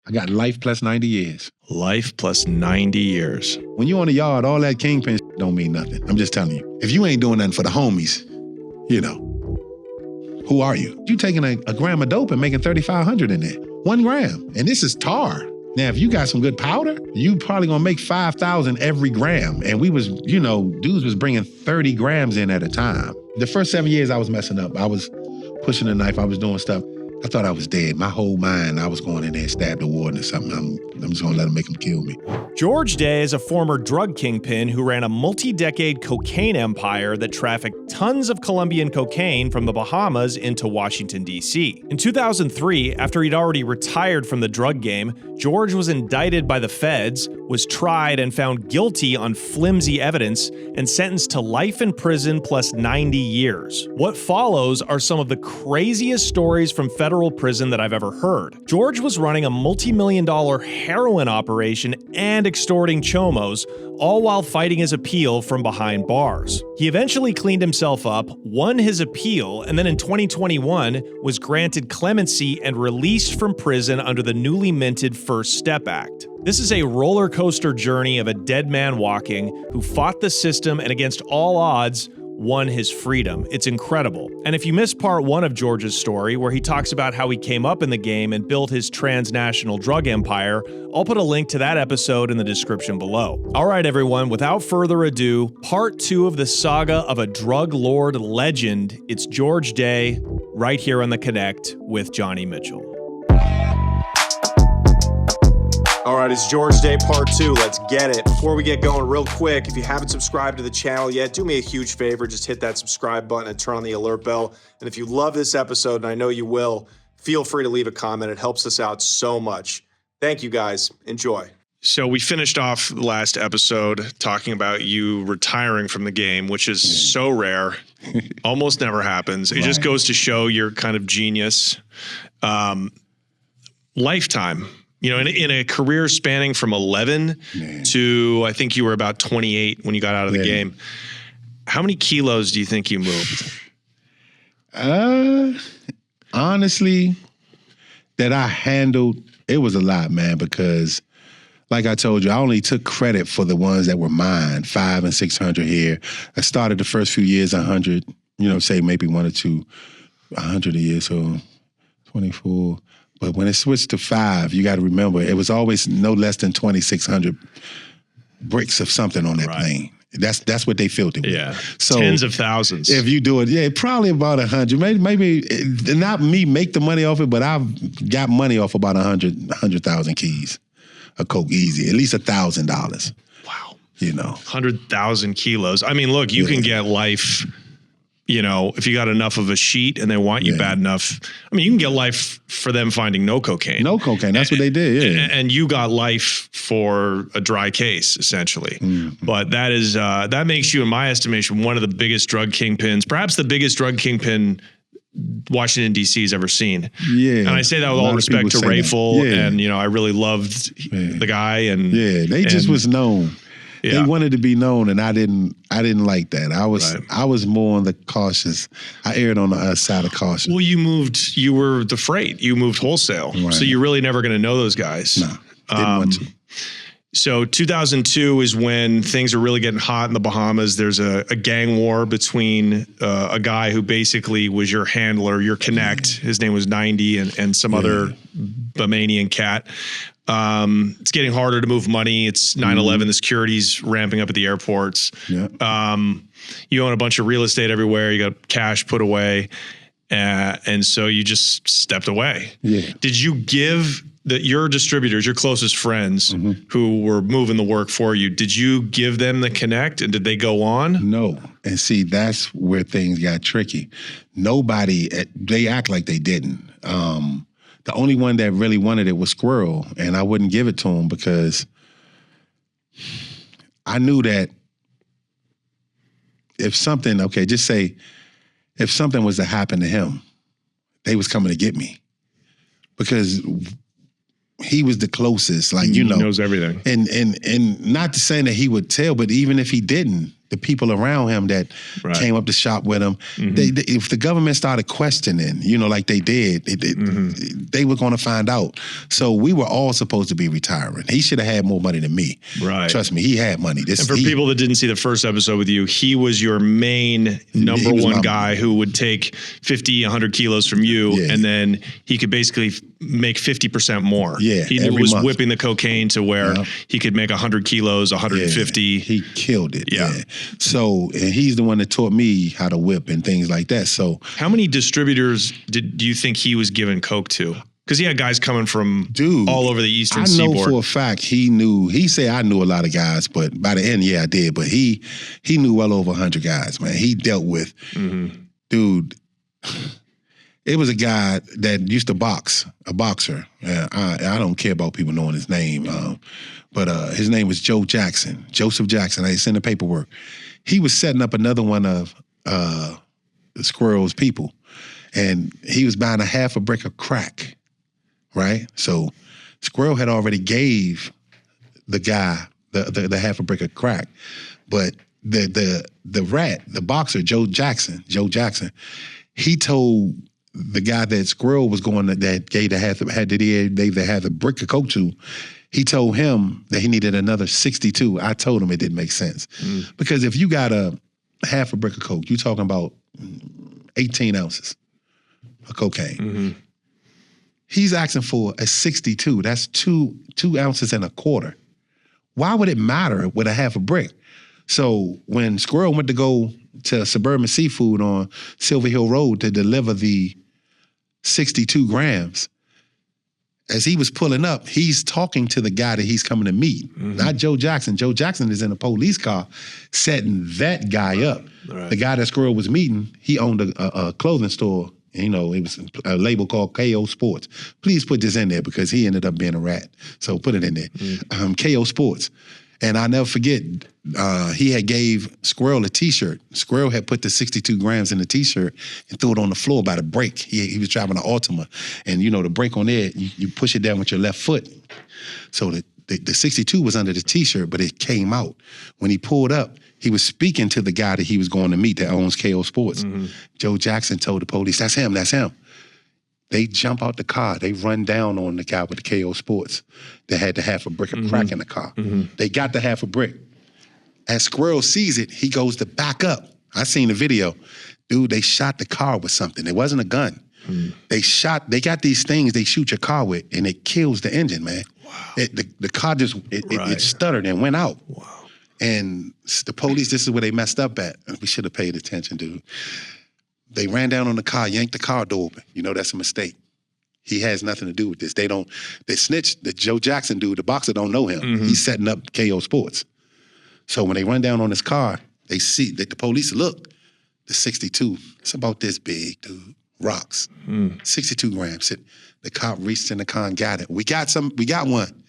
I got life plus 90 years. Life plus 90 years. When you on the yard, all that kingpin don't mean nothing. I'm just telling you. If you ain't doing nothing for the homies, you know, who are you? You taking a gram of dope and making 3,500 in there. 1 gram. And this is tar. Now, if you got some good powder, you probably gonna make 5,000 every gram. And we was, you know, dudes was bringing 30 grams in at a time. The first 7 years I was messing up. I was pushing a knife, I was doing stuff. I thought I was dead. My whole mind, I was going in there and stabbed the warden or something. I'm just gonna let him make him kill me. George Day is a former drug kingpin who ran a multi-decade cocaine empire that trafficked tons of Colombian cocaine from the Bahamas into Washington, D.C. In 2003, after he'd already retired from the drug game, George was indicted by the feds, was tried and found guilty on flimsy evidence, and sentenced to life in prison plus 90 years. What follows are some of the craziest stories from federal prison that I've ever heard. George was running a multi-million-dollar heroin operation and extorting CHOMOS, all while fighting his appeal from behind bars. He eventually cleaned himself up, won his appeal, and then in 2021 was granted clemency and released from prison under the newly minted First Step Act. This is a roller coaster journey of a dead man walking who fought the system and against all odds won his freedom. It's incredible. And if you missed part 1 of George's story, where he talks about how he came up in the game and built his transnational drug empire, I'll put a link to that episode in the description below. All right, everyone, without further ado, part 2 of the saga of a drug lord legend. It's George Day, right here on The Connect with Johnny Mitchell. All right, it's George Day part 2. Let's get it. Before we get going, real quick, if you haven't subscribed to the channel yet, do me a huge favor. Just hit that subscribe button and turn on the alert bell. And if you love this episode, and I know you will, feel free to leave a comment. It helps us out so much. Thank you, guys. Enjoy. So we finished off the last episode talking about you retiring from the game, which is so rare. Almost never happens. It just goes to show your kind of genius. Lifetime. You know, in a career spanning from 11 to, I think you were about 28 when you got out of the game. How many kilos do you think you moved? Honestly, that I handled, it was a lot, man, because like I told you, I only took credit for the ones that were mine, 500 and 600 here. I started the first few years 100, you know, say maybe 1 or 2, 100 a year, so 24. But when it switched to 5, you got to remember, it was always no less than 2,600 bricks of something on that plane. That's what they filled it with. Yeah, so tens of thousands. If you do it, probably about 100. Maybe not me make the money off it, but I've got money off about 100,000 keys of coke easy, at least $1,000. Wow. You know, 100,000 kilos. I mean, look, you can get life. You know, if you got enough of a sheet and they want you bad enough, I mean, you can get life for them finding no cocaine. No cocaine. That's what they did. Yeah. And you got life for a dry case, essentially. Mm-hmm. But that is that makes you, in my estimation, one of the biggest drug kingpins, perhaps the biggest drug kingpin Washington, D.C. has ever seen. Yeah. And I say that with all respect to Rayful. Yeah. And, you know, I really loved the guy. And they just was known. Yeah. They wanted to be known, and I didn't like that. I was more on the cautious. I erred on the side of caution. Well, you were the freight. You moved wholesale. Right. So you're really never going to know those guys. No, didn't want to. So 2002 is when things are really getting hot in the Bahamas. There's a gang war between a guy who basically was your handler, your connect. His name was 90 and some other Bahamian cat. It's getting harder to move money. It's 9/11. The security's ramping up at the airports. Yeah. You own a bunch of real estate everywhere. You got cash put away. And so you just stepped away. Yeah. Did you give your distributors, your closest friends who were moving the work for you, did you give them the connect and did they go on? No. And see, that's where things got tricky. Nobody, they act like they didn't. The only one that really wanted it was Squirrel, and I wouldn't give it to him because I knew that if something, just say, if something was to happen to him, they was coming to get me because he was the closest, like, you know. He knows everything. And not to say that he would tell, but even if he didn't, the people around him that came up to shop with him. If the government started questioning, like they did, they were going to find out. So we were all supposed to be retiring. He should have had more money than me. Right. Trust me, he had money. And for people that didn't see the first episode with you, he was your main number one guy who would take 50, 100 kilos from you, and then he could basically make 50% more. Yeah, he was whipping the cocaine to where he could make 100 kilos, 150. Yeah, he killed it. Yeah. So, and he's the one that taught me how to whip and things like that. So, how many distributors do you think he was giving coke to? Because he had guys coming from all over the Eastern Seaboard. I know for a fact he said I knew a lot of guys, but by the end, I did. But he knew well over 100 guys, man. He dealt with, dude, it was a guy that used to box, a boxer. I don't care about people knowing his name, but his name was Joseph Jackson. I sent the paperwork. He was setting up another one of Squirrel's people, and he was buying a half a brick of crack. Right? So Squirrel had already gave the guy the half a brick of crack. But the rat, the boxer, Joe Jackson, he told the guy that Squirrel was going that gave the half a brick of coke to, he told him that he needed another 62. I told him it didn't make sense. Because if you got a half a brick of coke, you're talking about 18 ounces of cocaine. He's asking for a 62. That's 2 ounces and a quarter. Why would it matter with a half a brick? So when Squirrel went to go to Suburban Seafood on Silver Hill Road to deliver the 62 grams, as he was pulling up, he's talking to the guy that he's coming to meet, not Joe Jackson. Joe Jackson is in a police car setting that guy up. Right. The guy that Squirrel was meeting, he owned a clothing store. It was a label called KO Sports. Please put this in there because he ended up being a rat. So put it in there. KO Sports. And I'll never forget, he had gave Squirrel a T-shirt. Squirrel had put the 62 grams in the T-shirt and threw it on the floor by the brake. He was driving an Altima. And, the brake on there, you push it down with your left foot. So the 62 was under the T-shirt, but it came out. When he pulled up, he was speaking to the guy that he was going to meet that owns KO Sports. Joe Jackson told the police, that's him. They jump out the car. They run down on the guy with the KO Sports that had the half a brick of crack in the car. They got the half a brick. As Squirrel sees it, he goes to back up. I seen the video. Dude, they shot the car with something. It wasn't a gun. They got these things they shoot your car with, and it kills the engine, man. Wow. The car just, it stuttered and went out. Wow. And the police, this is where they messed up at. We should have paid attention, dude. They ran down on the car, yanked the car door open. That's a mistake. He has nothing to do with this. They snitched. The Joe Jackson dude, the boxer, don't know him. He's setting up KO Sports. So when they run down on his car, they see that the police look, the 62, it's about this big, dude. Rocks. 62 grams. The cop reached in the car and got it. We got one.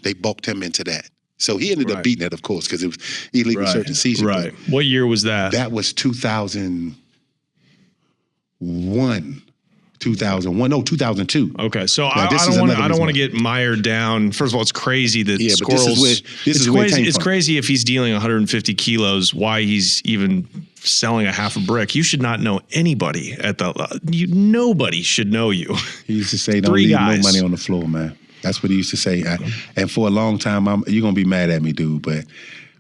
They bulked him into that. So he ended up beating it, of course, because it was illegal search and seizure. Right. What year was that? That was 2001. 2002. Okay, so I don't want to get mired down. First of all, it's crazy that Squirrel's. It's crazy if he's dealing 150 kilos. Why he's even selling a half a brick? You should not know anybody at nobody should know you. He used to say, "Don't leave no money on the floor, man." That's what he used to say. And for a long time, you're gonna be mad at me, dude. But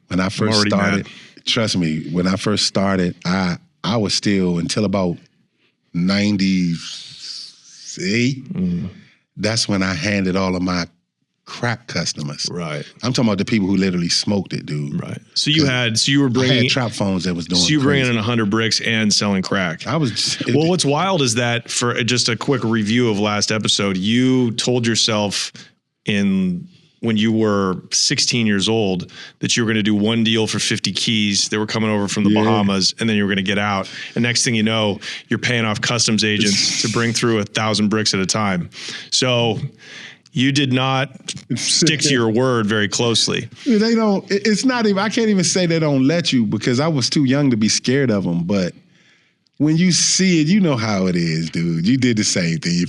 when I first started, trust me, when I first started, I was still until about 98. That's when I handed all of my crack customers. Right. I'm talking about the people who literally smoked it, dude. Right. So you were bringing. I had trap phones that was doing. So you were bringing in 100 bricks and selling crack. Well, what's wild is that, for just a quick review of last episode, you told yourself when you were 16 years old that you were going to do one deal for 50 keys. They were coming over from the Bahamas, and then you were going to get out. And next thing you know, you're paying off customs agents to bring through 1,000 bricks at a time. So you did not stick to your word very closely. They don't, it's not even, I can't even say they don't let you because I was too young to be scared of them. But when you see it, you know how it is, dude. You did the same thing.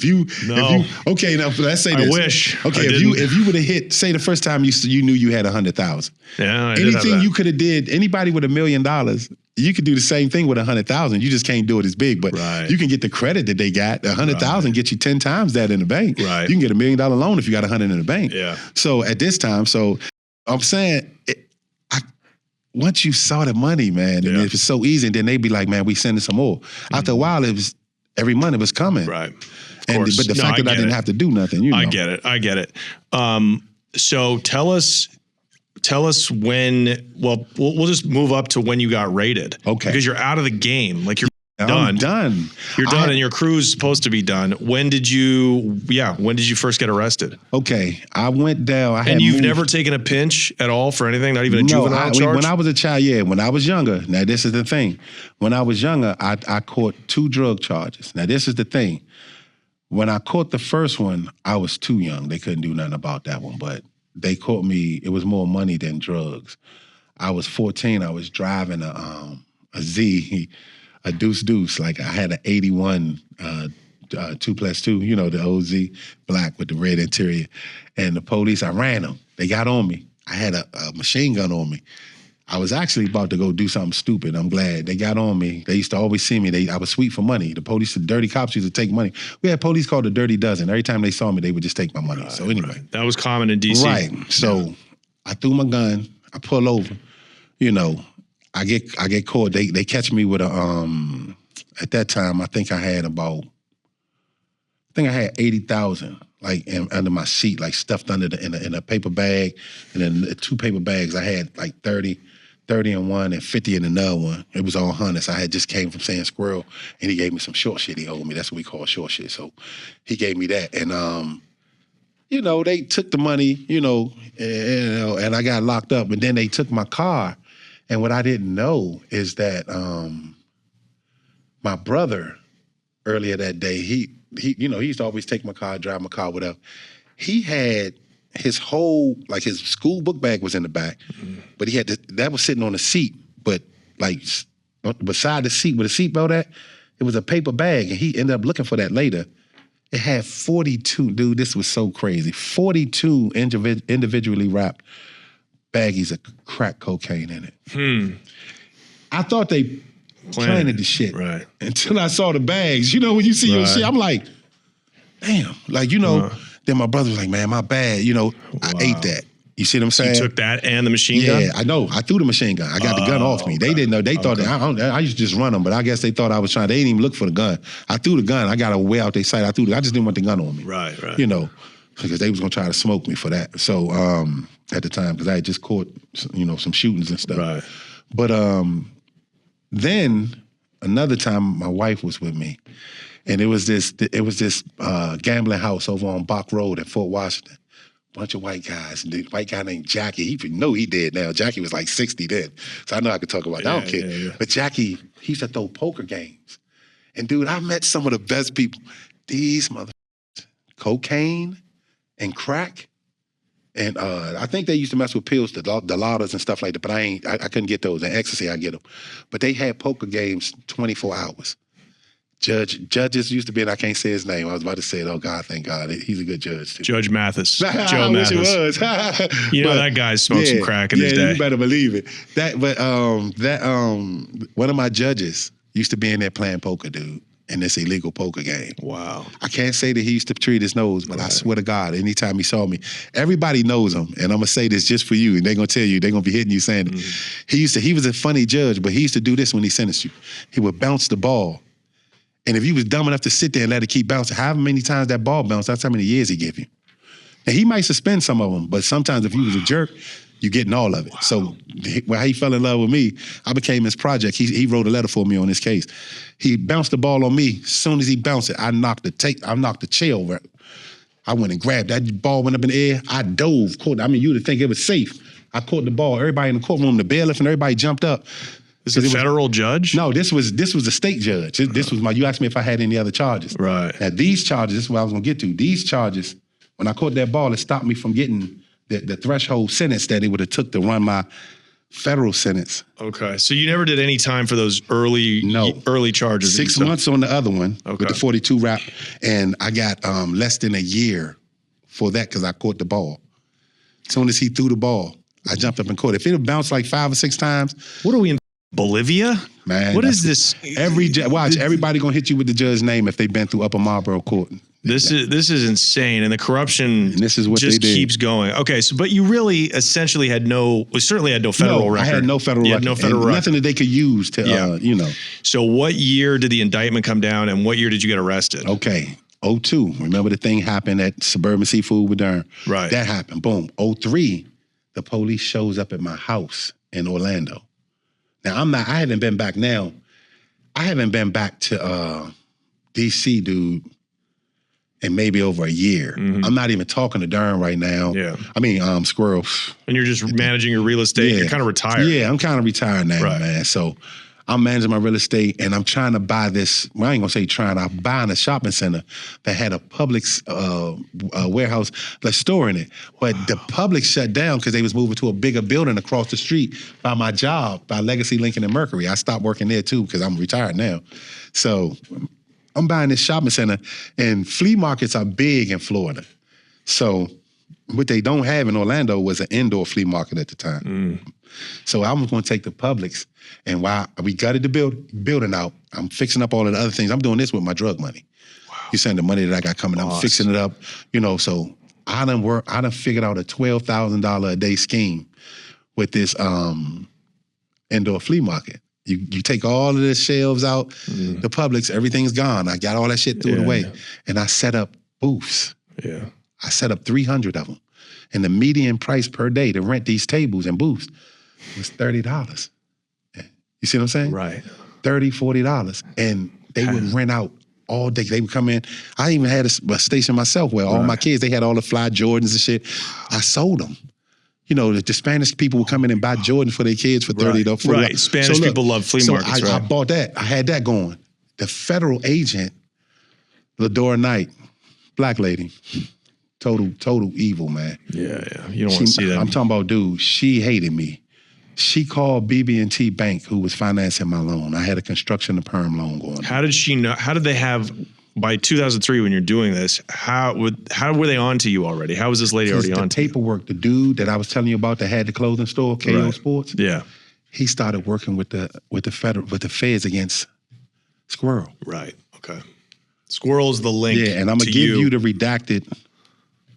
Okay, now let's say this. I wish. Okay, if you would have hit, say the first time you knew you had 100,000. Yeah, anything you could have did, anybody with $1 million, you could do the same thing with 100,000. You just can't do it as big, but you can get the credit that they got. 100,000 get you 10 times that in the bank. Right. You can get $1 million loan if you got 100 in the bank. Yeah. So at this time, I'm saying, once you saw the money, man, and it was so easy, and then they'd be like, man, we sending some more. After a while, it was every month it was coming. Right. But the fact that I didn't have to do nothing, you know. I get it. So tell us when, well, we'll just move up to when you got raided. Okay. Because you're out of the game. Like you're done. I'm done. You're done and your crew's supposed to be done. When did you first get arrested? Okay. I went down. And you've never taken a pinch at all for anything? Not even a juvenile charge? When I was a child, yeah. When I was younger, now this is the thing. When I was younger, I caught 2 drug charges. Now this is the thing. When I caught the first one, I was too young. They couldn't do nothing about that one, but they caught me. It was more money than drugs. I was 14. I was driving a Z, a deuce. Like I had an 81 2+2, you know, the OZ, black with the red interior. And the police, I ran them. They got on me. I had a machine gun on me. I was actually about to go do something stupid. I'm glad. They got on me. They used to always see me. I was sweet for money. The police, the dirty cops used to take money. We had police called the Dirty Dozen. Every time they saw me, they would just take my money. So anyway. That was common in D.C. Right. So I threw my gun. I pull over. You know, I get caught. They catch me with a, at that time, I think I had 80,000 like under my seat, like stuffed under in a paper bag. And then 2 paper bags, I had like 30 in one and 50 in another one. It was all hunters. I had just came from San Squirrel, and he gave me some short shit he owed me. That's what we call short shit. So he gave me that. And, you know, they took the money, and I got locked up. And then they took my car. And what I didn't know is that my brother, earlier that day, he used to always take my car, drive my car, whatever. He had his whole, like his school book bag was in the back, but he had that was sitting on the seat, but like beside the seat with a seatbelt at, it was a paper bag, and he ended up looking for that later. It had 42, dude, this was so crazy, 42 individually wrapped baggies of crack cocaine in it. I thought they planted the shit. Right. Until I saw the bags. You know, when you see your shit, I'm like, damn. Like, then my brother was like, man, my bad. I ate that. You see what I'm saying? You took that and the machine gun? Yeah, I know. I threw the machine gun. I got the gun off me. Okay. They didn't know. They thought that I used to just run them, but I guess they thought I was trying. They didn't even look for the gun. I threw the gun. I got a way out their sight. I just didn't want the gun on me. Right. Because they was going to try to smoke me for that. So at the time, because I had just caught, some shootings and stuff. Right. But then another time, my wife was with me, and it was this gambling house over on Bach Road in Fort Washington. Bunch of white guys. And the white guy named Jackie, he dead now. Jackie was like 60 then, so I know I could talk about that. I don't care. Yeah. But Jackie, he used to throw poker games, and dude, I met some of the best people. These motherfuckers, cocaine and crack. And I think they used to mess with pills, the Lauders and stuff like that, but I couldn't get those. And ecstasy, I get them. But they had poker games 24 hours. Judges used to be, and I can't say his name. I was about to say it. Oh, God, thank God. He's a good judge, too. Judge Mathis. Joe I Mathis. wish it was. That guy smoked some crack in his day. Yeah, you better believe it. One of my judges used to be in there playing poker, dude. In this illegal poker game. Wow. I can't say that he used to treat his nose, but I swear to God, anytime he saw me, everybody knows him, and I'm going to say this just for you, and they're going to tell you, they're going to be hitting you saying it. He was a funny judge, but he used to do this when he sentenced you. He would bounce the ball, and if you was dumb enough to sit there and let it keep bouncing, however many times that ball bounced, that's how many years he give you. And he might suspend some of them, but sometimes if you was a jerk, you getting all of it. Wow. So when he fell in love with me, I became his project. He wrote a letter for me on this case. He bounced the ball on me. As soon as he bounced it, I knocked the chair over. I went and grabbed that ball, went up in the air. I dove, caught. You would think it was safe. I caught the ball. Everybody in the courtroom, the bailiff, and everybody jumped up. This is a federal judge? No, this was a state judge. This was you asked me if I had any other charges. Right. Now these charges, this is what I was gonna get to. These charges, when I caught that ball, it stopped me from getting the threshold sentence that it would have took to run my federal sentence. Okay. So you never did any time for those early charges? 6 months on the other one Okay. with the 42 rap. And I got less than a year for that because I caught the ball. As soon as he threw the ball, I jumped up and caught it. If it had bounced like 5 or 6 times. What are we in Bolivia? Man. What is this? Everybody gonna hit you with the judge's name if they've been through Upper Marlboro Court. This is insane, and the corruption And this is what just they did. keeps going. Okay, so but you really essentially certainly had no federal record. I had no federal record. No federal record. Nothing that they could use to, So what year did the indictment come down, and what year did you get arrested? Okay, 02. Remember the thing happened at Suburban Seafood with Durham? Right. That happened. Boom. 03, the police shows up at my house in Orlando. Now, I haven't been back now. I haven't been back to D.C., dude, in maybe over a year. Mm-hmm. I'm not even talking to Durham right now. Yeah. I mean, Squirrel. And you're just managing your real estate. Yeah. You're kind of retired. Yeah, I'm kind of retired now, Right. man. So I'm managing my real estate, and I'm trying to buy this. Well, I ain't gonna say trying. I'm buying a shopping center that had a Publix warehouse, the store in it. But the Publix shut down because they was moving to a bigger building across the street by my job, by Legacy, Lincoln, and Mercury. I stopped working there too because I'm retired now. So I'm buying this shopping center, and flea markets are big in Florida. So what they don't have in Orlando was an indoor flea market at the time. So I was going to take the Publix, and while we gutted the building out, I'm fixing up all of the other things. I'm doing this with my drug money. Wow. You saying the money that I got coming, I'm fixing it up. So I done figured out a $12,000 a day scheme with this indoor flea market. You take all of the shelves out, the Publix, everything's gone. I got all that shit threw it away. And I set up booths. Yeah. I set up 300 of them. And the median price per day to rent these tables and booths was $30. You see what I'm saying? Right. $30, $40. And they would rent out all day. They would come in. I even had a station myself where all my kids, they had all the fly Jordans and shit. I sold them. The Spanish people would come in and buy Jordans for their kids for $30. $40. Right. Spanish people love flea markets, I bought that. I had that going. The federal agent, Ladora Knight, black lady, total evil, man. Yeah. You don't want to see that. I'm talking about, dude, she hated me. She called BB&T Bank, who was financing my loan. I had a construction to perm loan going on. How did she know? How did they have, by 2003 when you're doing this, how were they on to you already? How was this lady already on to you? The paperwork, the dude that I was telling you about that had the clothing store, KO Sports. Yeah. He started working with the feds against Squirrel. Right. Okay. Squirrel is the link. Yeah, and I'm gonna give you the redacted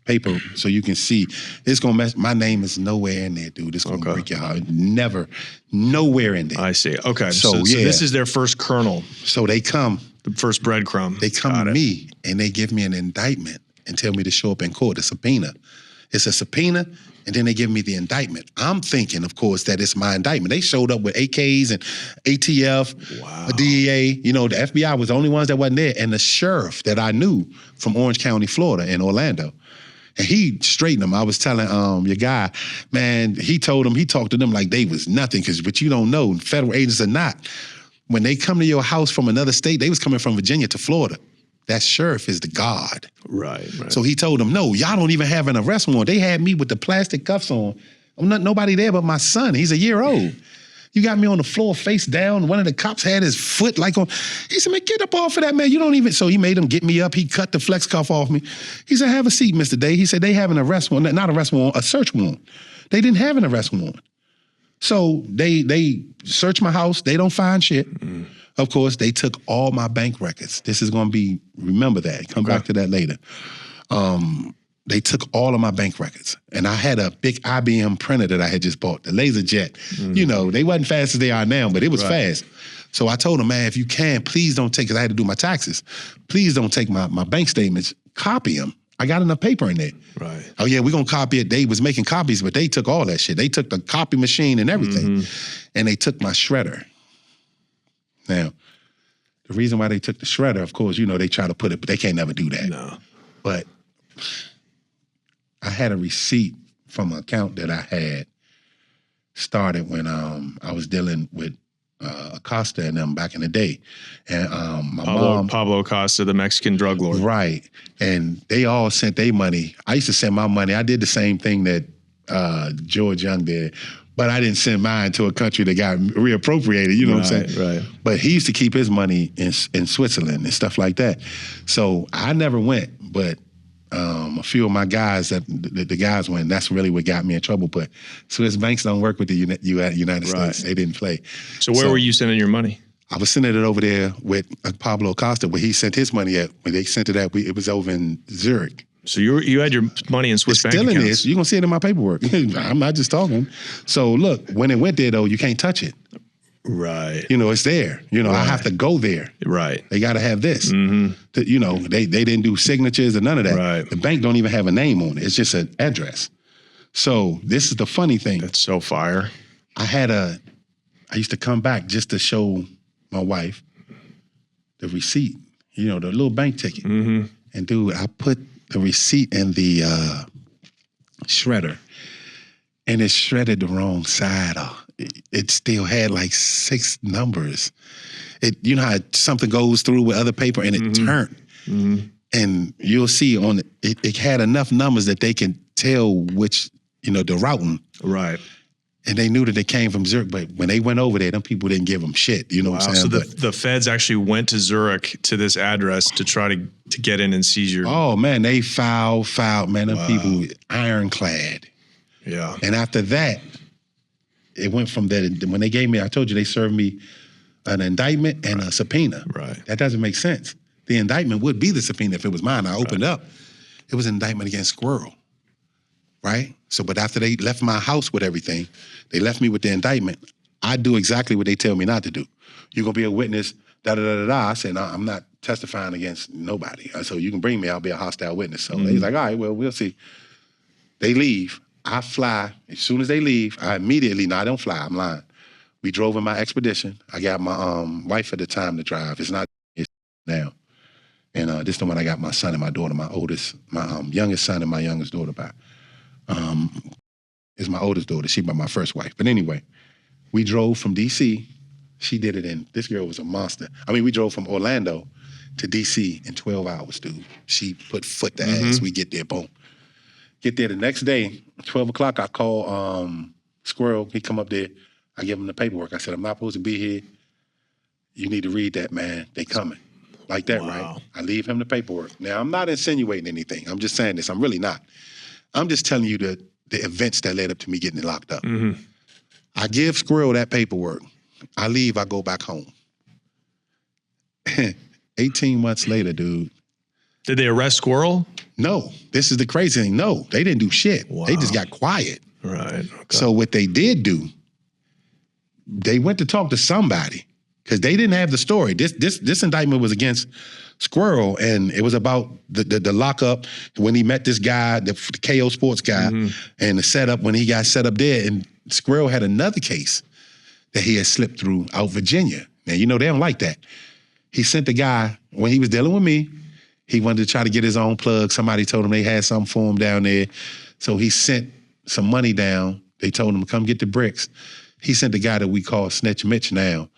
paper so you can see. It's gonna mess. My name is nowhere in there, dude. It's gonna break your heart. Never, nowhere in there. I see. Okay. So this is their first kernel. So they come. The first breadcrumb. They come to me and they give me an indictment and tell me to show up in court, a subpoena. It's a subpoena, and then they give me the indictment. I'm thinking, of course, that it's my indictment. They showed up with AKs and ATF, a DEA. The FBI was the only ones that wasn't there, and the sheriff that I knew from Orange County, Florida, in Orlando. And he straightened them. I was telling your guy, man, he talked to them like they was nothing, but you don't know, federal agents are not. When they come to your house from another state, they was coming from Virginia to Florida. That sheriff is the God. Right. So he told them, no, y'all don't even have an arrest warrant. They had me with the plastic cuffs on. I'm not nobody there but my son. He's a year old. You got me on the floor face down. One of the cops had his foot like on. He said, man, get up off of that, man. You don't even. So he made him get me up. He cut the flex cuff off me. He said, have a seat, Mr. Day. He said, they have an arrest warrant, not arrest warrant, a search warrant. They didn't have an arrest warrant. So they search my house. They don't find shit. Of course, they took all my bank records. This is going to be, remember that. Come back to that later. They took all of my bank records. And I had a big IBM printer that I had just bought, the LaserJet. They wasn't fast as they are now, but it was fast. So I told them, man, if you can, please don't take, because I had to do my taxes. Please don't take my bank statements, copy them. I got enough paper in there. Right. Oh, yeah, we're going to copy it. They was making copies, but they took all that shit. They took the copy machine and everything. And they took my shredder. Now, the reason why they took the shredder, of course, they try to put it, but they can't never do that. No. But I had a receipt from an account that I had started when I was dealing with Acosta and them back in the day. And my mom... Pablo Acosta, the Mexican drug lord. Right. And they all sent their money. I used to send my money. I did the same thing that George Young did. But I didn't send mine to a country that got reappropriated, you know what I'm saying? Right. But he used to keep his money in Switzerland and stuff like that. So I never went, but a few of my guys, the guys went, that's really what got me in trouble. But Swiss banks don't work with the United States. They didn't play. So where were you sending your money? I was sending it over there with Pablo Acosta, where he sent his money at. When they sent it at, it was over in Zurich. So you had your money in Swiss bank accounts? Still in this. You're going to see it in my paperwork. I'm not just talking. So look, when it went there, though, you can't touch it. Right. You know, it's there. You know, Right. I have to go there. Right. They got to have this. You know, they didn't do signatures or none of that. Right. The bank don't even have a name on it. It's just an address. So this is the funny thing. That's so fire. I used to come back just to show my wife the receipt, you know, the little bank ticket. And dude, I put the receipt in the shredder, and it shredded the wrong side off. It still had like 6 numbers. You know how something goes through with other paper and it turned. And you'll see on it had enough numbers that they can tell which, you know, the routing. Right. And they knew that they came from Zurich, but when they went over there, them people didn't give them shit. You know what I'm saying? So the feds actually went to Zurich to this address to try to get in and seize your... Oh, man, they filed, man. Them people ironclad. Yeah. And after that, it went from there. When they gave me, I told you, they served me an indictment and a subpoena. Right. That doesn't make sense. The indictment would be the subpoena if it was mine. I opened up. It was an indictment against Squirrel. Right? So, but after they left my house with everything, they left me with the indictment. I do exactly what they tell me not to do. You're going to be a witness, da-da-da-da-da. I said, no, I'm not testifying against nobody. So you can bring me, I'll be a hostile witness. So he's like, all right, well, we'll see. They leave. I fly. As soon as they leave, I immediately, no, I don't fly, I'm lying. We drove in my Expedition. I got my wife at the time to drive. It's not now. And this is the one I got my son and my daughter, my youngest son and my youngest daughter by. Is my oldest daughter. She by my first wife. But anyway, we drove from D.C. She did it in, this girl was a monster. I mean, we drove from Orlando to D.C. in 12 hours, dude. She put foot to ass. We get there, boom. Get there the next day, 12 o'clock, I call Squirrel. He come up there. I give him the paperwork. I said, I'm not supposed to be here. You need to read that, man. They coming. Like that, right? I leave him the paperwork. Now, I'm not insinuating anything. I'm just saying this. I'm really not. I'm just telling you the events that led up to me getting locked up. I give Squirrel that paperwork. I leave, I go back home. 18 months later, dude. Did they arrest Squirrel? No, this is the crazy thing. No, they didn't do shit. Wow. They just got quiet. Right. Okay. So what they did do, they went to talk to somebody because they didn't have the story. This indictment was against Squirrel, and it was about the lockup when he met this guy, the KO Sports guy, and the setup when he got set up there. And Squirrel had another case that he had slipped through out Virginia. Now, you know, they don't like that. He sent the guy, when he was dealing with me, he wanted to try to get his own plug. Somebody told him they had something for him down there. So he sent some money down. They told him to come get the bricks. He sent the guy that we call Snitch Mitch now.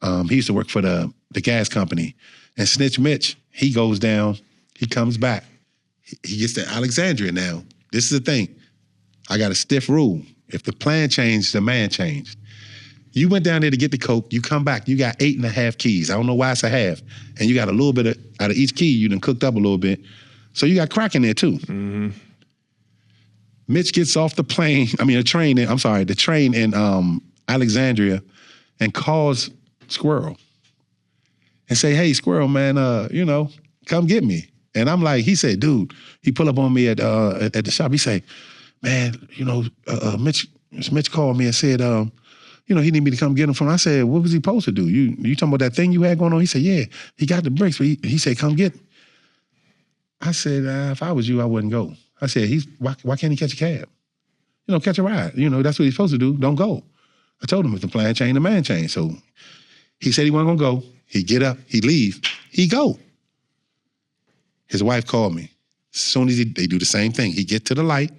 He used to work for the gas company. And Snitch Mitch, he goes down, he comes back. He gets to Alexandria now. This is the thing. I got a stiff rule. If the plan changed, the man changed. You went down there to get the coke, you come back, you got 8.5 keys. I don't know why it's a half. And you got a little bit out of each key, you done cooked up a little bit. So you got crack in there too. Mitch gets off the train in Alexandria and calls Squirrel and say, hey, Squirrel, man, come get me. And I'm like, he said, dude, he pull up on me at the shop. He say, man, Mitch called me and said, he need me to come get him from. I said, what was he supposed to do? You talking about that thing you had going on? He said, yeah, he got the bricks, but he said, come get him. I said, if I was you, I wouldn't go. I said, why can't he catch a cab? Catch a ride. That's what he's supposed to do. Don't go. I told him if the plan changed, the man changed. So he said he wasn't gonna go. He get up, he leave, he go. His wife called me. As soon as they do the same thing, he get to the light.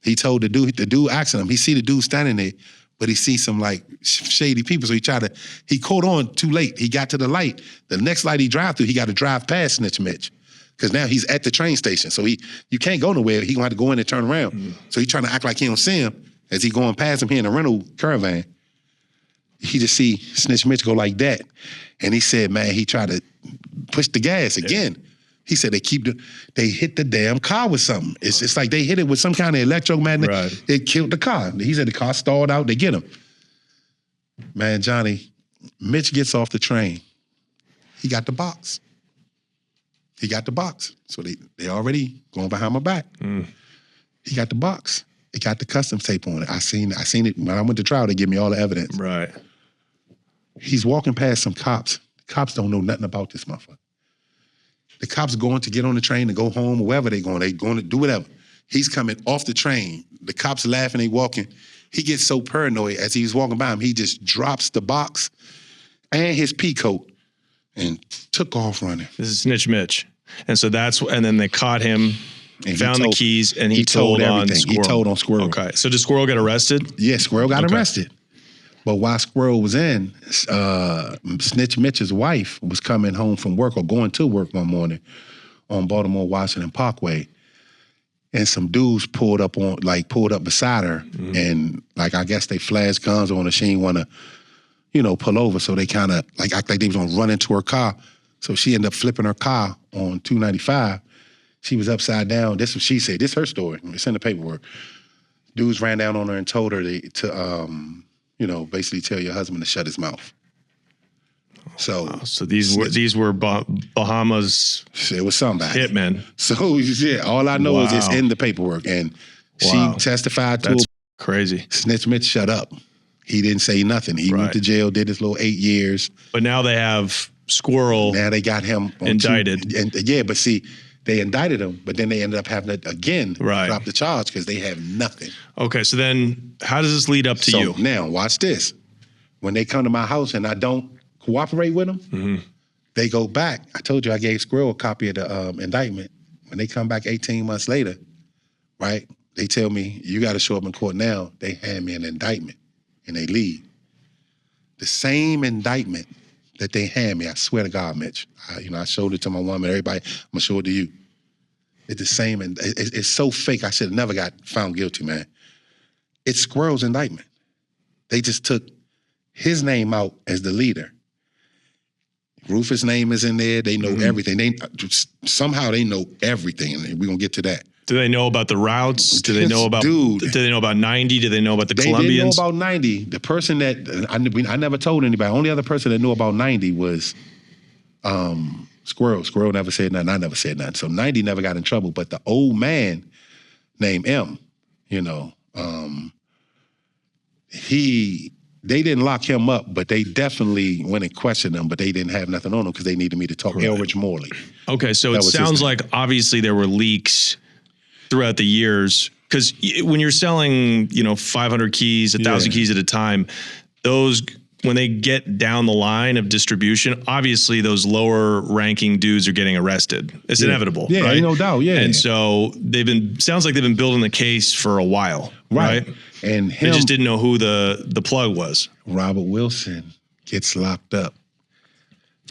He told the dude asking him, he see the dude standing there, but he see some like shady people. So he caught on too late. He got to the light. The next light he drive through, he got to drive past Snitch Mitch. Because now he's at the train station. So you can't go nowhere. He gonna have to go in and turn around. So he trying to act like he don't see him. As he going past him here in a rental caravan, he just see Snitch Mitch go like that. And he said, man, he tried to push the gas again. He said they hit the damn car with something. It's like they hit it with some kind of electromagnet. Right. It killed the car. He said the car stalled out, they get him. Man, Johnny, Mitch gets off the train. He got the box. He got the box. So they already going behind my back. He got the box. It got the customs tape on it. I seen it when I went to trial. They give me all the evidence. Right. He's walking past some cops. The cops don't know nothing about this motherfucker. The cops are going to get on the train to go home or wherever they're going to do whatever. He's coming off the train. The cops laughing, they walking. He gets so paranoid as he's walking by him, he just drops the box and his pea coat and took off running. This is Snitch Mitch. And so and then they caught him, and found the keys, and he told on Squirrel. He told on Squirrel. Okay. So did Squirrel get arrested? Yeah, Squirrel got arrested. But while Squirrel was in, Snitch Mitch's wife was coming home from work or going to work one morning on Baltimore-Washington Parkway. And some dudes pulled up beside her, and I guess they flashed guns on her. She didn't want to, pull over, so they kind of act like they was gonna run into her car. So she ended up flipping her car on 295. She was upside down. This is what she said. This is her story. It's in the paperwork. Dudes ran down on her and told her to basically tell your husband to shut his mouth. So, so these were Bahamas. It was somebody hitmen. So yeah, all I know is it's in the paperwork, and she testified to. That's crazy. Snitch Mitch shut up. He didn't say nothing. He went to jail, did his little 8 years. But now they have Squirrel. Now they got him indicted. But see, they indicted him, but then they ended up having to again drop the charge because they have nothing. Okay, so then how does this lead up to you? Now watch this. When they come to my house and I don't cooperate with them, they go back. I told you I gave Squirrel a copy of the indictment. When they come back 18 months later, right, they tell me, you got to show up in court now. They hand me an indictment and they leave. The same indictment that they hand me, I swear to God, Mitch, I showed it to my woman, everybody, I'm going to show it to you. It's the same, and it's so fake, I should have never got found guilty, man. It's Squirrel's indictment. They just took his name out as the leader. Rufus' name is in there. They know everything. Somehow they know everything, and we're going to get to that. Do they know about the routes? Do they know about? Do they know about 90? Do they know about the Colombians? They didn't know about 90. The person that I never told anybody. Only other person that knew about 90 was Squirrel. Squirrel never said nothing. I never said nothing. So 90 never got in trouble. But the old man named M, they didn't lock him up, but they definitely went and questioned him, but they didn't have nothing on him because they needed me to talk. Elridge Morley. Okay, so it sounds like obviously there were leaks throughout the years, because when you're selling, 500 keys, 1,000 keys at a time, those, when they get down the line of distribution, obviously those lower ranking dudes are getting arrested. It's inevitable, right? Ain't no doubt, And so sounds like they've been building the case for a while, right? And they just didn't know who the plug was. Robert Wilson gets locked up.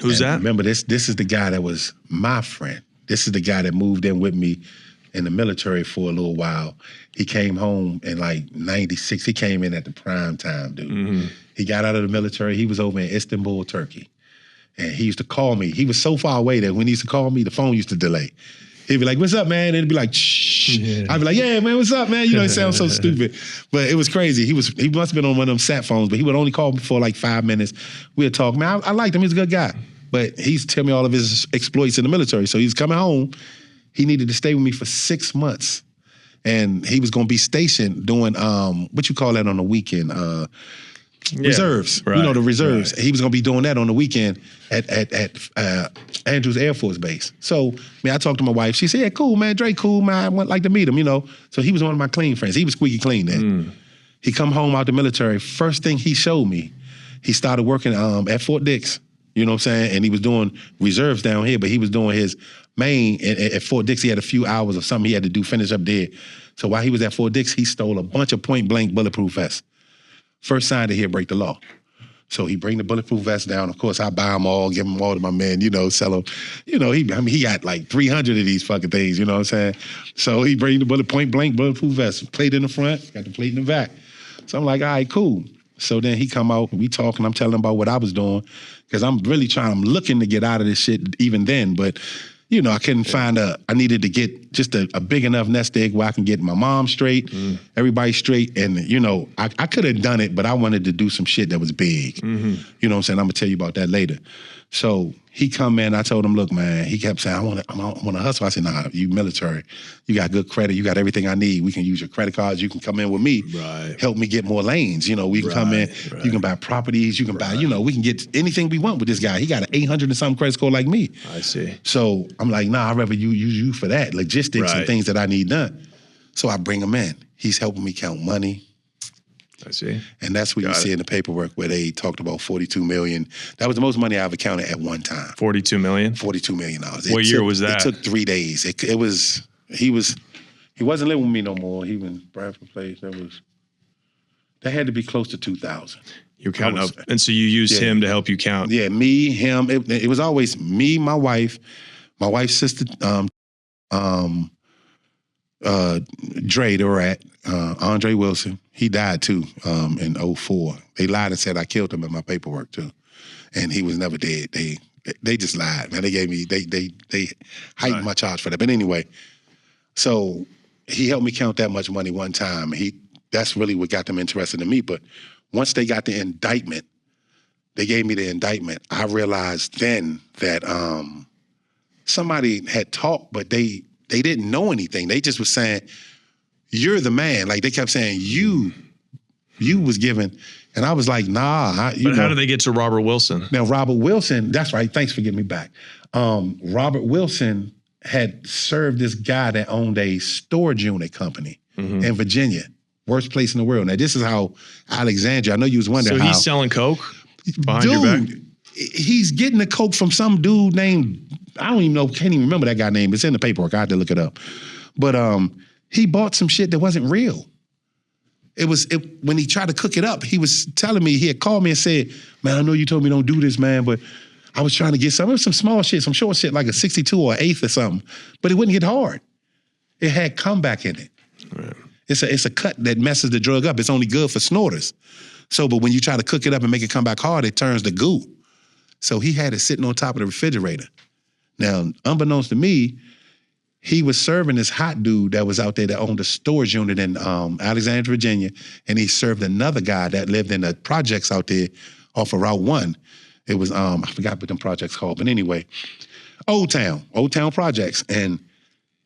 Who's that? Remember, this is the guy that was my friend. This is the guy that moved in with me in the military for a little while. He came home in 96. He came in at the prime time, dude. He got out of the military. He was over in Istanbul, Turkey. And he used to call me. He was so far away that when he used to call me, the phone used to delay. He'd be like, what's up, man? And it'd be like, shh. I'd be like, yeah, man, what's up, man? It sounds so stupid. But it was crazy. He must have been on one of them sat phones, but he would only call me for 5 minutes. We'd talk. Man, I liked him. He's a good guy. But he's telling me all of his exploits in the military. So he's coming home. He needed to stay with me for 6 months. And he was going to be stationed doing, what you call that on the weekend? Reserves. Right, the reserves. Right. He was going to be doing that on the weekend at Andrews Air Force Base. So, I talked to my wife. She said, yeah, cool, man. Dre, cool, man. I would like to meet him, So he was one of my clean friends. He was squeaky clean then. He come home out the military. First thing he showed me, he started working at Fort Dix. You know what I'm saying? And he was doing reserves down here, but he was doing his main at Fort Dix. He had a few hours of something he had to do, finish up there. So while he was at Fort Dix, he stole a bunch of point-blank bulletproof vests. First sign that he'll break the law. So he bring the bulletproof vests down. Of course, I buy them all, give them all to my man, sell them. He got 300 of these fucking things, you know what I'm saying? So he bring the point-blank bulletproof vests, plate in the front, got the plate in the back. So I'm like, all right, cool. So then he come out, we talking, I'm telling him about what I was doing, because I'm looking to get out of this shit even then, but I couldn't find I needed to get just a big enough nest egg where I can get my mom straight, everybody straight, and I could have done it, but I wanted to do some shit that was big. You know what I'm saying? I'm gonna tell you about that later. So he come in, I told him, look, man, he kept saying, I want to hustle. I said, nah, you military. You got good credit. You got everything I need. We can use your credit cards. You can come in with me. Right. Help me get more lanes. We can come in. Right. You can buy properties. You can buy, we can get anything we want with this guy. He got an 800 and something credit score like me. I see. So I'm like, nah, I'd rather use you for that. Logistics and things that I need done. So I bring him in. He's helping me count money. I see. And that's what you see in the paperwork where they talked about $42 million. That was the most money I ever counted at one time. $42 million? $42 million. What year was that? It took 3 days. He wasn't living with me no more. He was in Bradford Place. That had to be close to 2000. You're counting up. And so you used him to help you count? Yeah, me, him. It was always me, my wife's sister, Dre, the rat, Andre Wilson. He died too in 2004. They lied and said I killed him in my paperwork too, and he was never dead. They just lied, man. They gave me they heightened my charge for that. But anyway, so he helped me count that much money one time. That's really what got them interested in me. But once they got the indictment, they gave me the indictment. I realized then that somebody had talked, but they didn't know anything. They just was saying, you're the man. Like they kept saying, you was given. And I was like, nah. But how did they get to Robert Wilson? Now, Robert Wilson, that's right. Thanks for getting me back. Robert Wilson had served this guy that owned a storage unit company in Virginia. Worst place in the world. Now, this is how Alexandria, I know you was wondering how. So he's selling coke behind your back? He's getting the coke from some dude named, I don't even know, can't even remember that guy's name. It's in the paperwork. I had to look it up. But he bought some shit that wasn't real. When he tried to cook it up, he was telling me, he had called me and said, man, I know you told me don't do this, man, but I was trying to get some. It was some small shit, some short shit, like a 62 or an eighth or something. But it wouldn't get hard. It had comeback in it. Right. It's a cut that messes the drug up. It's only good for snorters. So, but when you try to cook it up and make it come back hard, it turns to goo. So he had it sitting on top of the refrigerator. Now, unbeknownst to me, he was serving this hot dude that was out there that owned a storage unit in Alexandria, Virginia, and he served another guy that lived in the projects out there off of Route 1. It was, I forgot what them projects called, but anyway, Old Town Projects, and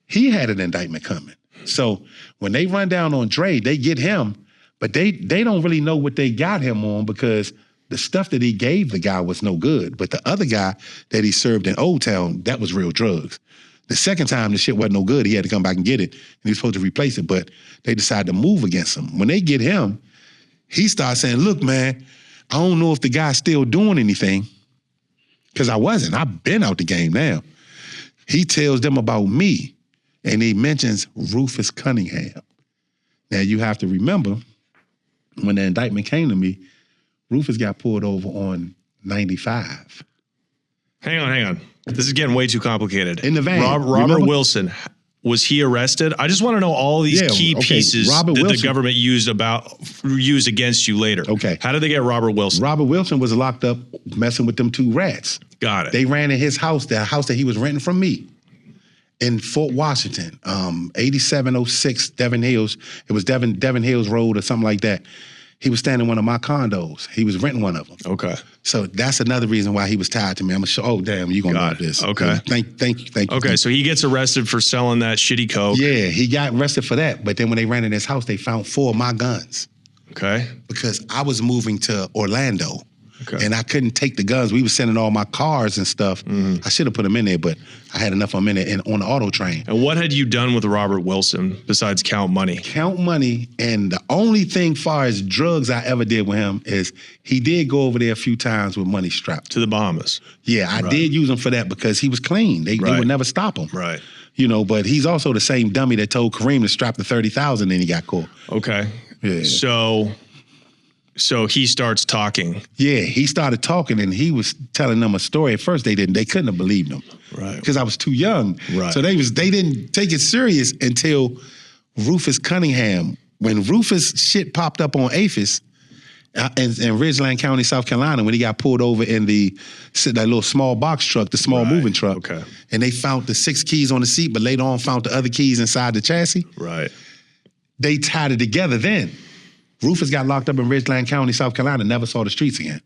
he had an indictment coming. So when they run down on Dre, they get him, but they don't really know what they got him on because the stuff that he gave the guy was no good. But the other guy that he served in Old Town, that was real drugs. The second time, the shit wasn't no good. He had to come back and get it, and he was supposed to replace it, but they decided to move against him. When they get him, he starts saying, look, man, I don't know if the guy's still doing anything, because I wasn't. I've been out the game now. He tells them about me, and he mentions Rufus Cunningham. Now, you have to remember, when the indictment came to me, Rufus got pulled over on 95. Hang on. This is getting way too complicated. In the van. Robert Wilson, was he arrested? I just want to know all these key pieces that the government used against you later. Okay. How did they get Robert Wilson? Robert Wilson was locked up messing with them two rats. Got it. They ran in his house, the house that he was renting from me, in Fort Washington, 8706 Devon Hills. It was Devon Hills Road or something like that. He was staying in one of my condos. He was renting one of them. Okay. So that's another reason why he was tied to me. I'm gonna show. Oh damn, you gonna know this? Okay. Thank you. Okay, so he gets arrested for selling that shitty coke. Yeah, he got arrested for that. But then when they ran in his house, they found 4 of my guns. Okay. Because I was moving to Orlando. Okay. And I couldn't take the guns. We were sending all my cars and stuff. I should have put them in there, but I had enough of them in there on the auto train. And what had you done with Robert Wilson besides count money? Count money, and the only thing far as drugs I ever did with him is he did go over there a few times with money strapped. To the Bahamas. Yeah, I did use him for that because he was clean. They would never stop him. Right. You know, but he's also the same dummy that told Kareem to strap the 30,000 and he got caught. Okay. Yeah. So he starts talking. Yeah, he started talking and he was telling them a story. At first they couldn't have believed him. Right. Because I was too young. Right. So they didn't take it serious until Rufus Cunningham when Rufus shit popped up on APHIS in Ridgeland County, South Carolina, when he got pulled over in that little small box truck, the small moving truck, okay, and they found the 6 keys on the seat, but later on found the other keys inside the chassis. Right. They tied it together then. Rufus got locked up in Ridgeland County, South Carolina, never saw the streets again.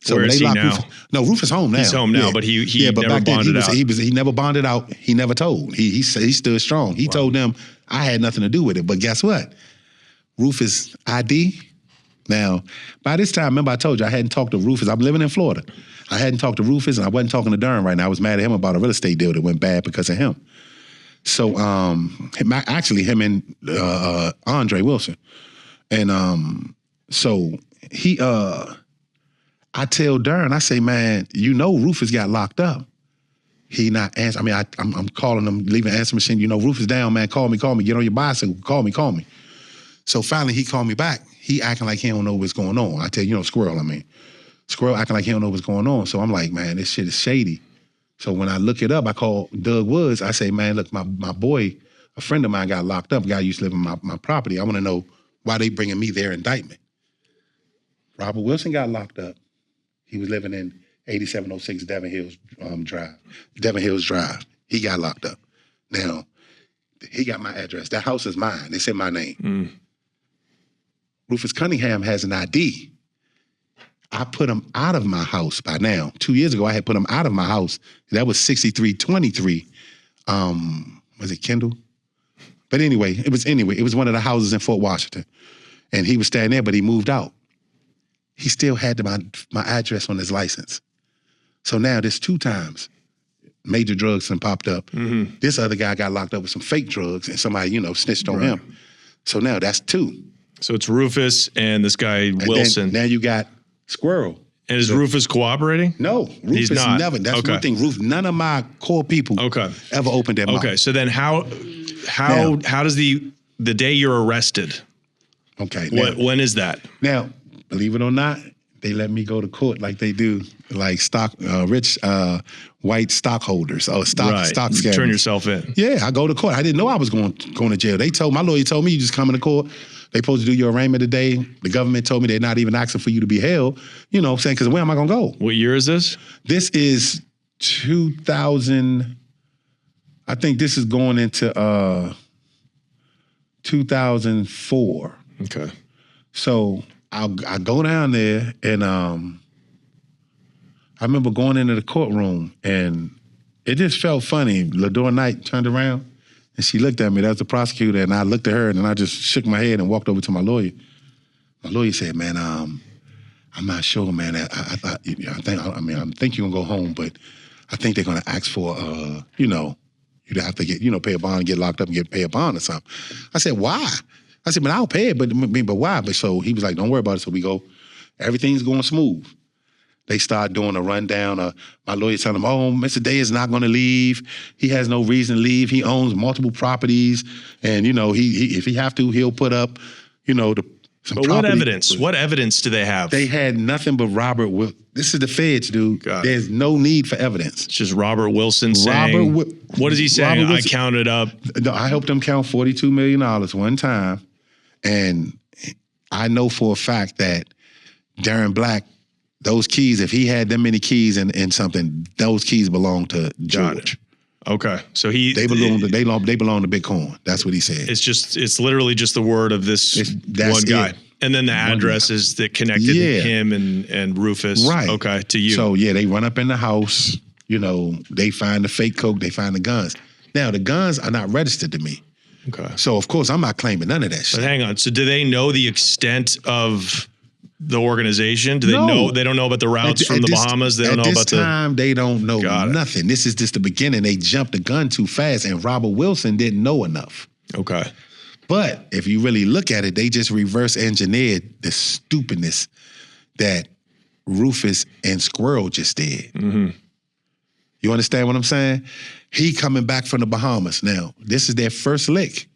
So where is he now? Rufus home now. He's home now, but he never bonded out. He never bonded out. He never told. He stood strong. He told them, I had nothing to do with it. But guess what? Rufus ID. Now, by this time, remember I told you I hadn't talked to Rufus. I'm living in Florida. I hadn't talked to Rufus, and I wasn't talking to Durham right now. I was mad at him about a real estate deal that went bad because of him. So, actually, him and Andre Wilson. And so he, I tell Durham, I say, man, you know Rufus got locked up. He not answer. I mean, I'm calling him, leaving answer machine. You know, Rufus down, man. Call me. Get on your bicycle. Call me. So finally, he called me back. He acting like he don't know what's going on. I tell you, Squirrel acting like he don't know what's going on. So I'm like, man, this shit is shady. So when I look it up, I call Doug Woods. I say, man, look, my boy, a friend of mine got locked up. A guy used to live in my property. I want to know why they bringing me their indictment. Robert Wilson got locked up. He was living in 8706 Devon Hills Drive. He got locked up. Now, he got my address. That house is mine. It's in my name. Rufus Cunningham has an ID. I put him out of my house by now. 2 years ago, I had put him out of my house. That was 6323. Was it Kendall? But anyway, it was one of the houses in Fort Washington. And he was staying there, but he moved out. He still had my address on his license. So now there's 2 times major drugs and popped up. This other guy got locked up with some fake drugs and somebody, snitched on him. So now that's 2. So it's Rufus and this guy Wilson. Now you got Squirrel. And is Rufus cooperating? No, Rufus never. That's one thing. None of my core people ever opened their mouth. Okay, so then how does the day you're arrested? Okay. When is that? Now, believe it or not, they let me go to court like they do, like rich white stockholders or stock scammers. Turn yourself in. Yeah, I go to court. I didn't know I was going to jail. My lawyer told me you just come into court. They supposed to do your arraignment today. The government told me they're not even asking for you to be held. You know what I'm saying? Because where am I going to go? What year is this? This is 2000. I think this is going into 2004. Okay. So I go down there and I remember going into the courtroom and it just felt funny. Lador Knight turned around and she looked at me. That was the prosecutor, and I looked at her and I just shook my head and walked over to my lawyer. My lawyer said, "Man, I'm not sure, man. I think you're gonna go home, but I think they're gonna ask for you'd have to get pay a bond, get locked up, and pay a bond or something." I said, "Why?" I said, "But I'll pay it, but why?" But so he was like, "Don't worry about it." So we go, everything's going smooth. They start doing a rundown. My lawyer telling them, "Oh, Mr. Day is not going to leave. He has no reason to leave. He owns multiple properties, and he if he have to, he'll put up, some But property." what evidence? What evidence do they have? They had nothing but Robert Wilson. This is the feds, dude. There's no need for evidence. It's just Robert Wilson saying. What is he saying? I counted up. No, I helped them count $42 million one time, and I know for a fact that Darren Black, those keys, if he had that many keys in something, those keys belong to George. Okay, so they belong to Bitcoin. That's what he said. It's literally just the word of this one guy, and then the addresses that connected him and Rufus. Right. Okay, to you. So they run up in the house. They find the fake coke. They find the guns. Now the guns are not registered to me. Okay. So of course I'm not claiming none of that shit. But hang on. So do they know the extent of the organization? Do they know? They don't know about the routes from the Bahamas. They don't know about the. At this time, they don't know nothing. This is just the beginning. They jumped the gun too fast, and Robert Wilson didn't know enough. Okay. But if you really look at it, they just reverse engineered the stupidness that Rufus and Squirrel just did. Mm-hmm. You understand what I'm saying? He coming back from the Bahamas. Now, this is their first lick.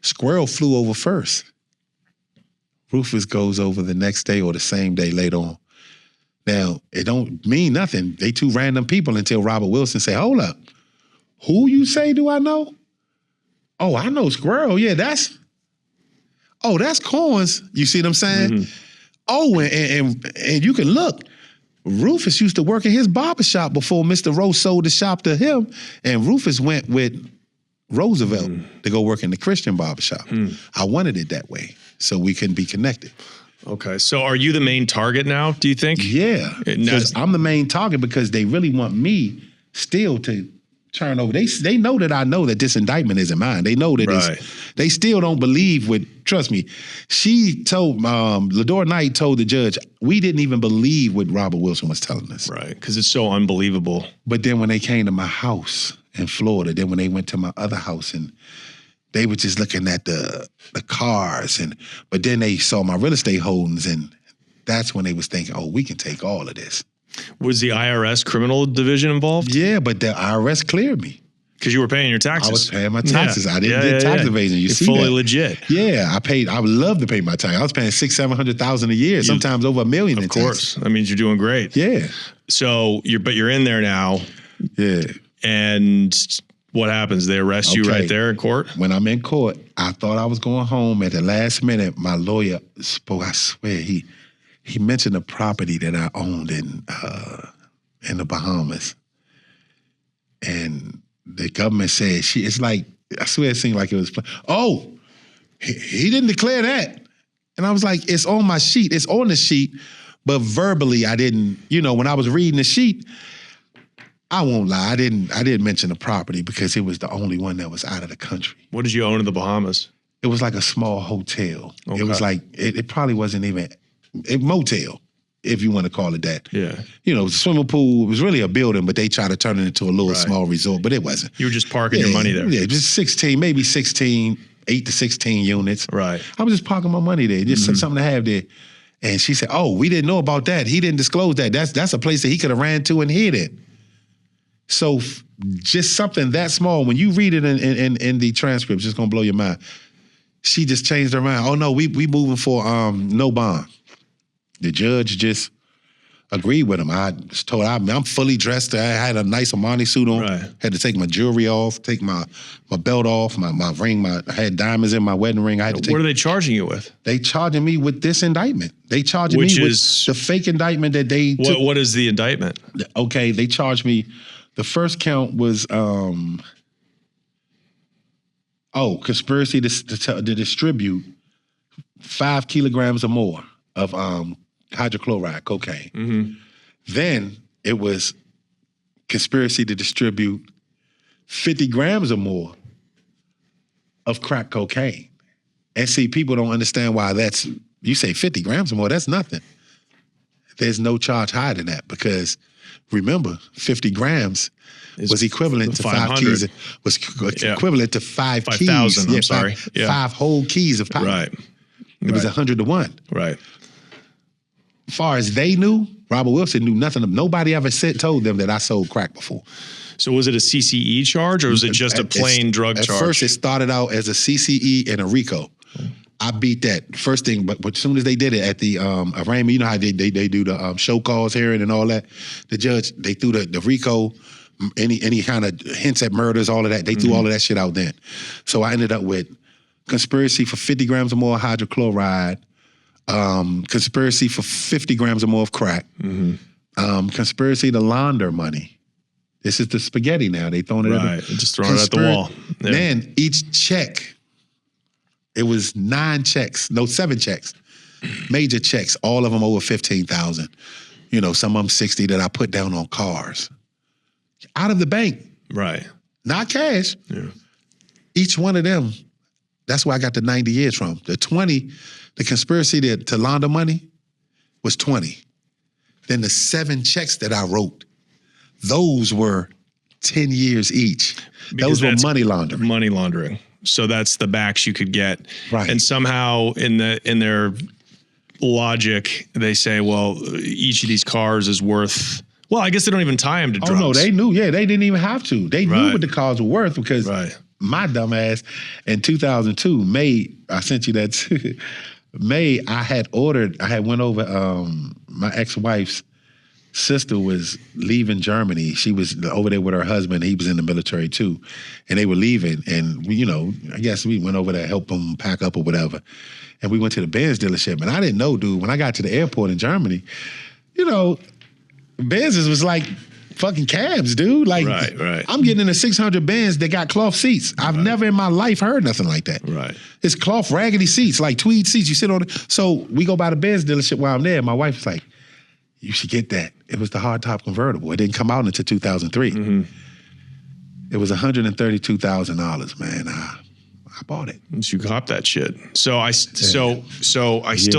Squirrel flew over first. Rufus goes over the next day or the same day later on. Now, it don't mean nothing. They 2 random people until Robert Wilson say, "Hold up. Who you say do I know? Oh, I know Squirrel. Yeah, that's..." oh, that's Corns. You see what I'm saying? Mm-hmm. Oh, and you can look. Rufus used to work in his barbershop before Mr. Rose sold the shop to him, and Rufus went with Roosevelt to go work in the Christian barbershop. I wanted it that way, so we can be connected. Okay, so are you the main target now, do you think? Yeah, because I'm the main target because they really want me still to turn over. They know that I know that this indictment isn't mine. They know that they still don't believe trust me, she told, Lador Knight told the judge, we didn't even believe what Robert Wilson was telling us. Right, because it's so unbelievable. But then when they came to my house in Florida, then when they went to my other house and they were just looking at the cars, but then they saw my real estate holdings, and that's when they was thinking, oh, we can take all of this. Was the IRS criminal division involved? Yeah, but the IRS cleared me. Because you were paying your taxes. I was paying my taxes. I didn't get tax evasion. You see fully that? Legit. Yeah, I would love to pay my tax. I was paying $600,000-700,000 a year, sometimes over $1 million. Of course. That means you're doing great. Yeah. So you're in there now. Yeah. And what happens? They arrest you right there in court? When I'm in court, I thought I was going home. At the last minute, my lawyer spoke. I swear, he mentioned a property that I owned in the Bahamas. And the government said, it's like, I swear it seemed like it was, oh, he didn't declare that. And I was like, it's on my sheet. It's on the sheet. But verbally, I didn't, when I was reading the sheet, I won't lie, I didn't mention the property because it was the only one that was out of the country. What did you own in the Bahamas? It was like a small hotel. Okay. It was like, it probably wasn't even a motel, if you want to call it that. Yeah. It was a swimming pool. It was really a building, but they tried to turn it into a little small resort, but it wasn't. You were just parking your money there. Yeah, just 8 to 16 units. Right. I was just parking my money there, just something to have there. And she said, oh, we didn't know about that. He didn't disclose that. That's a place that he could have ran to and hid it. So just something that small, when you read it in the transcript, it's just gonna blow your mind. She just changed her mind. Oh no, we moving for no bond. The judge just agreed with him. I was told I'm fully dressed. I had a nice Armani suit on. Right. Had to take my jewelry off, take my belt off, my ring. I had diamonds in my wedding ring. I had to take. What are they charging you with? They charging me with this indictment. They charging me with the fake indictment that they took. What is the indictment? Okay, they charged me. The first count was conspiracy to distribute 5 kilograms or more of hydrochloride, cocaine. Mm-hmm. Then it was conspiracy to distribute 50 grams or more of crack cocaine. And see, people don't understand why you say 50 grams or more, that's nothing. There's no charge higher than that because remember, 50 grams was equivalent to 5 keys. Was equivalent to 5 keys. 5,000, I'm sorry. 5 whole keys of powder. Right. It was 100 to 1. Right. As far as they knew, Robert Wilson knew nothing. Nobody ever told them that I sold crack before. So was it a CCE charge or was it just a plain drug charge? At first, it started out as a CCE and a RICO. I beat that first thing, but as soon as they did it at the arraignment, you know how they do the show cause hearing and all that. The judge, they threw the RICO, any kind of hints at murders, all of that. They threw all of that shit out then. So I ended up with conspiracy for 50 grams or more of hydrochloride, conspiracy for 50 grams or more of crack, conspiracy to launder money. This is the spaghetti now. They throwing it just throwing it at the wall. Yeah. Then each check, it was 7 checks, major checks, all of them over 15,000. Some of them 60 that I put down on cars. Out of the bank. Right. Not cash. Yeah. Each one of them, that's where I got the 90 years from. The 20, the conspiracy to launder money was 20. Then the 7 checks that I wrote, those were 10 years each. Those were money laundering. Money laundering. So that's the backs you could get. Right. And somehow in their logic, they say, well, each of these cars is worth, well, I guess they don't even tie them to drugs. Oh, no, they knew. Yeah, they didn't even have to. They knew what the cars were worth because my dumb ass in 2002, May, I sent you that too. May, I had went over my ex-wife's sister was leaving Germany. She was over there with her husband. He was in the military too. And they were leaving. And, we, I guess we went over there to help them pack up or whatever. And we went to the Benz dealership. And I didn't know, dude, when I got to the airport in Germany, Benzes was like fucking cabs, dude. Like, right. I'm getting in a 600 Benz that got cloth seats. I've never in my life heard nothing like that. Right. It's cloth raggedy seats, like tweed seats. You sit on it. So we go by the Benz dealership while I'm there. My wife was like, you should get that. It was the hardtop convertible. It didn't come out until 2003. Mm-hmm. It was $132,000, man. I bought it. So you cop that shit. So I still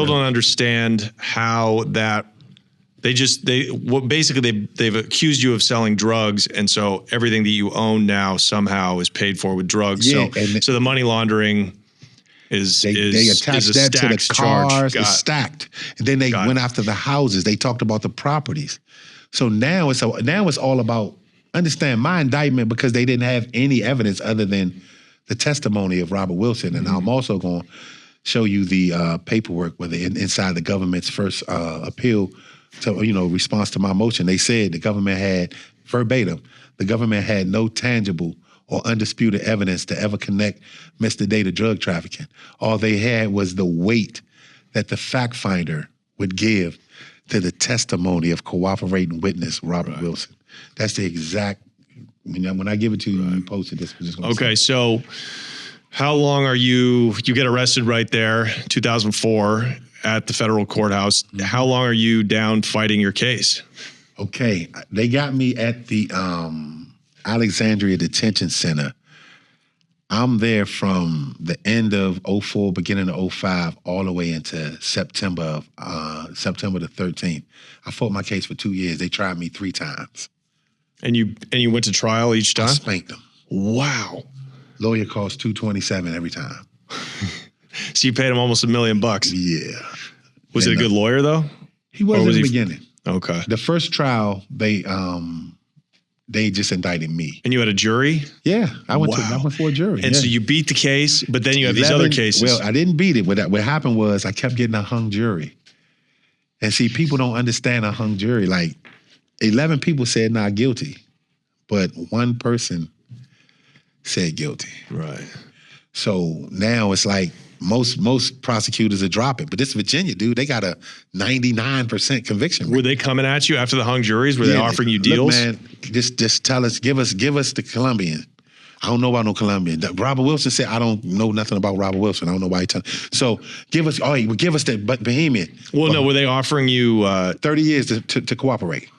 don't understand how that they've accused you of selling drugs, and so everything that you own now somehow is paid for with drugs. Yeah, so the money laundering is they attached that to the cars. It's stacked, and then they went after the houses. They talked about the properties. So now it's all about, understand my indictment, because they didn't have any evidence other than the testimony of Robert Wilson, and I'm also going to show you the paperwork where inside the government's first appeal to response to my motion. They said the government had verbatim, the government had no tangible or undisputed evidence to ever connect Mr. Day to drug trafficking. All they had was the weight that the fact finder would give to the testimony of cooperating witness Robert Wilson. That's the exact. When I give it to you, you posted this. Okay, so how long are you get arrested right there, 2004, at the federal courthouse. How long are you down fighting your case? Okay, they got me at the Alexandria Detention Center. I'm there from the end of 04, beginning of 05, all the way into September the 13th. I fought my case for 2 years. They tried me 3 times. And you went to trial each time? I spanked them. Wow. Lawyer cost $227 every time. So you paid him almost $1 million? Yeah. Was it a good lawyer though? He was in the beginning. Okay. The first trial, they just indicted me. And you had a jury? Yeah, I went for a jury. And so you beat the case, but then you have these other cases. Well, I didn't beat it. What happened was I kept getting a hung jury. And see, people don't understand a hung jury. Like 11 people said not guilty, but 1 person said guilty. Right. So now it's like most prosecutors are dropping. But this Virginia, dude, they got a 99% conviction rate. Were they coming at you after the hung juries? Were they offering you deals? Look, man, just tell us, give us the Colombian. I don't know about no Colombian. Robert Wilson said, I don't know nothing about Robert Wilson. I don't know why he telling. So give us that Bahamian. Well, no, were they offering you 30 years to cooperate?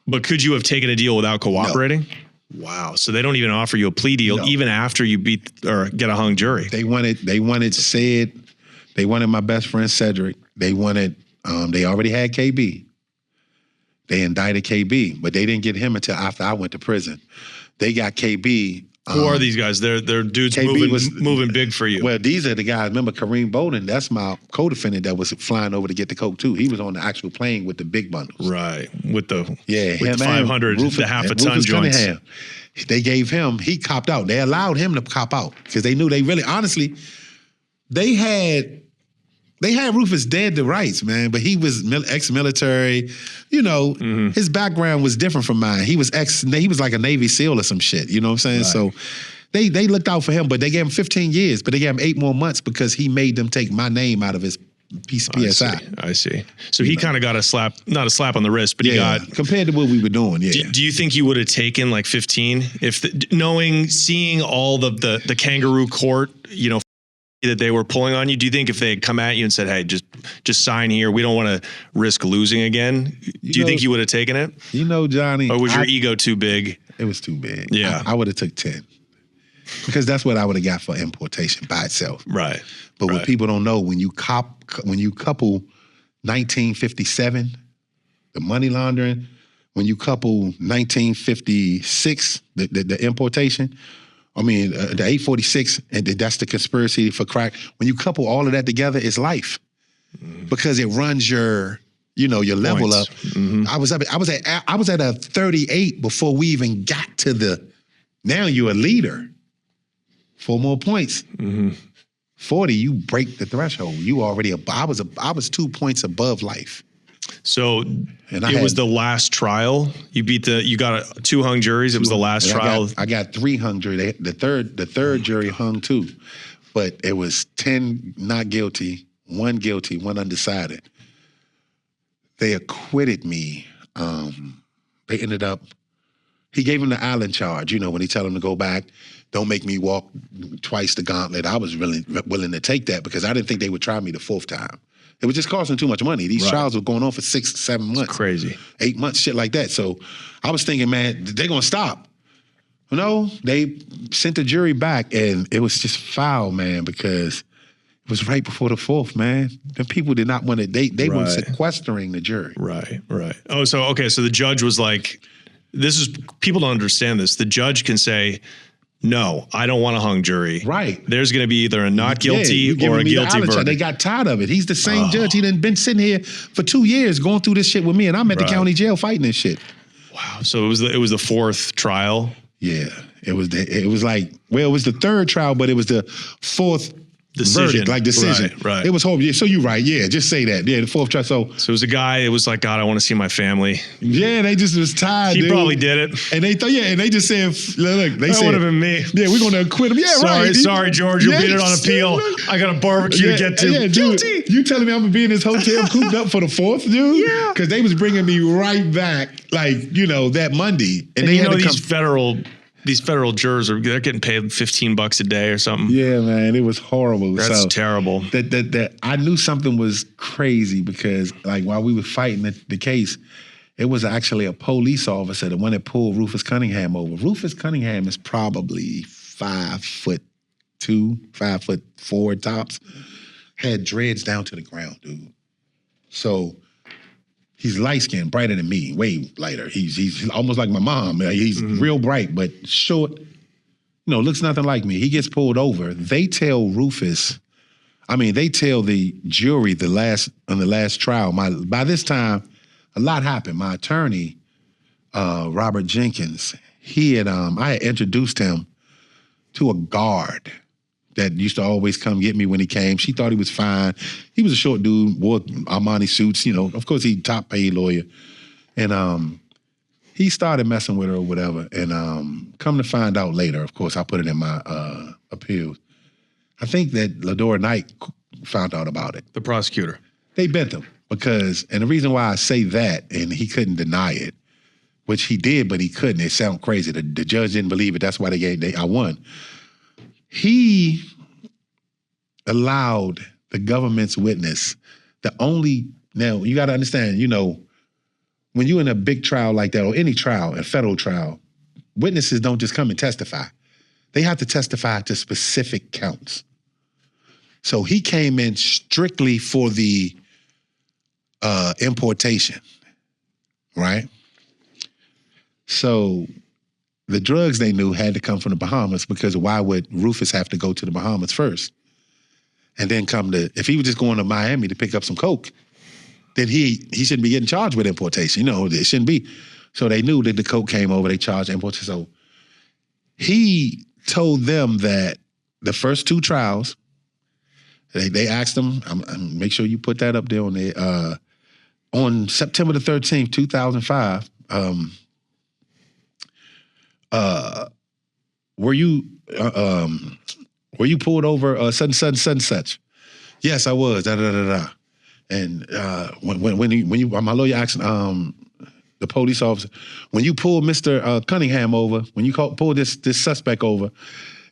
But could you have taken a deal without cooperating? No. Wow. So they don't even offer you a plea deal even after you beat or get a hung jury. They wanted Sid. They wanted my best friend Cedric. They wanted, they already had KB. They indicted KB, but they didn't get him until after I went to prison. They got KB. Who are these guys? They're dudes moving big for you. Well, these are the guys. Remember Kareem Bowden? That's my co-defendant that was flying over to get the coke too. He was on the actual plane with the big bundles. Right. With the 500, the half a ton joints. They gave him, he copped out. They allowed him to cop out because they knew they really, honestly, they had Rufus dead to rights, man, but he was ex-military. His background was different from mine. He was like a Navy SEAL or some shit, you know what I'm saying? Right. So they looked out for him, but they gave him 15 years, but they gave him 8 more months because he made them take my name out of his PSI. I see. So he kind of got not a slap on the wrist, but he got... Compared to what we were doing, yeah. Do you think you would have taken like 15 if seeing all the kangaroo court, that they were pulling on you? Do you think if they had come at you and said, hey, just sign here, we don't want to risk losing again, do you think you would have taken it? Johnny. Or was your ego too big? It was too big. Yeah. I would have took 10. Because that's what I would have got for importation by itself. Right. But what people don't know, when you couple 1957, the money laundering, when you couple 1956, the importation, the 846, and that's the conspiracy for crack. When you couple all of that together, it's life, because it runs your level up. Mm-hmm. I was at a 38 before we even got to the. Now you're a leader. 4 more points. Mm-hmm. 40, you break the threshold. You already. I was 2 points above life. So And it was the last trial. You got 2 hung juries. It was the last trial. I got 3 hung jury. The third jury hung 2, but it was 10 not guilty, 1 guilty, 1 undecided. They acquitted me. They ended up. He gave him the island charge. You know, when he tell him to go back, don't make me walk twice the gauntlet. I was really willing to take that because I didn't think they would try me the 4th time. It was just costing too much money. These trials were going on for 6, 7 months. It's crazy. 8 months, shit like that. So I was thinking, man, they're going to stop. No, they sent the jury back, and it was just foul, man, because it was right before the 4th, man. The people did not want to, they were sequestering the jury. Right. Oh, so, okay, so the judge was like, people don't understand this. The judge can say, no, I don't want a hung jury. Right. There's going to be either a not guilty or a guilty verdict. They got tired of it. He's the same judge. He done been sitting here for 2 years going through this shit with me, and I'm at the county jail fighting this shit. Wow. So it was the 4th trial. Yeah. It was the 3rd trial, but it was the 4th decision. Decision. Right. It was horrible. Yeah, so you're right. Yeah, just say that. Yeah, the 4th trial. So it was a guy, it was like, God, I want to see my family. Yeah, they just was tired. He probably did it. And they thought, and they just said, look, they said, that would have been me. Yeah, we're gonna acquit him. Yeah, Sorry, George, you'll beat it on appeal. I got a barbecue to get to. Yeah, guilty. Dude, you telling me I'm gonna be in this hotel cooped up for the 4th, dude? Yeah. Because they was bringing me right back, that Monday. And they had to come. These federal jurors they're getting paid $15 a day or something. Yeah, man, it was horrible. That's terrible. That I knew something was crazy because while we were fighting the case, it was actually a police officer, the one that pulled Rufus Cunningham over. Rufus Cunningham is probably 5'2", 5'4" tops. Had dreads down to the ground, dude. So he's light-skinned, brighter than me, way lighter. He's almost like my mom. He's real bright, but short. Looks nothing like me. He gets pulled over. They tell the jury on the last trial. By this time, a lot happened. My attorney, Robert Jenkins, I had introduced him to a guard that used to always come get me when he came. She thought he was fine. He was a short dude, wore Armani suits, Of course, he top paid lawyer. And he started messing with her or whatever. And come to find out later, of course, I put it in my appeals. I think that Ladora Knight found out about it. The prosecutor. They bent him and the reason why I say that, and he couldn't deny it, which he did, but he couldn't. It sounded crazy. The judge didn't believe it. That's why I won. He allowed the government's witness, now you got to understand, when you're in a big trial like that, or any trial, a federal trial, witnesses don't just come and testify. They have to testify to specific counts. So he came in strictly for the importation, right? So the drugs they knew had to come from the Bahamas because why would Rufus have to go to the Bahamas first? And then if he was just going to Miami to pick up some coke, then he shouldn't be getting charged with importation. It shouldn't be. So they knew that the coke came over, they charged importation. So he told them that the first 2 trials, they asked him, make sure you put that up there on there, on September the 13th, 2005, were you pulled over such? Yes, I was. And when my lawyer asked the police officer, when you pulled Mr. Cunningham over, when you pulled this suspect over,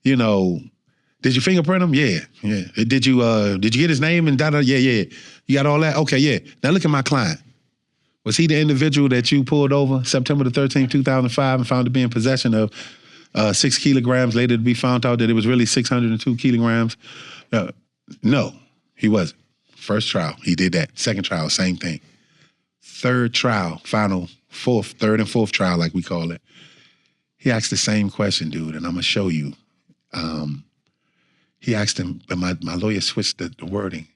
did you fingerprint him? Yeah. Did you get his name and da-da? Yeah. You got all that? Okay, yeah. Now look at my client. Was he the individual that you pulled over September the 13th, 2005 and found to be in possession of 6 kilograms, later to be found out that it was really 602 kilograms? No, he wasn't. First trial, he did that. Second trial, same thing. Third trial, third and fourth trial, like we call it. He asked the same question, dude, and I'm gonna show you. He asked him, but my lawyer switched the wording.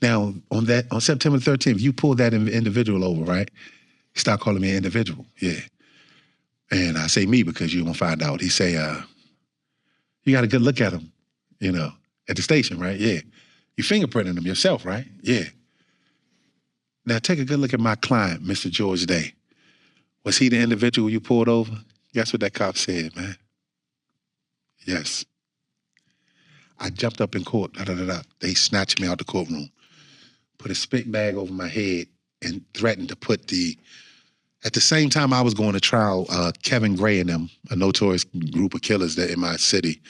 Now, on September 13th, you pulled that individual over, right? He started calling me an individual, yeah. And I say me because you're gonna find out. He say, you got a good look at him, at the station, right? Yeah. You fingerprinted him yourself, right? Yeah. Now take a good look at my client, Mr. George Day. Was he the individual you pulled over? Guess what that cop said, man? Yes. I jumped up in court, They snatched me out the courtroom, put a spit bag over my head, and threatened to put at the same time I was going to trial, Kevin Gray and them, a notorious group of killers that in my city,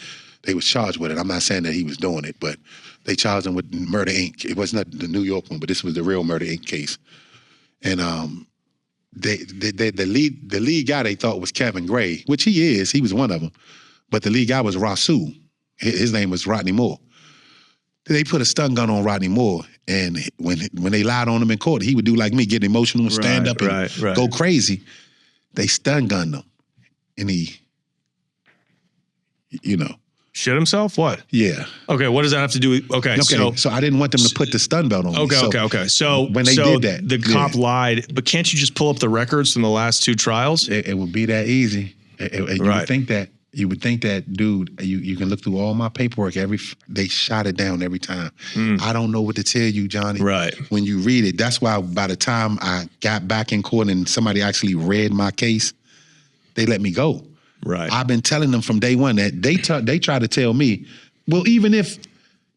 they was charged with it. I'm not saying that he was doing it, but they charged him with Murder, Inc. It wasn't the New York one, but this was the real Murder, Inc. case. And the lead guy they thought was Kevin Gray, which he is. He was one of them. But the lead guy was Rasul. His name was Rodney Moore. They put a stun gun on Rodney Moore, and when they lied on him in court, he would do like me, get emotional and stand up and go crazy. They stun gunned him, and he, Shit himself? What? Yeah. Okay, what does that have to do with... Okay, so I didn't want them to put the stun belt on me. Okay. So when they did that... The cop lied, but can't you just pull up the records from the last 2 trials? It would be that easy. You would think that, dude, you can look through all my paperwork. They shot it down every time. I don't know what to tell you, Johnny. Right. When you read it, that's why by the time I got back in court and somebody actually read my case, they let me go. Right. I've been telling them from day one that they try to tell me, well, even if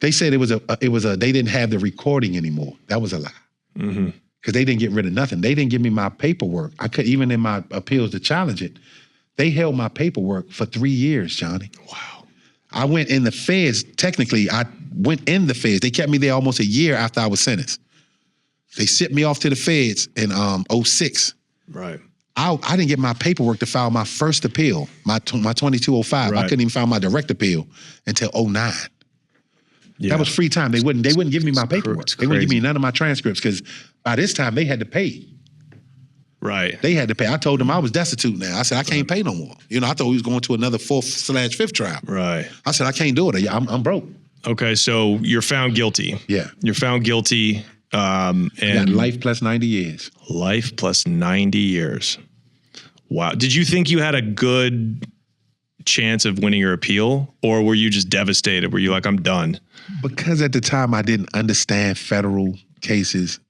they said they didn't have the recording anymore, that was a lie. Because they didn't get rid of nothing. They didn't give me my paperwork. I could, even in my appeals to challenge it, they held my paperwork for 3 years, Johnny. Wow. I went in the feds. Technically, I went in the feds. They kept me there almost a year after I was sentenced. They shipped me off to the feds in 2006. Right. I didn't get my paperwork to file my first appeal, my 2205. Right. I couldn't even file my direct appeal until 2009. Yeah. That was free time. They wouldn't give me my paperwork. They wouldn't give me none of my transcripts because by this time they had to pay. Right. They had to pay. I told them I was destitute now. I said, I can't pay no more. I thought we was going to another 4th/5th trial. Right. I said, I can't do it. I'm broke. Okay, so you're found guilty. Yeah. You're found guilty. And you got life plus 90 years. Life plus 90 years. Wow. Did you think you had a good chance of winning your appeal, or were you just devastated? Were you like, I'm done? Because at the time I didn't understand federal cases.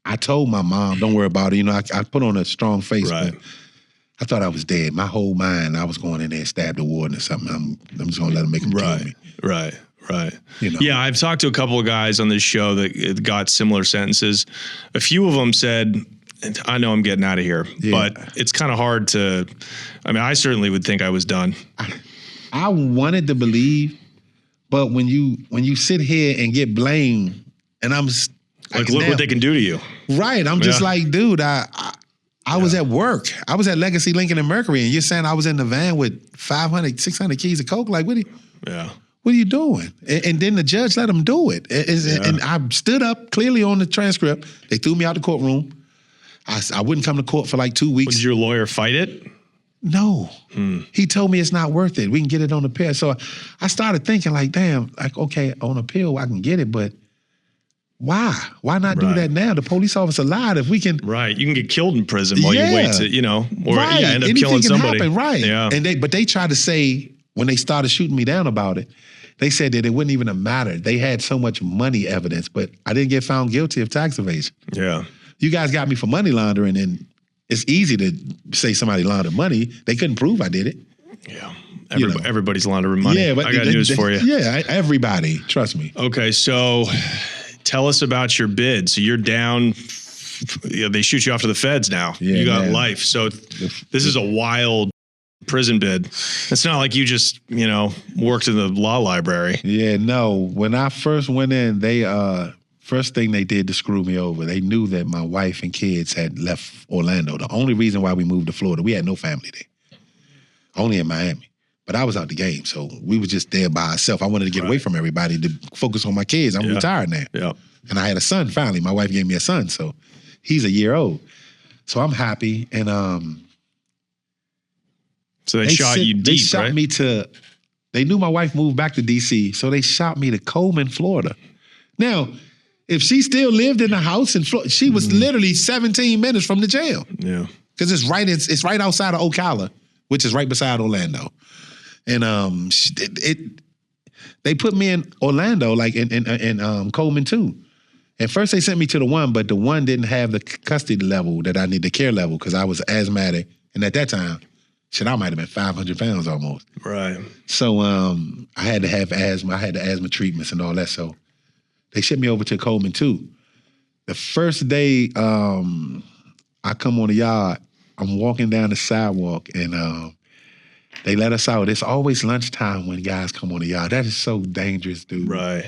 I told my mom, don't worry about it. I put on a strong face, but I thought I was dead. My whole mind, I was going in there and stabbed a warden or something. I'm just gonna let them make them kill me. Right. Yeah, I've talked to a couple of guys on this show that got similar sentences. A few of them said, I know I'm getting out of here, but it's kind of hard to, I certainly would think I was done. I wanted to believe, but when you sit here and get blamed, and I'm like, look what they can do to you. Right. I'm just like, dude, I was at work. I was at Legacy, Lincoln, and Mercury, and you're saying I was in the van with 500, 600 keys of coke? Like, what are you doing? And then the judge let them do it. And I stood up clearly on the transcript. They threw me out the courtroom. I wouldn't come to court for like 2 weeks. Did your lawyer fight it? No. He told me it's not worth it. We can get it on appeal. So I started thinking like, damn, like, okay, on appeal, I can get it, but why? Why not do that now? The police officer lied. If we can... Right. You can get killed in prison while you wait to, or end up anything killing somebody. Happen, right. Yeah. But they tried to say, when they started shooting me down about it, they said that it wouldn't even have mattered. They had so much money evidence, but I didn't get found guilty of tax evasion. Yeah. You guys got me for money laundering, and it's easy to say somebody laundered money. They couldn't prove I did it. Yeah. Everybody's laundering money. Yeah, but I got news for you. Yeah, everybody. Trust me. Okay, so tell us about your bid. So you're down. They shoot you off to the feds now. Yeah, you got life. So this is a wild prison bid. It's not like you just, worked in the law library. Yeah, no. When I first went in, they first thing they did to screw me over, they knew that my wife and kids had left Orlando. The only reason why we moved to Florida, we had no family there. Only in Miami. But I was out the game, so we were just there by ourselves. I wanted to get away from everybody to focus on my kids. I'm retired now. Yeah. And I had a son finally. My wife gave me a son, so he's a year old. So I'm happy. And so they shot you deep, They shot right? me to, they knew my wife moved back to D.C., so they shot me to Coleman, Florida. Now, if she still lived in the house in Florida, she was literally 17 minutes from the jail. Yeah. Because it's right outside of Ocala, which is right beside Orlando. And they put me in Orlando, like in Coleman too. At first they sent me to the one, but the one didn't have the custody level that I need, the care level, because I was asthmatic. And at that time, shit, I might have been 500 pounds almost. Right. So I had to have asthma. I had the asthma treatments and all that. So they shipped me over to Coleman too. The first day I come on the yard, I'm walking down the sidewalk and they let us out. It's always lunchtime when guys come on the yard. That is so dangerous, dude. Right.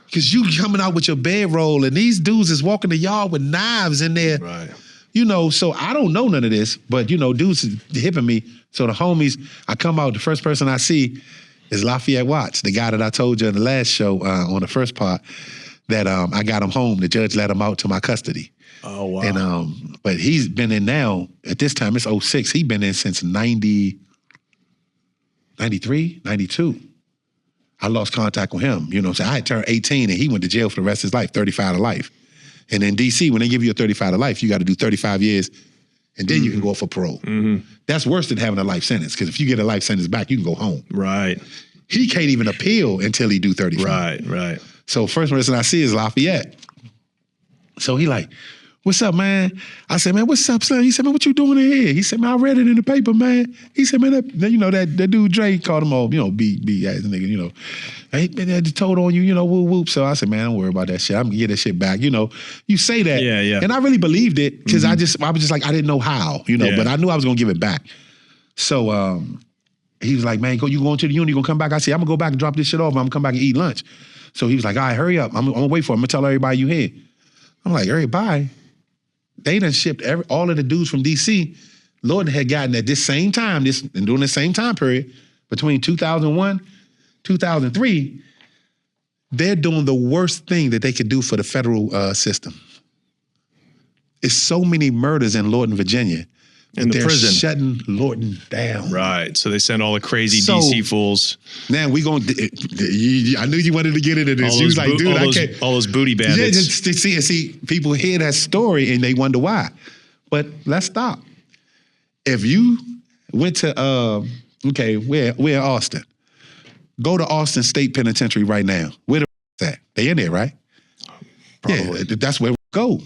Because you coming out with your bedroll and these dudes is walking the yard with knives in there. Right. You know, so I don't know none of this, but, you know, dudes is hipping me. So the homies, I come out, the first person I see is Lafayette Watts, the guy that I told you in the last show on the first part that I got him home. The judge let him out to my custody. Oh, wow. And but he's been in now, at this time, it's 06. He's been in since 93, 92. I lost contact with him. You know what I'm saying? I had turned 18 and he went to jail for the rest of his life, 35 to life. And in DC, when they give you a 35 to life, you got to do 35 years and then you can go for parole. That's worse than having a life sentence, because if you get a life sentence back, you can go home. Right. He can't even appeal until he do 35. Right, right. So first person I see is Lafayette. So he like, what's up, man? I said, man, what's up, son? He said, man, what you doing in here? He said, man, I read it in the paper, man. He said, man, that dude Dre called him all, B ass nigga, Hey, man, they told on you, whoop, whoop. So I said, man, don't worry about that shit. I'm gonna get that shit back. You say that. Yeah, yeah. And I really believed it, because I was just like, I didn't know how, but I knew I was gonna give it back. So he was like, man, you going to the uni, you gonna come back? I said, I'm gonna go back and drop this shit off, I'm gonna come back and eat lunch. So he was like, all right, hurry up. I'm gonna wait for him. I'm gonna tell everybody you here. I'm like, everybody? They done shipped all of the dudes from DC. Lord had gotten at this same time, and during the same time period, between 2001, 2003, they're doing the worst thing that they could do for the federal system. It's so many murders in Lorton, Virginia. In the prison. They're shutting Lorton down. Right. So they send all the crazy DC fools. Man, I knew you wanted to get into this. You was like, dude, I can't. All those booty bandits. Yeah, see, people hear that story and they wonder why. But let's stop. If you went to, we're in Austin. Go to Austin State Penitentiary right now. Where the at? They in there, right? Probably. Yeah, that's where we go.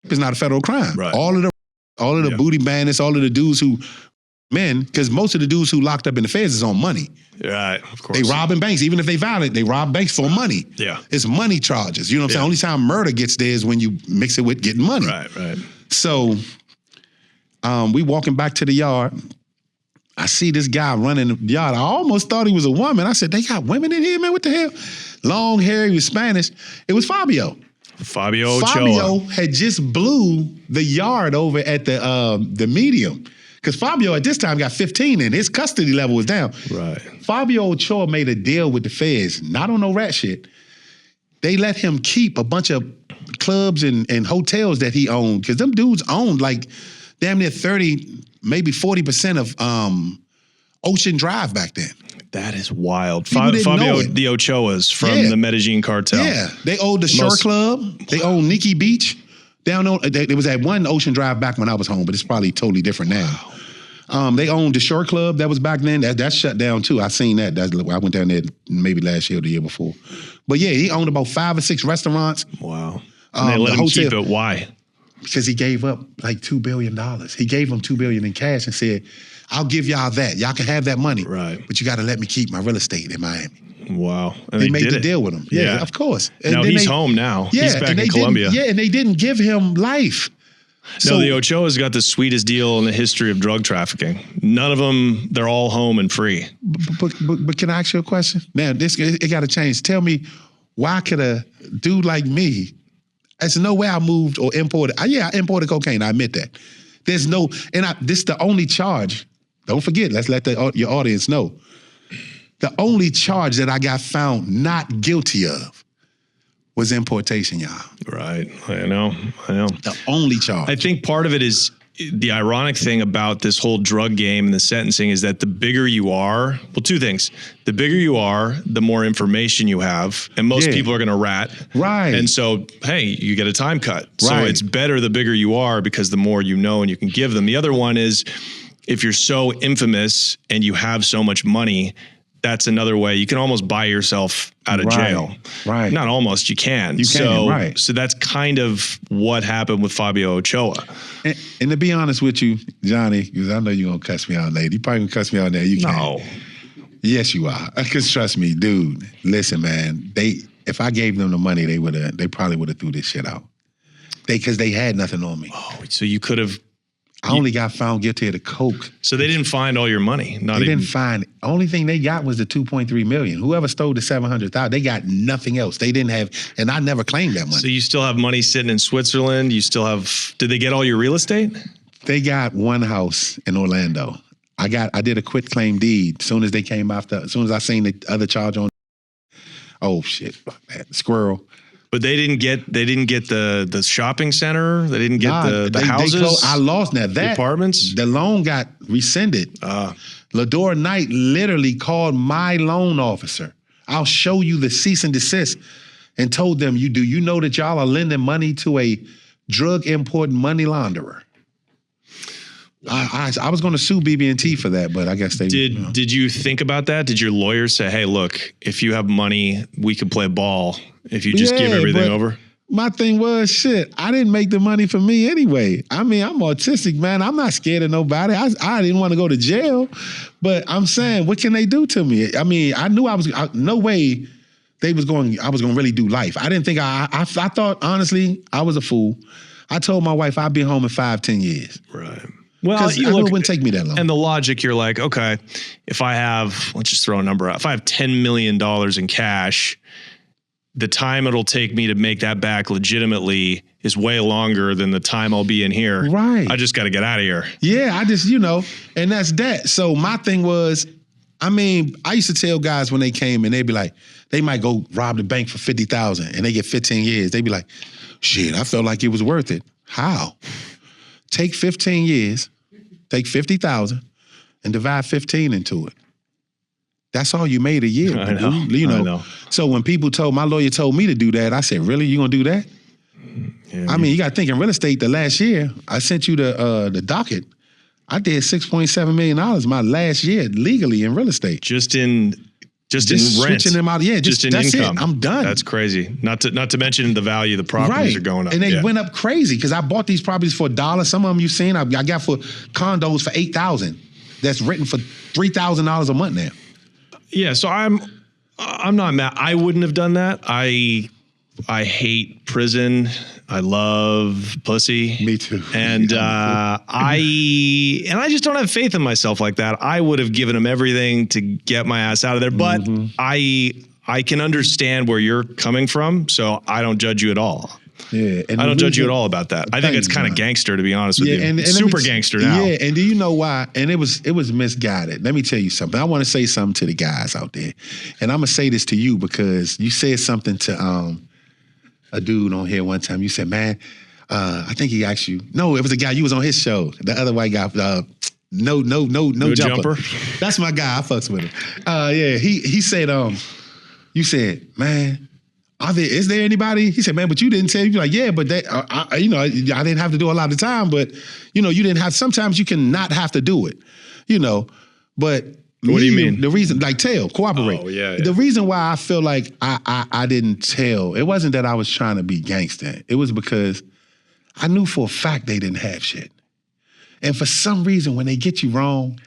It's not a federal crime. Right. All of the booty bandits, all of the dudes because most of the dudes who locked up in the feds is on money. Right, of course. They robbing banks. Even if they violent, they rob banks for money. Yeah. It's money charges. You know what I'm saying? Only time murder gets there is when you mix it with getting money. Right, right. So we walking back to the yard. I see this guy running the yard. I almost thought he was a woman. I said, they got women in here, man? What the hell? Long hair, he was Spanish. It was Fabio. Fabio Ochoa. Fabio had just blew the yard over at the medium, because Fabio at this time got 15 and his custody level was down. Right. Fabio Ochoa made a deal with the feds, not on no rat shit. They let him keep a bunch of clubs and hotels that he owned, because them dudes owned like damn near 30, maybe 40% of Ocean Drive back then. That is wild. People Fabio, the Ochoas from the Medellin cartel. Yeah, they owned the Shore Club. They owned Nikki Beach. Down on, there was at one Ocean Drive back when I was home, but it's probably totally different now. Wow. They owned the Shore Club that was back then. That's shut down too. I seen that. I went down there maybe last year or the year before. But yeah, he owned about 5 or 6 restaurants. Wow. And they let him keep it. Why? Because he gave up like $2 billion. He gave them $2 billion in cash and said, I'll give y'all that. Y'all can have that money. Right. But you got to let me keep my real estate in Miami. Wow. And they made the deal with him. Yeah, of course. And now he's home now. Yeah, he's back in Colombia. Yeah, and they didn't give him life. No, the Ochoa's got the sweetest deal in the history of drug trafficking. None of them, they're all home and free. But can I ask you a question? Now, it got to change. Tell me, why could a dude like me, there's no way I moved or imported. I imported cocaine. I admit that. There's no, this is the only charge. Don't forget, let's let your audience know. The only charge that I got found not guilty of was importation, y'all. Right, I know. The only charge. I think part of it is the ironic thing about this whole drug game and the sentencing is that the bigger you are, well, 2 things. The bigger you are, the more information you have, and most people are going to rat. Right. And so, hey, you get a time cut. So it's better the bigger you are, because the more you know and you can give them. The other one is, if you're so infamous and you have so much money, that's another way. You can almost buy yourself out of jail. Right. Not almost, you can. So that's kind of what happened with Fabio Ochoa. And to be honest with you, Johnny, because I know you're going to cuss me out later. You probably going to cuss me out there. You can't. No. Yes, you are. Because trust me, dude, listen, man, if I gave them the money, they probably would have threw this shit out. Because they had nothing on me. Oh, so you could have. I only got found guilty of the coke. So they didn't find all your money. They didn't find. Only thing they got was the $2.3 million. Whoever stole the $700,000, they got nothing else. They didn't have, and I never claimed that money. So you still have money sitting in Switzerland. You still have. Did they get all your real estate? They got one house in Orlando. I did a quit claim deed as soon as they came after. As soon as I seen the other charge on. Oh shit! Squirrel. But they didn't get the shopping center. They didn't get the houses. I lost that. The apartments. The loan got rescinded. Lador Knight literally called my loan officer. I'll show you the cease and desist, and told them, do you know that y'all are lending money to a drug import money launderer? I was going to sue BB&T for that, but I guess they did. Did you think about that? Did your lawyer say, "Hey, look, if you have money, we could play ball if you just give everything over"? My thing was, shit, I didn't make the money for me anyway. I mean, I'm autistic, man. I'm not scared of nobody. I didn't want to go to jail, but I'm saying, what can they do to me? I mean, I knew no way I was going to really do life. I didn't think I thought, honestly, I was a fool. I told my wife I'd be home in 5-10 years. Right. Well, I knew it wouldn't take me that long. And the logic, you're like, okay, if I have, let's just throw a number out. If I have $10 million in cash, the time it'll take me to make that back legitimately is way longer than the time I'll be in here. Right. I just got to get out of here. Yeah, I just, and that's that. So my thing was, I mean, I used to tell guys when they came and they'd be like, they might go rob the bank for $50,000 and they get 15 years. They'd be like, shit, I felt like it was worth it. How? Take 15 years. Take 50,000 and divide 15 into it. That's all you made a year. I know. I know. So when my lawyer told me to do that, I said, really? You gonna do that? Yeah, I mean, you got to think in real estate, the last year, I sent you the docket. I did $6.7 million my last year legally in real estate. Just in rent. Switching them out. Yeah, just in that's income. It. I'm done. That's crazy. Not to mention the value of the properties are going up. And they went up crazy because I bought these properties for $1. Some of them you've seen, I got for condos for $8,000. That's written for $3,000 a month now. Yeah, so I'm not mad. I wouldn't have done that. I hate prison. I love pussy. Me too. And I just don't have faith in myself like that. I would have given him everything to get my ass out of there. But I can understand where you're coming from, so I don't judge you at all. Yeah, and I don't judge you at all about that. I think it's kind of gangster, to be honest with you. And super gangster now. Yeah, and do you know why? And it was misguided. Let me tell you something. I want to say something to the guys out there, and I'm gonna say this to you because you said something to a dude on here one time. You said, man, I think he asked you. No, it was a guy. You was on his show. The other white guy. No jumper. That's my guy. I fucks with him. Yeah, he said, you said, man, is there anybody? He said, man, but you didn't tell. You're like, yeah, but I didn't have to do a lot of time, but you didn't have. Sometimes you can not have to do it, But what do you mean? The reason, like, cooperate. Oh, yeah. The reason why I feel like I didn't tell, it wasn't that I was trying to be gangster. It was because I knew for a fact they didn't have shit. And for some reason, when they get you wrong,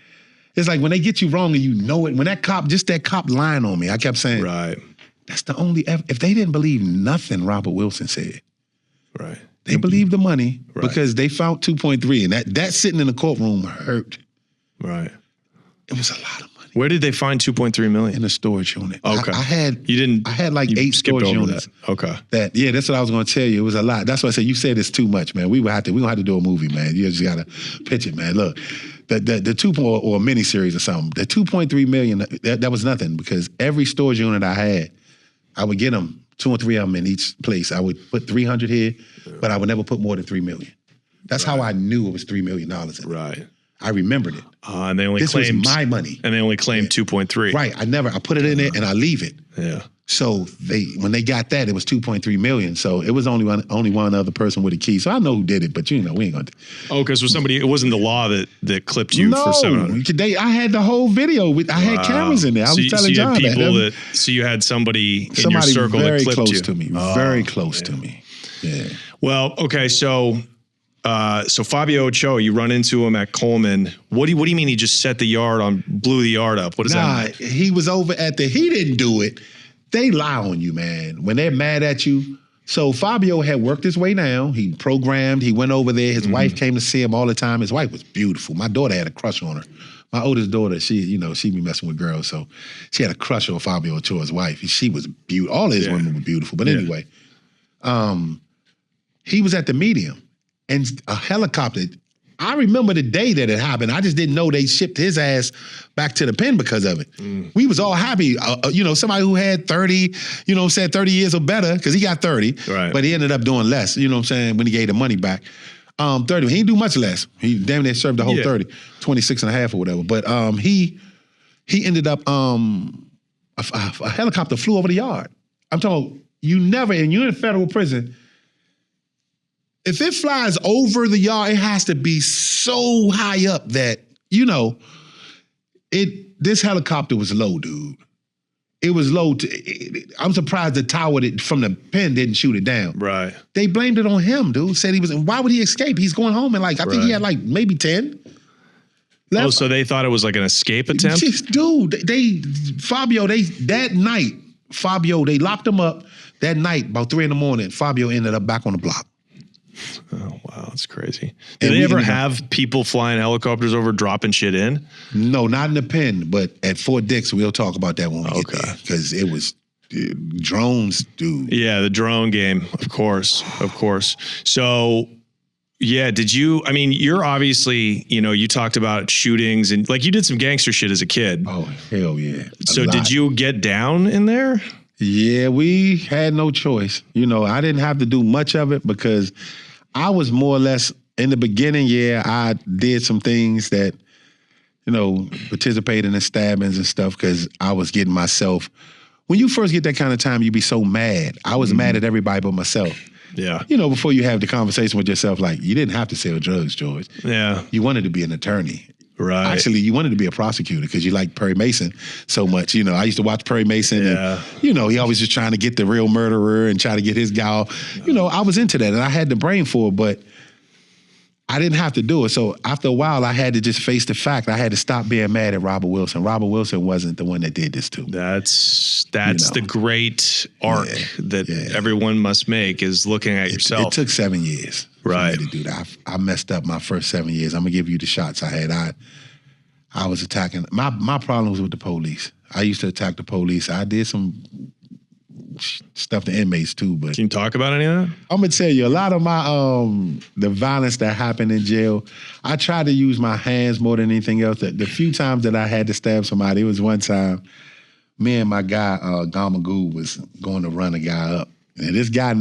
it's like when they get you wrong and you know it, when that cop lying on me, I kept saying, right. That's the only, if they didn't believe nothing Robert Wilson said. Right. They believed the money because they found 2.3 and that sitting in the courtroom hurt. Right. It was a lot of money. Where did they find 2.3 million? In the storage unit. Okay. I had like 8 storage units. That. Okay. That's what I was going to tell you. It was a lot. That's why I said, you said it's too much, man. We're going to have to do a movie, man. You just got to pitch it, man. Look, the 2 or a miniseries or something. The 2.3 million, that was nothing because every storage unit I had, I would get them 2 or 3 of them in each place. I would put 300 here, but I would never put more than 3 million. That's how I knew it was $3 million in it. Right. I remembered it. And they only this claimed was my money. And they only claimed 2.3. Right. I put it in there and I leave it. Yeah. So when they got that, it was 2.3 million. So it was only one other person with a key. So I know who did it, but we ain't gonna. Oh, because it wasn't the law that clipped you for 700. I had the whole video. I had cameras in there. I was telling John that. So you had somebody in your circle that clipped close you. to me, very close to me. Yeah. Well, okay, so Fabio Ochoa, you run into him at Coleman. What do you mean he just blew the yard up? What does that mean? He was over he didn't do it. They lie on you, man. When they're mad at you. So Fabio had worked his way down. He programmed. He went over there. His wife came to see him all the time. His wife was beautiful. My daughter had a crush on her. My oldest daughter, she be messing with girls. So she had a crush on Fabio Ochoa's wife. She was beautiful. All his women were beautiful. But anyway, he was at the medium and a helicopter. I remember the day that it happened. I just didn't know they shipped his ass back to the pen because of it. We was all happy. Somebody who had 30, 30 years or better, because he got 30, right. But he ended up doing less, when he gave the money back. 30, he didn't do much less. He damn near served the whole 30, 26 and a half or whatever. But he ended up, a helicopter flew over the yard. I'm talking, and you're in federal prison, if it flies over the yard, it has to be so high up that, this helicopter was low, dude. It was low. I'm surprised the tower from the pen didn't shoot it down. They They blamed it on him, dude. Said why would he escape? He's going home and I think he had maybe 10. Oh, so they thought it was like an escape attempt? Dude, they locked him up that night about 3 a.m. Fabio ended up back on the block. Oh, wow, that's crazy. Did they ever have people flying helicopters over, dropping shit in? No, not in the pen, but at Fort Dix, we'll talk about that when we get there. Because it was drones, dude. Yeah, the drone game, of course. So, yeah, you're obviously, you talked about shootings and you did some gangster shit as a kid. Oh, hell yeah. So did you get down in there? Yeah, we had no choice. I didn't have to do much of it because I was more or less, in the beginning, I did some things that, participated in stabbings and stuff because I was getting myself. When you first get that kind of time, you be so mad. I was mad at everybody but myself. Yeah. Before you have the conversation with yourself, you didn't have to sell drugs, George. Yeah. You wanted to be an attorney. Right. Actually, you wanted to be a prosecutor because you liked Perry Mason so much. I used to watch Perry Mason and, he always just trying to get the real murderer and try to get his guy. I was into that and I had the brain for it, but I didn't have to do it. So after a while, I had to just face the fact. I had to stop being mad at Robert Wilson. Robert Wilson wasn't the one that did this to me. That's the great arc that everyone must make is looking at yourself. It took 7 years. Right. For me to do that. I messed up my first 7 years. I'm gonna give you the shots I had. I was attacking. My problem was with the police. I used to attack the police. I did some stuff to inmates too, but can you talk about any of that? I'm gonna tell you a lot of my the violence that happened in jail. I tried to use my hands more than anything else. The few times that I had to stab somebody, it was one time. Me and my guy Gamagoo was going to run a guy up. And this guy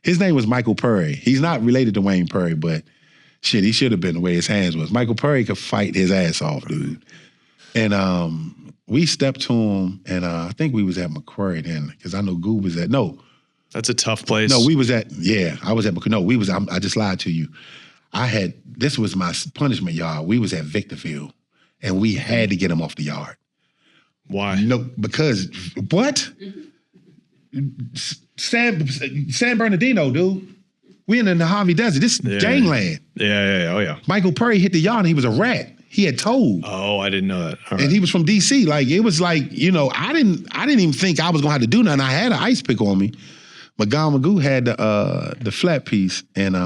his name was Michael Purry. He's not related to Wayne Purry, but shit, he should have been the way his hands was. Michael Purry could fight his ass off, dude. And we stepped to him, and I think we was at McQuarrie then, because I know Goo was at, That's a tough place. No, we was at, I was at, I just lied to you. This was my punishment yard. We was at Victorville, and we had to get him off the yard. Why? No, because, what? San Bernardino, dude. We in the Harvey Desert. This is gangland. Yeah. Oh, yeah. Michael Purry hit the yard and he was a rat. He had told. Oh, I didn't know that. All right. And he was from D.C. It was I didn't even think I was gonna have to do nothing. I had an ice pick on me. But Magoo had the flat piece. And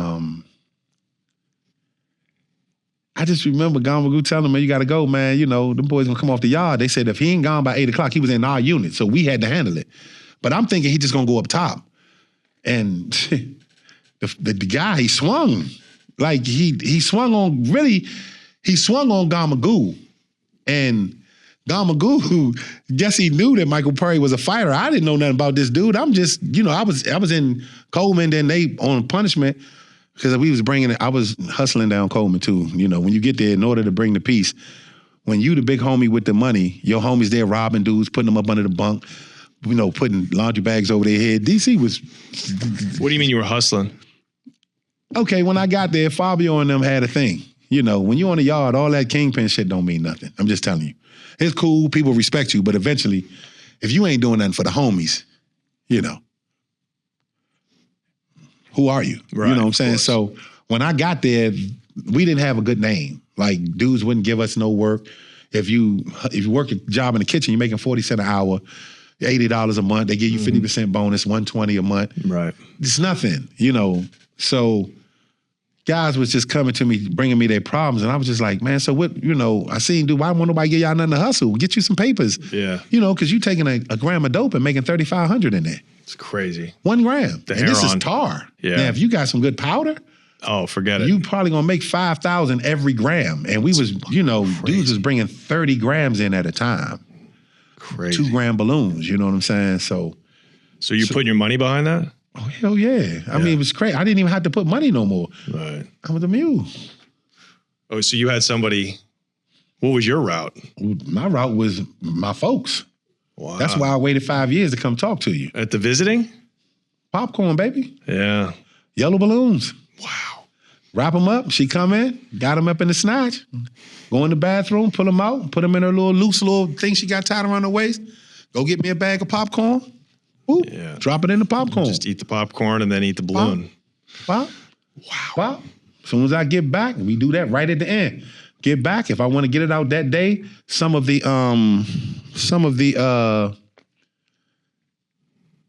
I just remember Magoo telling me, you gotta go, man. Them boys gonna come off the yard. They said if he ain't gone by 8 o'clock, he was in our unit. So we had to handle it. But I'm thinking he just gonna go up top. And the guy, he swung. He swung on Gamagoo. And Gamagoo, guess he knew that Michael Purry was a fighter. I didn't know nothing about this dude. I'm just, I was in Coleman, then they on punishment, because I was hustling down Coleman too. When you get there, in order to bring the peace, when you the big homie with the money, your homies there robbing dudes, putting them up under the bunk, putting laundry bags over their head. DC was. What do you mean you were hustling? Okay, when I got there, Fabio and them had a thing. When you on the yard, all that kingpin shit don't mean nothing. I'm just telling you. It's cool, people respect you, but eventually, if you ain't doing nothing for the homies, who are you? Right, You know what I'm saying? So when I got there, we didn't have a good name. Like, dudes wouldn't give us no work. If you work a job in the kitchen, you're making 40 cents an hour, $80 a month. They give you 50% bonus, $120 a month. Right. It's nothing, So guys was just coming to me, bringing me their problems, and I was just like, man, so what, I seen, dude, why won't nobody give y'all nothing to hustle? Get you some papers. Yeah. Because you taking a gram of dope and making 3,500 in there. It's crazy. 1 gram. The and this is Heroin. tar. Yeah. Now, if you got some good powder, oh, forget it. you probably gonna make 5,000 every gram. And we was, dudes was bringing 30 grams in at a time. Crazy. 2 gram balloons, you know what I'm saying? So you putting your money behind that? oh, hell yeah. I mean, it was crazy. I didn't even have to put money no more. Right. I was a mule. Oh, so you had somebody, what was your route? My route was my folks. Wow. That's why I waited 5 years to come talk to you. At the visiting? Popcorn, baby. Yeah. Yellow balloons. Wow. Wrap them up. She come in, got them up in the snatch, go in the bathroom, pull them out, put them in her loose little thing she got tied around her waist. Go get me a bag of popcorn. Whoop, Yeah. drop it in the popcorn. Just eat the popcorn and then eat the balloon. Pop. Wow. Pop. As soon as I get back, we do that right at the end. Get back. If I want to get it out that day, some of the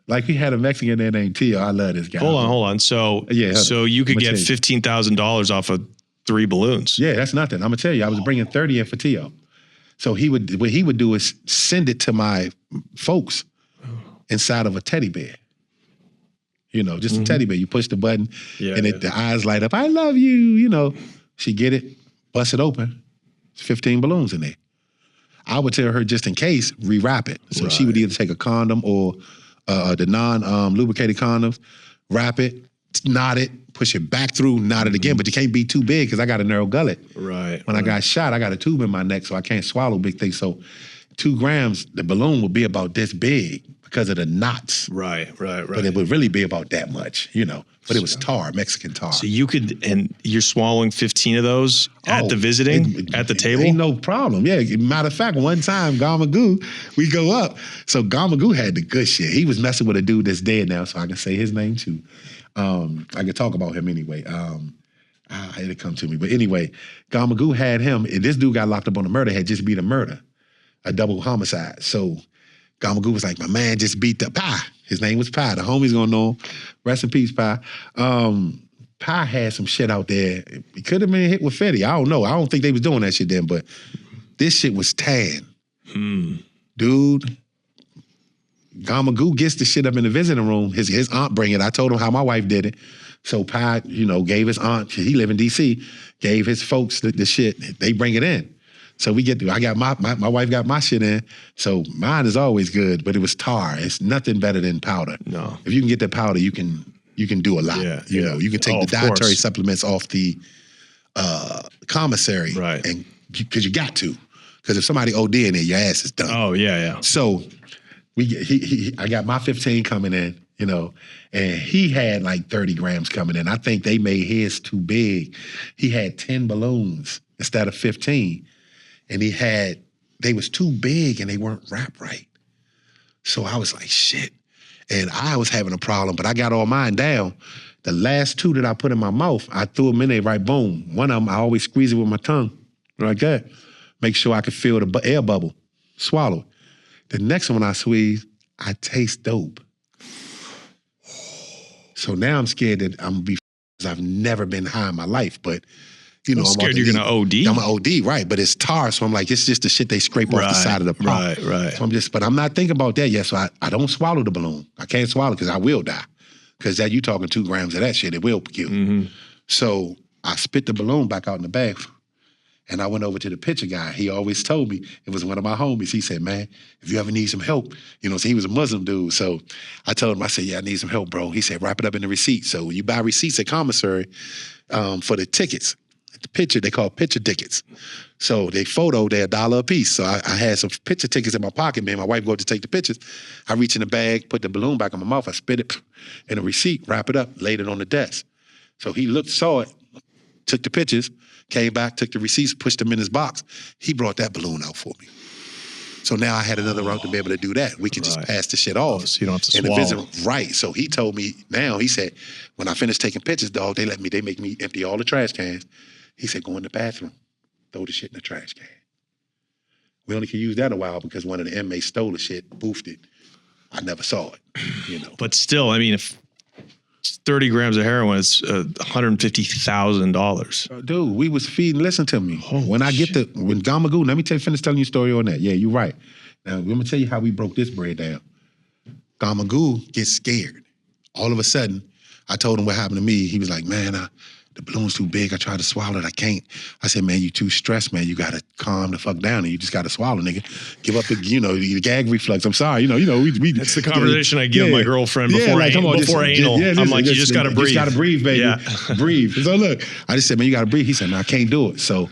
like we had a Mexican there named Tio. I love this guy. Hold on. So you could get $15,000 off of 3 balloons. Yeah, that's nothing. I'm gonna tell you, I was bringing 30 in for Tio. So what he would do is send it to my folks inside of a teddy bear. Just a teddy bear. You push the button and the eyes light up. I love you, She get it, bust it open. It's 15 balloons in there. I would tell her just in case, rewrap it. So she would either take a condom or the non-lubricated condoms, wrap it, knot it, push it back through, knot it again. But you can't be too big because I got a narrow gullet. Right. When I got shot, I got a tube in my neck, so I can't swallow big things. So 2 grams, the balloon would be about this big because of the knots. Right. But it would really be about that much, But it was tar, Mexican tar. So and you're swallowing 15 of those at the visiting, at the table? Ain't no problem. Yeah, matter of fact, one time, Gamagoo, we go up. So Gamagoo had the good shit. He was messing with a dude that's dead now, so I can say his name too. I can talk about him anyway. It'll come to me. But anyway, Gamagoo had him, and this dude got locked up on a murder, had just beat a murder, a double homicide. So Gamagoo was like, my man just beat the Pie. His name was Pie. The homies gonna know him. Rest in peace, Pie. Pie had some shit out there. He could have been hit with Fetty. I don't know. I don't think they was doing that shit then, but this shit was tan. Dude, Gamagoo gets the shit up in the visiting room. His aunt bring it. I told him how my wife did it. So Pie, gave his aunt, he live in D.C., gave his folks the shit. They bring it in. So we get I got my wife got my shit in. So mine is always good, but it was tar. It's nothing better than powder. No. If you can get the powder, you can do a lot. Yeah, You can take the dietary supplements off the commissary. Right. And because you got to. Because if somebody OD in there, your ass is done. Oh, yeah. So I got my 15 coming in, and he had like 30 grams coming in. I think they made his too big. He had 10 balloons instead of 15. And they was too big and they weren't wrapped right. So I was like, shit. And I was having a problem, but I got all mine down. The last 2 that I put in my mouth, I threw them in there, right, boom. One of them, I always squeeze it with my tongue, like that. Make sure I could feel the air bubble, swallow. The next one I squeeze, I taste dope. So now I'm scared that I'm gonna be, because I've never been high in my life, but I'm scared you're gonna OD. I'm an OD, right? But it's tar, so I'm like, it's just the shit they scrape off the side of the pump. Right. So but I'm not thinking about that yet. So I don't swallow the balloon. I can't swallow because I will die. Because you talking 2 grams of that shit, it will kill. Mm-hmm. So I spit the balloon back out in the bag, and I went over to the pitcher guy. He always told me, it was one of my homies. He said, man, if you ever need some help, so he was a Muslim dude. So I told him, I said, yeah, I need some help, bro. He said, wrap it up in the receipt. So you buy receipts at commissary for the tickets. the picture, they call picture tickets. So they're $1 a piece. So I had some picture tickets in my pocket. Me and my wife go up to take the pictures. I reach in the bag, put the balloon back in my mouth. I spit it in a receipt, wrap it up, laid it on the desk. So he looked, saw it, took the pictures, came back, took the receipts, pushed them in his box. He brought that balloon out for me. So now I had another route to be able to do that. We could just pass the shit off. So you don't have to swallow. swallow. Right. So he told me now, he said, when I finish taking pictures, dog, they make me empty all the trash cans. He said, go in the bathroom, throw the shit in the trash can. We only could use that a while because one of the inmates stole the shit, boofed it. I never saw it, you know. But still, I mean, if 30 grams of heroin is $150,000. Dude, we was feeding, listen to me. Holy when shit. when Gamagoo, let me finish telling you a story on that. Yeah, you're right. Now, let me tell you how we broke this bread down. Gamagoo gets scared. All of a sudden, I told him what happened to me. He was like, man, the balloon's too big. I tried to swallow it. I can't. I said, man, you too stressed, man. You got to calm the fuck down and you just got to swallow, nigga. Give up the, the gag reflex. I'm sorry. We That's the conversation I give my girlfriend before, before anal. I'm like, you just got to breathe. You just got to breathe, baby. Yeah. Breathe. So look, I just said, man, you got to breathe. He said, man, I can't do it. So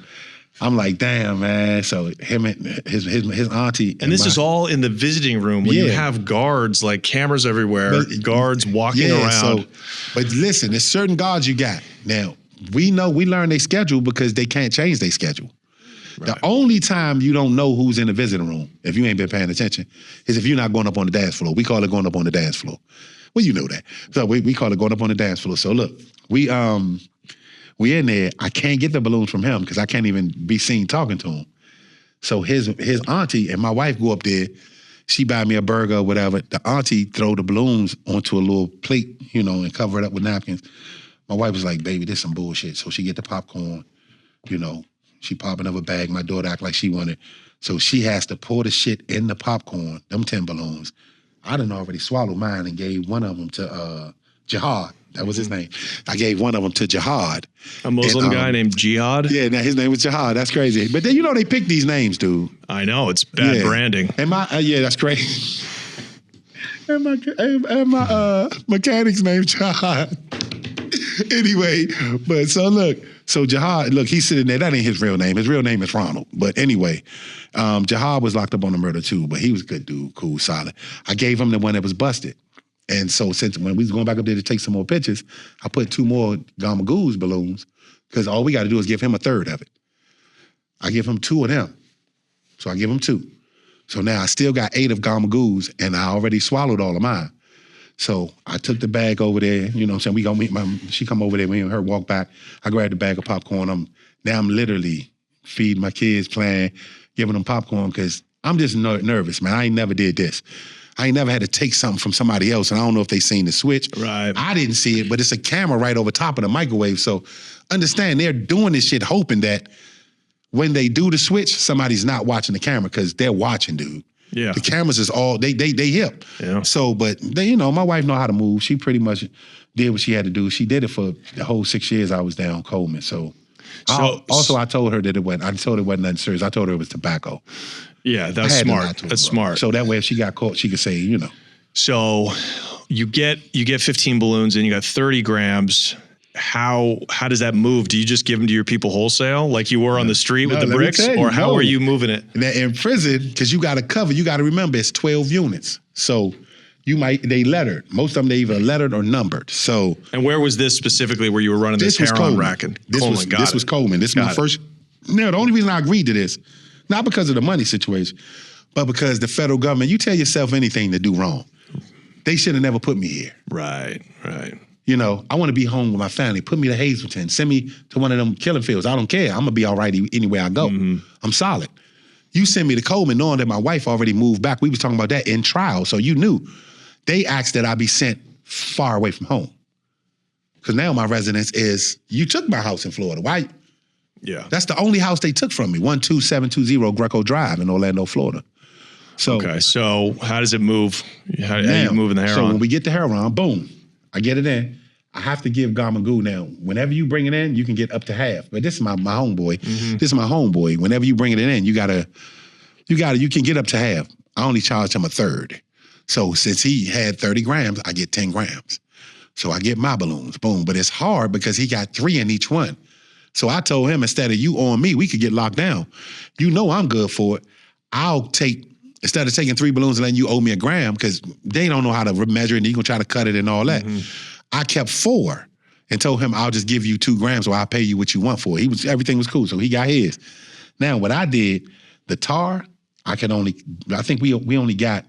I'm like, damn, man. So him and his auntie. And this is all in the visiting room where you have guards, like cameras everywhere, guards walking around. But listen, there's certain guards you got. Now, we learn their schedule because they can't change their schedule. Right. The only time you don't know who's in the visiting room, if you ain't been paying attention, is if you're not going up on the dance floor. We call it going up on the dance floor. Well, you know that. So we call it going up on the dance floor. So look, we in there. I can't get the balloons from him because I can't even be seen talking to him. So his auntie and my wife go up there. She buy me a burger or whatever. The auntie throw the balloons onto a little plate, and cover it up with napkins. My wife was like, baby, this some bullshit. So she get the popcorn, she pop another bag. My daughter act like she wanted. So she has to pour the shit in the popcorn, them 10 balloons. I done already swallowed mine and gave one of them to Jihad. That was his name. I gave one of them to Jihad. A Muslim guy named Jihad? Yeah, now his name was Jihad. That's crazy. But then they pick these names, dude. I know, it's bad branding. And that's crazy. and my mechanic's name Jihad. Anyway, but so Jihad, look, he's sitting there. That ain't his real name. His real name is Ronald. But anyway, Jihad was locked up on the murder too, but he was a good dude, cool, solid. I gave him the one that was busted. And so since when we was going back up there to take some more pictures, I put 2 more Gamagoo's balloons because all we got to do is give him a third of it. I give him 2 of them. So I give him 2. So now I still got 8 of Gamagoo's and I already swallowed all of mine. So I took the bag over there, what I'm saying? We gonna meet she come over there, me and her walk back. I grabbed the bag of popcorn. I'm literally feeding my kids, playing, giving them popcorn because I'm just nervous, man. I ain't never did this. I ain't never had to take something from somebody else, and I don't know if they seen the switch. Right. I didn't see it, but it's a camera right over top of the microwave. So understand, they're doing this shit hoping that when they do the switch, somebody's not watching the camera because they're watching, dude. Yeah. The cameras is all, they hip. Yeah. So, but they, my wife know how to move. She pretty much did what she had to do. She did it for the whole 6 years I was down Coleman. So I told her that it wasn't nothing serious. I told her it was tobacco. Yeah, that's smart. That's smart. So that way if she got caught, she could say, So you get 15 balloons and you got 30 grams. How does that move? Do you just give them to your people whole like you were on the street with the bricks? Or how are you moving it? In prison, because you got to cover, you got to remember it's 12 units. So they lettered. Most of them, they either lettered or numbered. So. And where was this specifically where you were running this heroin racket? This was Coleman. This was my first. No, the only reason I agreed to this, not because of the money situation, but because the federal government, you tell yourself anything to do wrong. They should have never put me here. Right. I want to be home with my family. Put me to Hazleton. Send me to one of them killing fields. I don't care. I'm going to be all right anywhere I go. Mm-hmm. I'm solid. You send me to Coleman knowing that my wife already moved back. We was talking about that in trial, so you knew. They asked that I be sent far away from home. Because now my residence is, you took my house in Florida. Why? Yeah. That's the only house they took from me, 12720 Greco Drive in Orlando, Florida. So, okay, so how does it move? How you moving the heroin? So when we get the heroin, boom, I get it in. I have to give Gamagoo now. Whenever you bring it in, you can get up to half. But this is my homeboy. Mm-hmm. This is my homeboy. Whenever you bring it in, you can get up to half. I only charge him a third. So since he had 30 grams, I get 10 grams. So I get my balloons, boom. But it's hard because he got 3 in each one. So I told him, instead of you on me, we could get locked down. You know I'm good for it. I'll take, instead of taking 3 balloons and letting you owe me a gram, because they don't know how to measure it and you're going to try to cut it and all that. I kept 4 and told him, I'll just give you 2 grams or I'll pay you what you want for it. Everything was cool, so he got his. Now, what I did, the tar, I think we only got,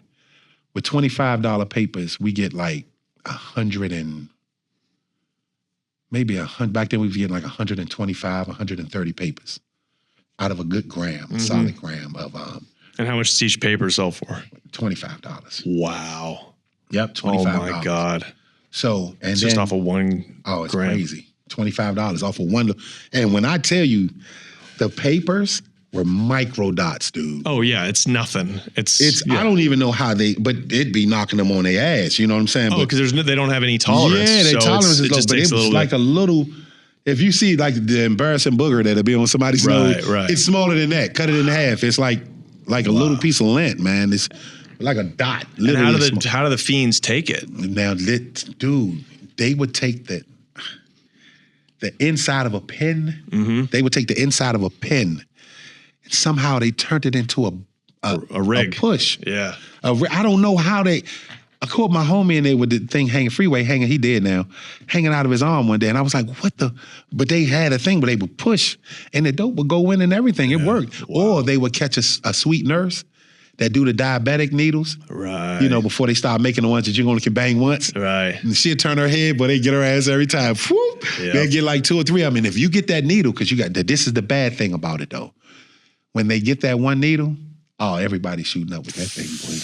with $25 papers, we get like 100 and, maybe 100, back then we was getting like 125, 130 papers out of a good gram, a solid gram of. And how much does each paper sell for? $25. Wow. Yep, $25. Oh my God. So, and it's then, just off of 1 oh, it's gram. crazy. $25 off of 1. And when I tell you, the papers were micro dots, dude. Oh yeah, it's nothing. It's I don't even know how but it'd be knocking them on their ass. You know what I'm saying? Oh, because they don't have any tolerance. Yeah, their tolerance is low, but it was like a little. If you see like the embarrassing booger that'll be on somebody's nose, it's smaller than that. Cut it in half. It's like a little piece of lint, man. It's like a dot. And how do the fiends take it? Now, dude, they would take the inside of a pen. They would take the inside of a pen. Somehow they turned it into a rig. A push. Yeah. I don't know how they. I caught my homie in there with the thing hanging, he dead now, hanging out of his arm one day. And I was like, what the? But they had a thing where they would push and the dope would go in and everything. It worked. Wow. Or they would catch a sweet nurse that do the diabetic needles. Right. You know, before they start making the ones that you only can bang once. Right. And she'd turn her head, but they get her ass every time. Whoop. Yep. They'll get like 2 or 3 of them. And if you get that needle, because this is the bad thing about it though. When they get that one needle, oh, everybody's shooting up with that thing, boy.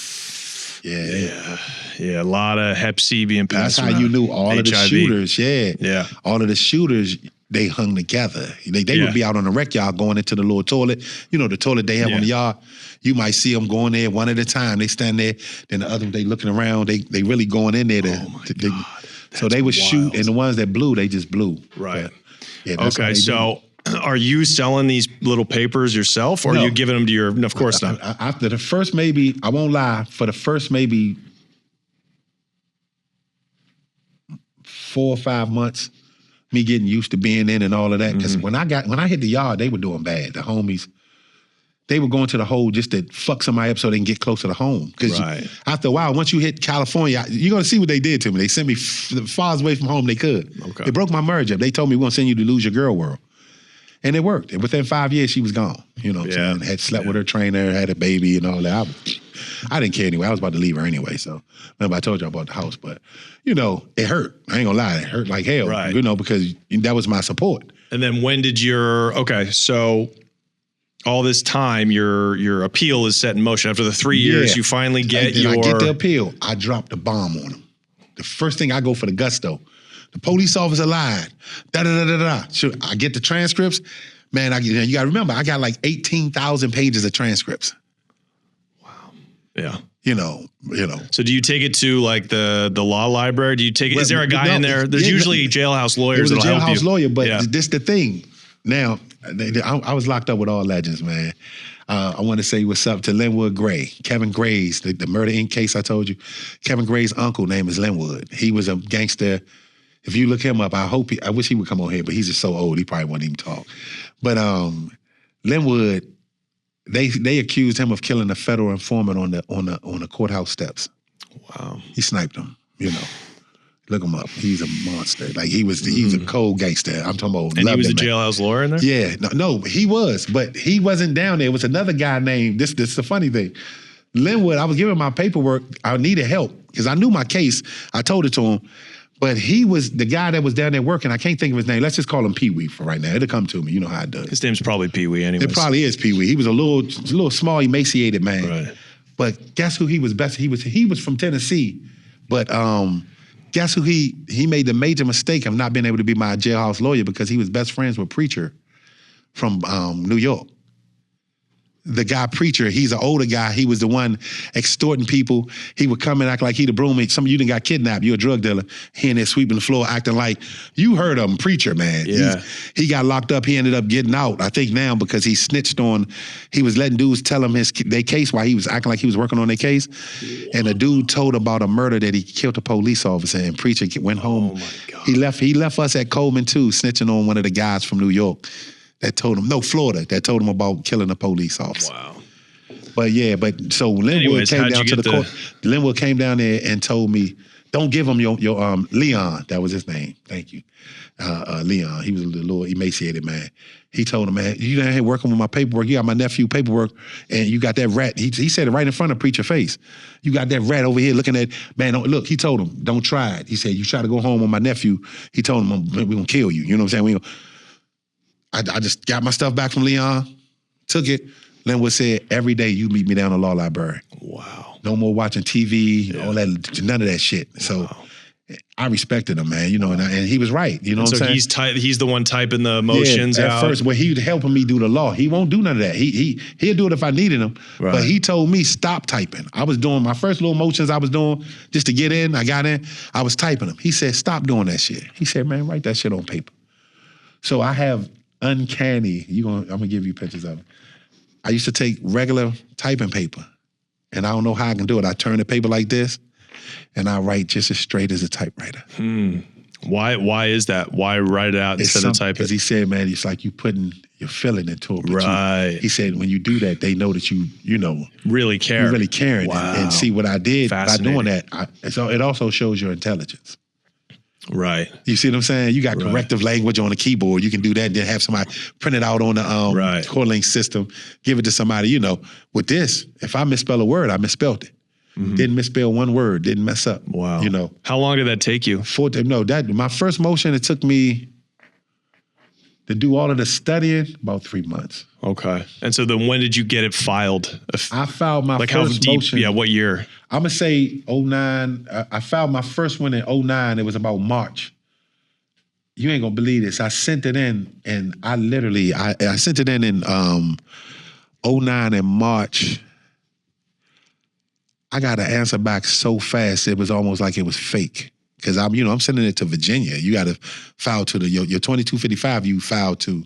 Yeah. A lot of Hep C being passed around. That's how you knew all of the shooters. Yeah. All of the shooters, they hung together. They would be out on the rec yard going into the little toilet. You know, the toilet they have on the yard. You might see them going there one at a time. They stand there. Then the other, they looking around. They really going in there. So they would shoot, and the ones that blew, they just blew. Right. But, okay, so are you selling these little papers yourself, or are you giving them to your? No, of course not. After the first, maybe, I won't lie, for the first maybe 4 or 5 months, me getting used to being in and all of that. Because when I hit the yard, they were doing bad. The homies, they were going to the hole just to fuck somebody up so they can get closer to home. Because after a while, once you hit California, you're going to see what they did to me. They sent me as far away from home they could. Okay. It broke my marriage up. They told me, we're going to send you to Lose Your Girl World. And it worked. And within 5 years, she was gone. You know what I'm saying? Had slept with her trainer, had a baby and all that. I didn't care anyway. I was about to leave her anyway. So remember I told you about the house. But, you know, it hurt. I ain't gonna lie. It hurt like hell. Right. You know, because that was my support. And then when did so all this time, your appeal is set in motion. After the 3 years, you finally get I get the appeal. I dropped the bomb on him. The first thing, I go for the gusto. The police officer lied. Sure, I get the transcripts. Man, you got to remember, I got like 18,000 pages of transcripts. Wow. Yeah. You know. So do you take it to like the law library? Do you take it? Is there a guy in there? There's usually jailhouse lawyers that'll help you. Jailhouse lawyer, but this the thing. Now, I was locked up with all legends, man. I want to say what's up to Linwood Gray, Kevin Gray's, the Murder Inc. case I told you. Kevin Gray's uncle name is Linwood. He was a gangster. If you look him up, I wish he would come on here, but he's just so old, he probably wouldn't even talk. But Linwood, they accused him of killing a federal informant on the courthouse steps. Wow. He sniped him, you know. Look him up. He's a monster. Like he was a cold gangster. I'm talking about. And he was a jailhouse lawyer in there? Yeah. No, he was, but he wasn't down there. It was another guy named, this is the funny thing. Linwood, I was giving my paperwork. I needed help because I knew my case. I told it to him. But he was the guy that was down there working. I can't think of his name. Let's just call him Pee-wee for right now. It'll come to me. You know how it does. His name's probably Pee-wee anyway. It probably is Pee-wee. He was a little small, emaciated man. Right. But guess who he was best? He was from Tennessee. But guess who he made the major mistake of not being able to be my jailhouse lawyer because he was best friends with Preacher from New York. the guy preacher, he's an older guy. He was the one extorting people. He would come and act like he the broom. Some of you done got kidnapped. You're a drug dealer. He in there sweeping the floor, acting like you heard of him, preacher, man. Yeah. He got locked up. He ended up getting out. I think now because he snitched on. He was letting dudes tell him their case while he was acting like he was working on their case. And a dude told about a murder that he killed a police officer. And preacher went home. Oh my God. He left us at Coleman too, snitching on one of the guys from New York. Florida, that told him about killing a police officer. Wow. But so Linwood came down to the court. Linwood came down there and told me, don't give him your Leon. That was his name. Thank you. Leon. He was a little emaciated man. He told him, man, you down here working with my paperwork. You got my nephew paperwork, and you got that rat. He said it right in front of preacher face. You got that rat over here looking at, man, look, he told him, don't try it. He said, you try to go home on my nephew. He told him, we're going to kill you. You know what I'm saying? I just got my stuff back from Leon, took it. Linwood said, every day you meet me down the law library. Wow. No more watching TV, all that, none of that shit. So I respected him, man, and he was right. You know what I'm saying? He's the one typing the motions at out. first, he was helping me do the law. He won't do none of that. He'll do it if I needed him. Right. But he told me, stop typing. I was doing my first little motions I was doing just to get in. I got in. I was typing them. He said, stop doing that shit. He said, man, write that shit on paper. So I have uncanny, I'm gonna give you pictures of it. I used to take regular typing paper, and I don't know how I can do it. I turn the paper like this, and I write just as straight as a typewriter. Why is that? Why write it out instead of type it? Because he said, man, it's like you're feeling into it. Right. He said, when you do that, they know that you really care. You're really caring. Wow. And see what I did by doing that. So it also shows your intelligence. Right. You see what I'm saying? You got corrective language on the keyboard. You can do that, then have somebody print it out on the Core Link system, give it to somebody. With this, if I misspell a word, I misspelled it. Mm-hmm. Didn't misspell one word, didn't mess up. Wow. How long did that take you? My first motion, it took me to do all of the studying about 3 months. Okay. And so then when did you get it filed? I filed my first motion. Yeah, what year? I'm going to say 2009. I filed my first one in 2009. It was about March. You ain't going to believe this. I sent it in, and I sent it in 2009 in March. I got an answer back so fast, it was almost like it was fake. Because I'm sending it to Virginia. You got to file to your 2255. You file to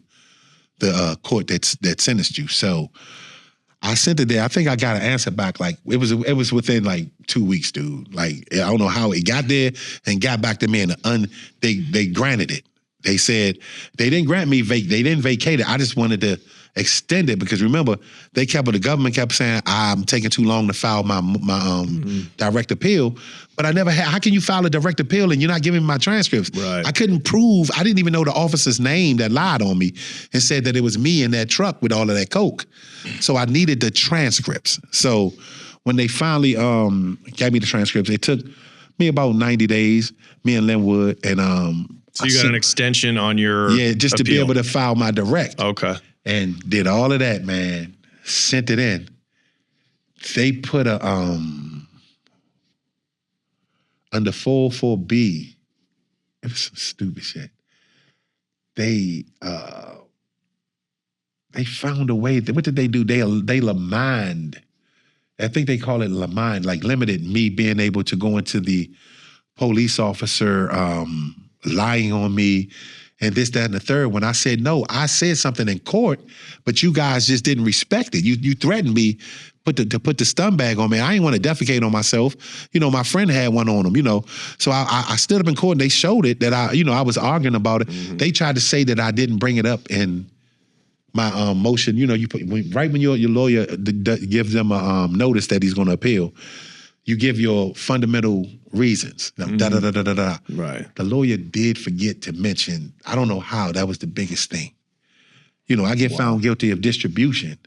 the court that sentenced you. So I sent it there. I think I got an answer back. Like it was within like 2 weeks, dude. Like I don't know how it got there and got back to me, and they granted it. They said they didn't grant me they didn't vacate it. I just wanted to extend it because remember the government kept saying I'm taking too long to file my direct appeal, but I never had. How can you file a direct appeal and you're not giving me my transcripts? Right. I couldn't prove. I didn't even know the officer's name that lied on me and said that it was me in that truck with all of that coke. So I needed the transcripts. So when they finally gave me the transcripts, it took me about 90 days. Me and Linwood and So you got an extension on your just to be able to file my direct. Okay. And did all of that, man. Sent it in. They put a under 404B. It was some stupid shit. They found a way. What did they do? They lamined. I think they call it lamined, like limited me being able to go into the police officer lying on me and this, that, and the third. When I said no, I said something in court, but you guys just didn't respect it. You threatened me to put the stun bag on me. I didn't want to defecate on myself. My friend had one on him, So I stood up in court and they showed it that I was arguing about it. Mm-hmm. They tried to say that I didn't bring it up in my motion. You put right when your lawyer gives them a notice that he's going to appeal, you give your fundamental reasons. Right. The lawyer did forget to mention, I don't know how, that was the biggest thing. I get found guilty of distribution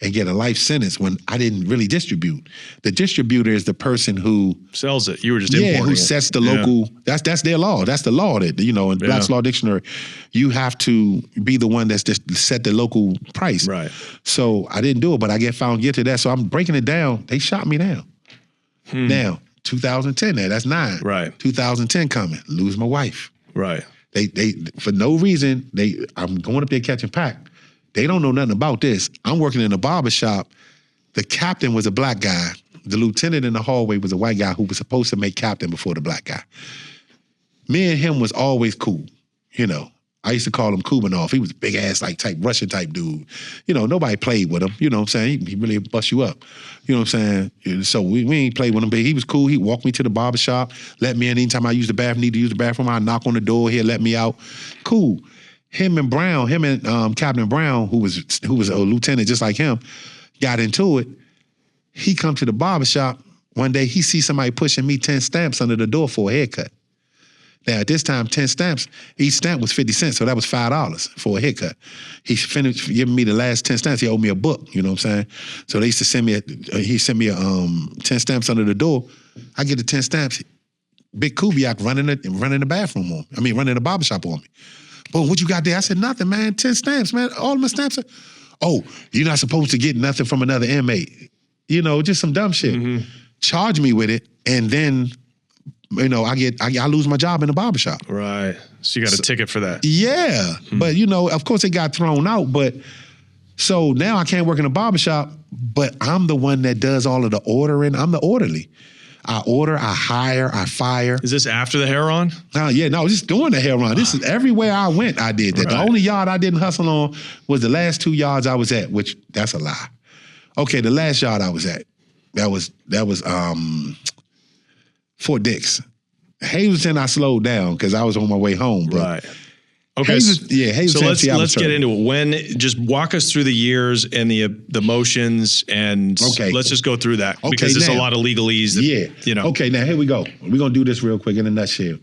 and get a life sentence when I didn't really distribute. The distributor is the person who sells it. You were just importing who sets the local, that's their law. That's the law that, in Black's Law Dictionary, you have to be the one that's just set the local price. Right. So I didn't do it, but I get found guilty of that. So I'm breaking it down. They shot me down. Now, 2010 that's 9. Right. 2010 coming, lose my wife. Right. They for no reason, I'm going up there catching pack. They don't know nothing about this. I'm working in a barber shop. The captain was a black guy. The lieutenant in the hallway was a white guy who was supposed to make captain before the black guy. Me and him was always cool, you know. I used to call him Kubanov. He was a big ass, like type Russian type dude. You know, nobody played with him. You know what I'm saying? He really bust you up. You know what I'm saying? So we ain't played with him, but he was cool. He walked me to the barbershop, let me in. Anytime I used the bathroom, need to use the bathroom, I'd knock on the door, he'd let me out. Cool. Him and Captain Brown, who was a lieutenant just like him, got into it. He come to the barbershop one day, he sees somebody pushing me 10 stamps under the door for a haircut. Now, at this time, 10 stamps, each stamp was 50 cents, so that was $5 for a haircut. He finished giving me the last 10 stamps. He owed me a book, you know what I'm saying? So they used to send me, 10 stamps under the door. I get the 10 stamps. Big Kubiak running the bathroom on me. I mean, running the barbershop on me. Boom, what you got there? I said, nothing, man. 10 stamps, man. All my stamps are, oh, you're not supposed to get nothing from another inmate. You know, just some dumb shit. Mm-hmm. Charge me with it, and then, you know, I lose my job in the barbershop. Right. So you got a ticket for that. Yeah. But, you know, of course it got thrown out. But so now I can't work in a barbershop, but I'm the one that does all of the ordering. I'm the orderly. I order, I hire, I fire. Is this after the Heroin? Yeah, no, just doing the Heroin. This is everywhere I went, I did that. Right. The only yard I didn't hustle on was the last 2 yards I was at, which that's a lie. Okay, the last yard I was at, that was Fort Dix. Hazleton, I slowed down because I was on my way home, bro. Right. Okay. Hazleton, so let's get into it. Just walk us through the years and the motions, and let's just go through that because there's a lot of legalese. That, you know. Okay, now here we go. We're gonna do this real quick in a nutshell.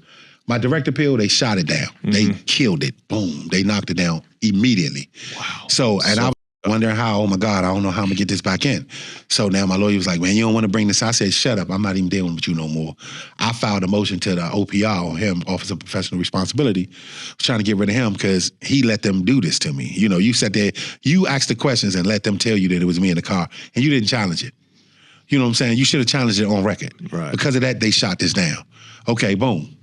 My direct appeal, they shot it down. Mm-hmm. They killed it. Boom. They knocked it down immediately. Wow. I was wondering how, oh my God, I don't know how I'm gonna get this back in. So now my lawyer was like, man, you don't wanna bring this. I said, shut up, I'm not even dealing with you no more. I filed a motion to the OPR on him, Office of Professional Responsibility, trying to get rid of him because he let them do this to me. You know, you sat there, you asked the questions and let them tell you that it was me in the car, and you didn't challenge it. You know what I'm saying? You should have challenged it on record. Right. Because of that, they shot this down. Okay, boom.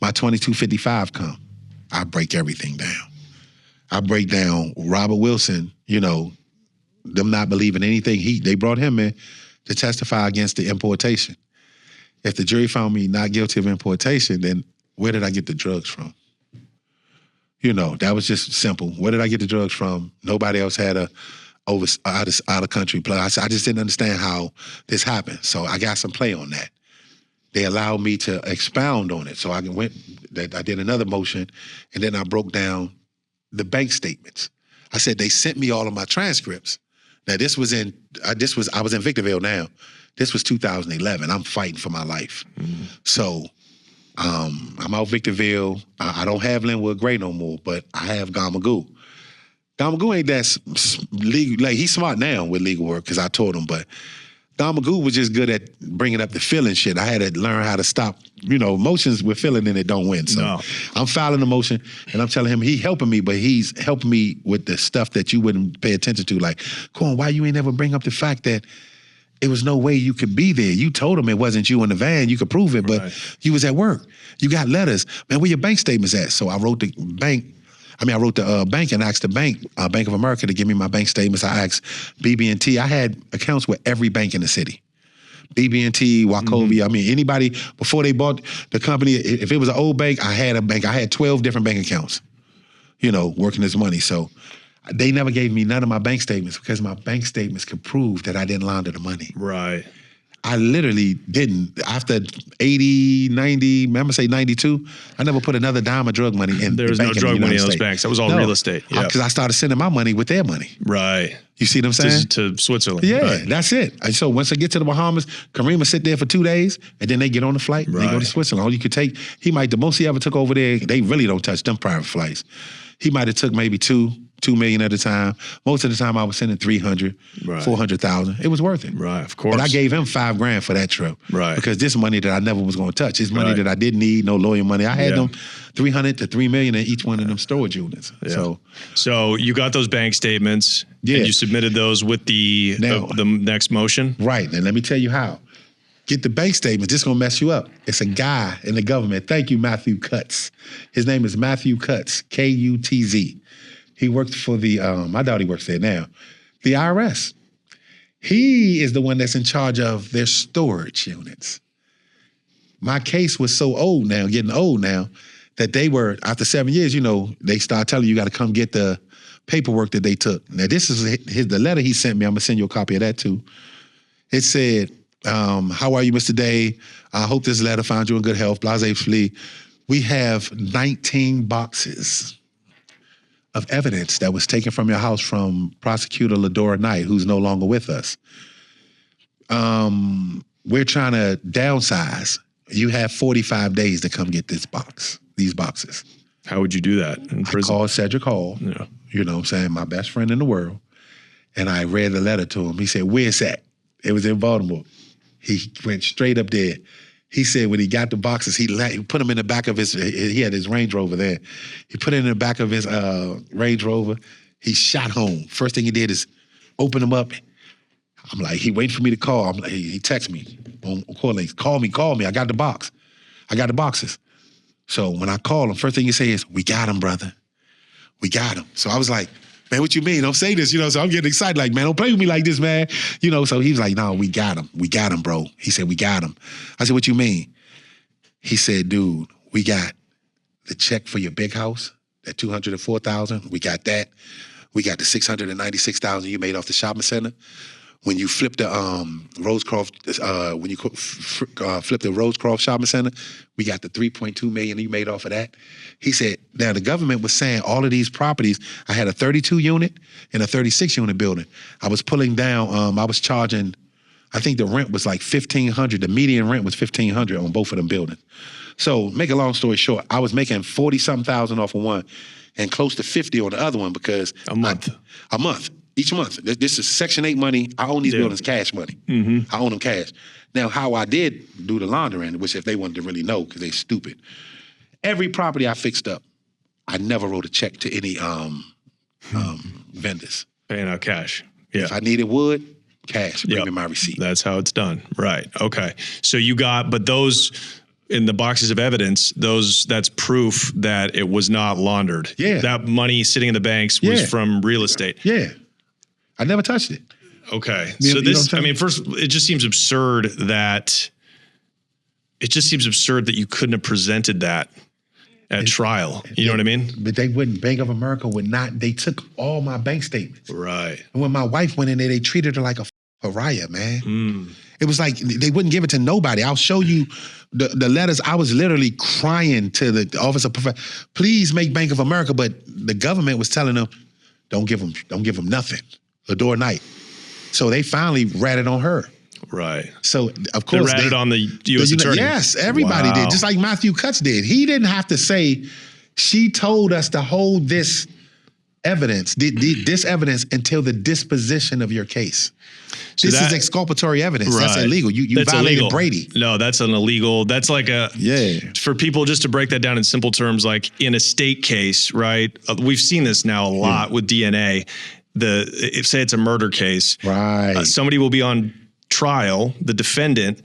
My 2255 come. I break everything down. I break down Robert Wilson, you know, them not believing anything. They brought him in to testify against the importation. If the jury found me not guilty of importation, then where did I get the drugs from? You know, that was just simple. Where did I get the drugs from? Nobody else had a out of country play. I just didn't understand how this happened. So I got some play on that. They allowed me to expound on it. So I did another motion, and then I broke down the bank statements. I said they sent me all of my transcripts. Now I was in Victorville now. This was 2011. I'm fighting for my life. Mm-hmm. So I'm out Victorville. I don't have Linwood Gray no more, but I have Gamagoo. Gamagoo ain't that legal. Like, he's smart now with legal work because I taught him, but Gamagoo was just good at bringing up the feeling shit. I had to learn how to stop, you know, emotions with feeling in it don't win. So I'm filing the motion and I'm telling him he helping me, but he's helping me with the stuff that you wouldn't pay attention to. Like, Quan, why you ain't ever bring up the fact that it was no way you could be there? You told him it wasn't you in the van. You could prove it, but you was at work. You got letters. Man, where your bank statements at? So I wrote the bank and asked the bank, Bank of America, to give me my bank statements. I asked BB&T. I had accounts with every bank in the city. BB&T, Wachovia. I mean, anybody, before they bought the company, if it was an old bank, I had a bank. I had 12 different bank accounts, you know, working this money. So they never gave me none of my bank statements because my bank statements could prove that I didn't launder the money. Right. I literally didn't. After 80, 90, I'm gonna say 92, I never put another dime of drug money in. There was no drug money in those banks. That was all real estate. Yeah. Because I started sending my money with their money. Right. You see what I'm saying? To Switzerland. Yeah, that's it. And so once I get to the Bahamas, Kareem will sit there for 2 days, and then they get on the flight, and they go to Switzerland. All you could take, the most he ever took over there, they really don't touch them private flights. He might have took maybe $2 million at a time. Most of the time I was sending 300, 400,000. It was worth it. Right, of course. But I gave him $5,000 for that trip. Right. Because this money that I never was going to touch. It's money that I didn't need, no lawyer money. I had them 300 to 3 million in each one of them storage units. Yeah. So you got those bank statements. Yeah. And you submitted those with the next motion. Right. And let me tell you how. Get the bank statement. This is going to mess you up. It's a guy in the government. Thank you, Matthew Cutts. His name is Matthew Cutts, Kutz. He worked for the, I doubt he works there now, the IRS. He is the one that's in charge of their storage units. My case was so old now, getting old now, that they were, after 7 years, they start telling you got to come get the paperwork that they took. Now, this is the letter he sent me. I'm going to send you a copy of that, too. It said, how are you, Mr. Day? I hope this letter finds you in good health. Blase. We have 19 boxes of evidence that was taken from your house from Prosecutor Ladora Knight, who's no longer with us. We're trying to downsize. You have 45 days to come get these boxes. How would you do that in prison? I called Cedric Hall, Yeah. you know what I'm saying, my best friend in the world, and I read the letter to him. He said, where's that? It was in Baltimore. He went straight up there. He said when he got the boxes, he put them in the back of he had his Range Rover there. He put it in the back of his Range Rover. He shot home. First thing he did is open them up. I'm like, he waited for me to call. I'm like, he texted me on call links. Call me. I got the box. I got the boxes. So when I call him, first thing he says is, we got him, brother. We got him. So I was like, man, what you mean? Don't say this, So I'm getting excited, like, man, don't play with me like this, man. So he was like, no, we got him. We got him, bro. He said, we got him. I said, what you mean? He said, dude, we got the check for your big house, that $204,000. We got that. We got the $696,000 you made off the shopping center. When you flipped the Rosecroft, flipped the Rosecroft shopping center, we got the $3.2 million you made off of that. He said, now the government was saying all of these properties, I had a 32 unit and a 36 unit building. I was pulling down, I was charging, I think the rent was like $1,500. The median rent was $1,500 on both of them buildings. So make a long story short, I was making 40-something thousand off of one and close to 50 on the other one because a month. Each month. This is Section 8 money. I own these buildings cash money. I own them cash. Now, how I did do the laundering, which if they wanted to really know, because they stupid, every property I fixed up, I never wrote a check to any vendors. Paying out cash. Yeah. If I needed wood, cash, bring me my receipt. That's how it's done. Right. Okay. So but those in the boxes of evidence, that's proof that it was not laundered. Yeah. That money sitting in the banks was from real estate. Yeah. I never touched it. Okay. So first, it just seems absurd that you couldn't have presented that at trial. You know what I mean? But they wouldn't, Bank of America would not, they took all my bank statements. Right. And when my wife went in there, they treated her like a pariah, man. It was like, they wouldn't give it to nobody. I'll show you the letters. I was literally crying to the Office of please make Bank of America, but the government was telling them, don't give them nothing. Ladora Knight. So they finally ratted on her. Right. So of course they ratted on the U.S. attorney. Yes, everybody did. Just like Matthew Cutts did. He didn't have to say, she told us to hold this evidence, this evidence until the disposition of your case. So this is exculpatory evidence. Right. That's illegal. You violated illegal. Brady. No, that's an illegal. That's like for people, just to break that down in simple terms, like in a state case, right? We've seen this now a lot with DNA. Say it's a murder case, right? Somebody will be on trial. The defendant,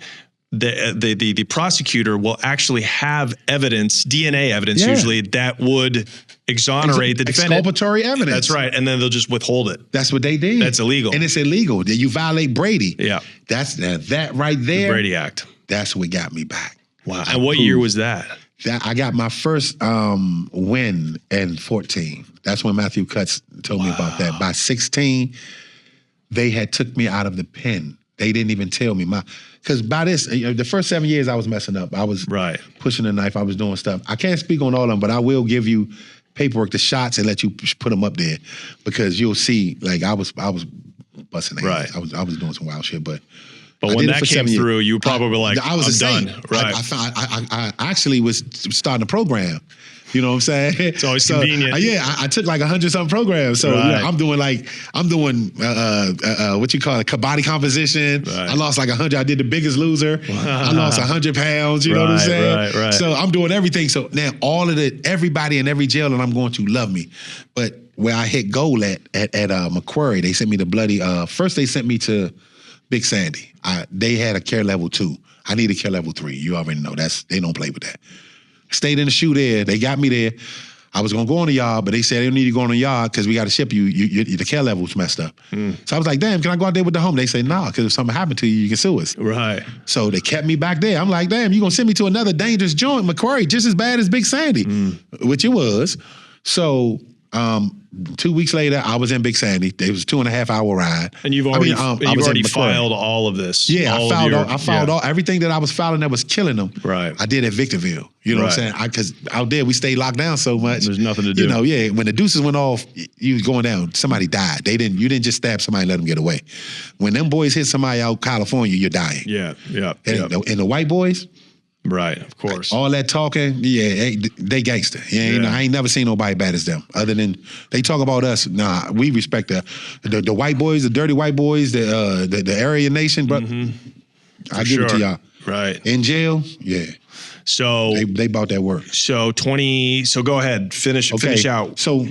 the prosecutor will actually have evidence, DNA evidence, usually that would exonerate the defendant. Exculpatory evidence. That's right, and then they'll just withhold it. That's what they did. That's illegal, and it's illegal. You violate Brady. Yeah, that's that right there. The Brady Act. That's what got me back. Wow. And what year was that? I got my first win in 14. That's when Matthew Cutts told me about that. By 16, they had took me out of the pen. They didn't even tell me because by this, the first 7 years I was messing up. I was pushing the knife. I was doing stuff. I can't speak on all of them, but I will give you paperwork, the shots, and let you put them up there because you'll see. Like I was busting ass. I was doing some wild shit, but when that came through, you were probably like, I was done. Right. I actually was starting a program. You know what I'm saying? It's always convenient. I took like 100-something programs. So I'm doing what you call it, body composition. Right. I lost like 100. I did the Biggest Loser. I lost 100 pounds. You know what I'm saying? Right. So I'm doing everything. So now everybody in every jail, and I'm going to love me. But where I hit gold at Macquarie, they sent me to bloody. First they sent me to Big Sandy. They had a care level 2. I need a care level 3. You already know they don't play with that. Stayed in the shoe there. They got me there. I was gonna go on the yard, but they said they don't need to go on the yard because we got to ship you. The care level's messed up. So I was like, damn, can I go out there with the home? They say, nah, because if something happened to you, you can sue us. Right. So they kept me back there. I'm like, damn, you gonna send me to another dangerous joint, McQuarrie, just as bad as Big Sandy, which it was. So 2 weeks later, I was in Big Sandy. It was a 2.5 hour ride. And you've already filed all of this. Yeah, I filed all everything that I was filing that was killing them. Right. I did at Victorville. You know what I'm saying? Because out there we stayed locked down so much. There's nothing to do. You know, yeah. When the deuces went off, you was going down. Somebody died. You didn't just stab somebody and let them get away. When them boys hit somebody out California, you're dying. Yeah. And the white boys. Right, of course. All that talking, they gangster. I ain't never seen nobody bad as them. Other than they talk about us. Nah, we respect the white boys, the dirty white boys, the Aryan Nation. But I give it to y'all. Right. In jail, yeah. So they bought that work. So go ahead, finish out. So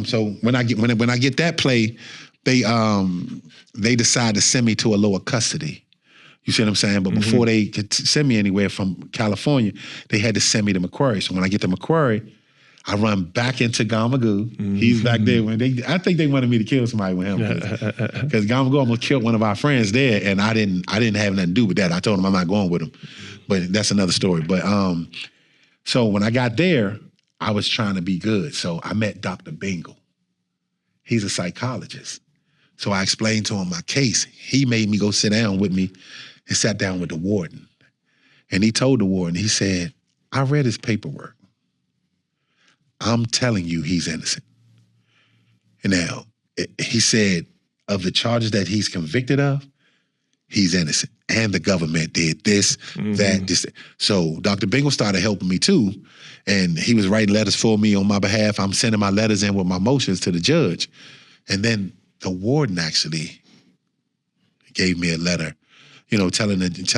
so when I get that play, they decide to send me to a lower custody. You see what I'm saying? But before they could send me anywhere from California, they had to send me to McQuarrie. So when I get to McQuarrie, I run back into Gamagoo. He's back there. I think they wanted me to kill somebody with him because Gamagoo almost killed one of our friends there, and I didn't have nothing to do with that. I told him I'm not going with him, but that's another story. But so when I got there, I was trying to be good. So I met Dr. Bingle. He's a psychologist. So I explained to him my case. He made me go sit down with me and sat down with the warden. And he told the warden, he said, I read his paperwork. I'm telling you he's innocent. And now, he said, of the charges that he's convicted of, he's innocent. And the government did this, that, this. So Dr. Bingle started helping me too. And he was writing letters for me on my behalf. I'm sending my letters in with my motions to the judge. And then the warden actually gave me a letter, telling them, It's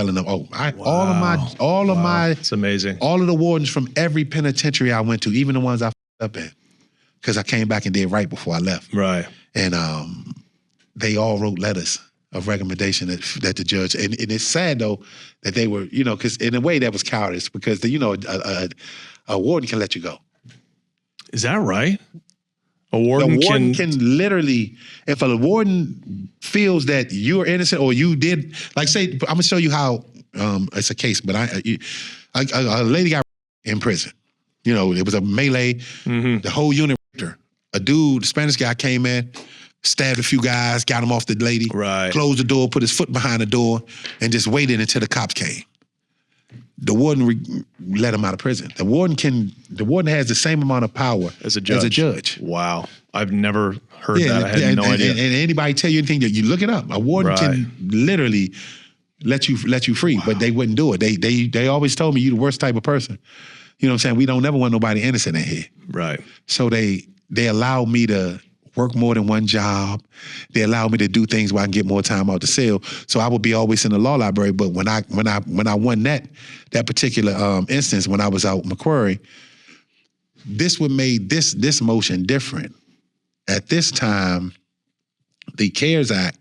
amazing. All of the wardens from every penitentiary I went to, even the ones I f***ed up in, because I came back and did right before I left. Right. And they all wrote letters of recommendation that the judge, and it's sad though that they were, because in a way that was cowardice, because a warden can let you go. Is that right? The warden can literally, if a warden feels that you're innocent or you did, like say, I'm gonna show you how it's a case, but a lady got in prison. It was a melee, the whole unit, a dude, the Spanish guy came in, stabbed a few guys, got him off the lady, closed the door, put his foot behind the door, and just waited until the cops came. The warden let him out of prison. The warden has the same amount of power as a judge. Wow. I've never heard that. I had no idea. And anybody tell you anything, you look it up. A warden can literally let you free, but they wouldn't do it. They always told me, you the worst type of person. You know what I'm saying? We don't never want nobody innocent in here. Right. So they allowed me to work more than one job. They allowed me to do things where I can get more time out the cell. So I would be always in the law library. But when I won that particular instance, when I was out McQuarrie, this would made this motion different. At this time, the CARES Act,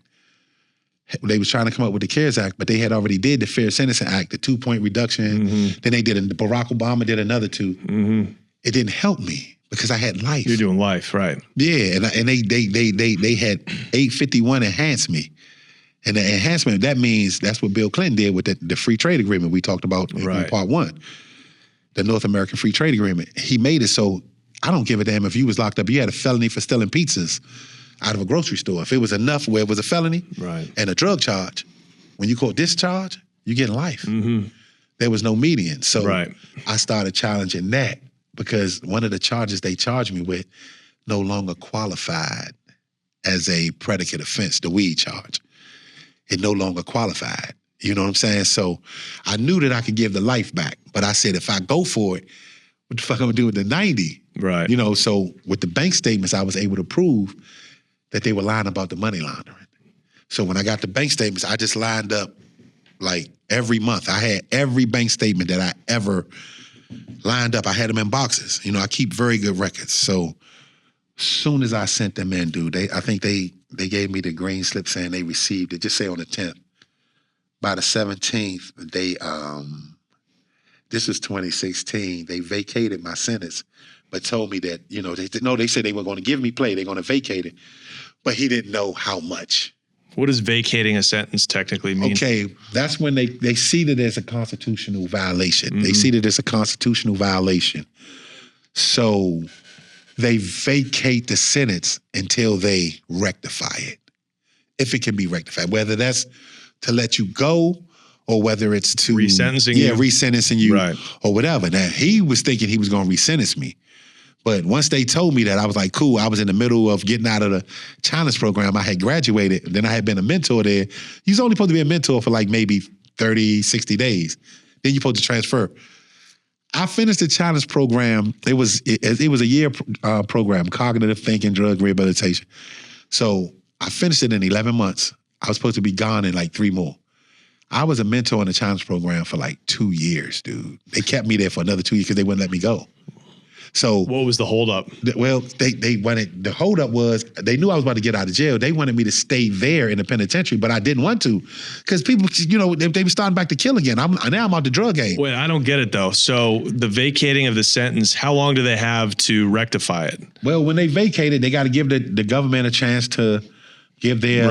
they was trying to come up with the CARES Act, but they had already did the Fair Sentencing Act, the 2-point reduction. Then they did, Barack Obama did another 2. It didn't help me because I had life. You're doing life, right? Yeah, and they had 851 enhanced me. And the enhancement, that means that's what Bill Clinton did with the free trade agreement we talked about in part 1. The North American Free Trade Agreement. He made it so I don't give a damn if you was locked up. You had a felony for stealing pizzas out of a grocery store. If it was enough where it was a felony and a drug charge, when you caught this charge, you get life. There was no median. So I started challenging that because one of the charges they charged me with no longer qualified as a predicate offense, the weed charge. It no longer qualified. You know what I'm saying? So I knew that I could give the life back, but I said, if I go for it, what the fuck I'm gonna do with the 90? Right. So with the bank statements, I was able to prove that they were lying about the money laundering. So when I got the bank statements, I just lined up like every month. I had every bank statement that I ever lined up. I had them in boxes. I keep very good records. So soon as I sent them in, dude, I think they gave me the green slip saying they received it, just say on the 10th. By the 17th, this was 2016. They vacated my sentence, but told me that, they said they were going to give me play. They're going to vacate it. But he didn't know how much. What does vacating a sentence technically mean? Okay, that's when they see it as a constitutional violation. They see it as a constitutional violation. So they vacate the sentence until they rectify it. If it can be rectified, whether that's to let you go or whether it's to resentencing you. Resentencing you right. or whatever. Now, he was thinking he was going to resentence me. But once they told me that, I was like, cool. I was in the middle of getting out of the challenge program. I had graduated. Then I had been a mentor there. You're only supposed to be a mentor for like maybe 30, 60 days. Then you're supposed to transfer. I finished the challenge program. It was a year program, cognitive thinking, drug rehabilitation. So I finished it in 11 months. I was supposed to be gone in like 3 more. I was a mentor in the challenge program for like 2 years, dude. They kept me there for another 2 years because they wouldn't let me go. So what was the holdup? Well, they wanted, the holdup was they knew I was about to get out of jail. They wanted me to stay there in the penitentiary, but I didn't want to because people, they were starting back to kill again. Now I'm out the drug game. Wait, I don't get it though. So the vacating of the sentence, how long do they have to rectify it? Well, when they vacated, they got to give the government a chance to give their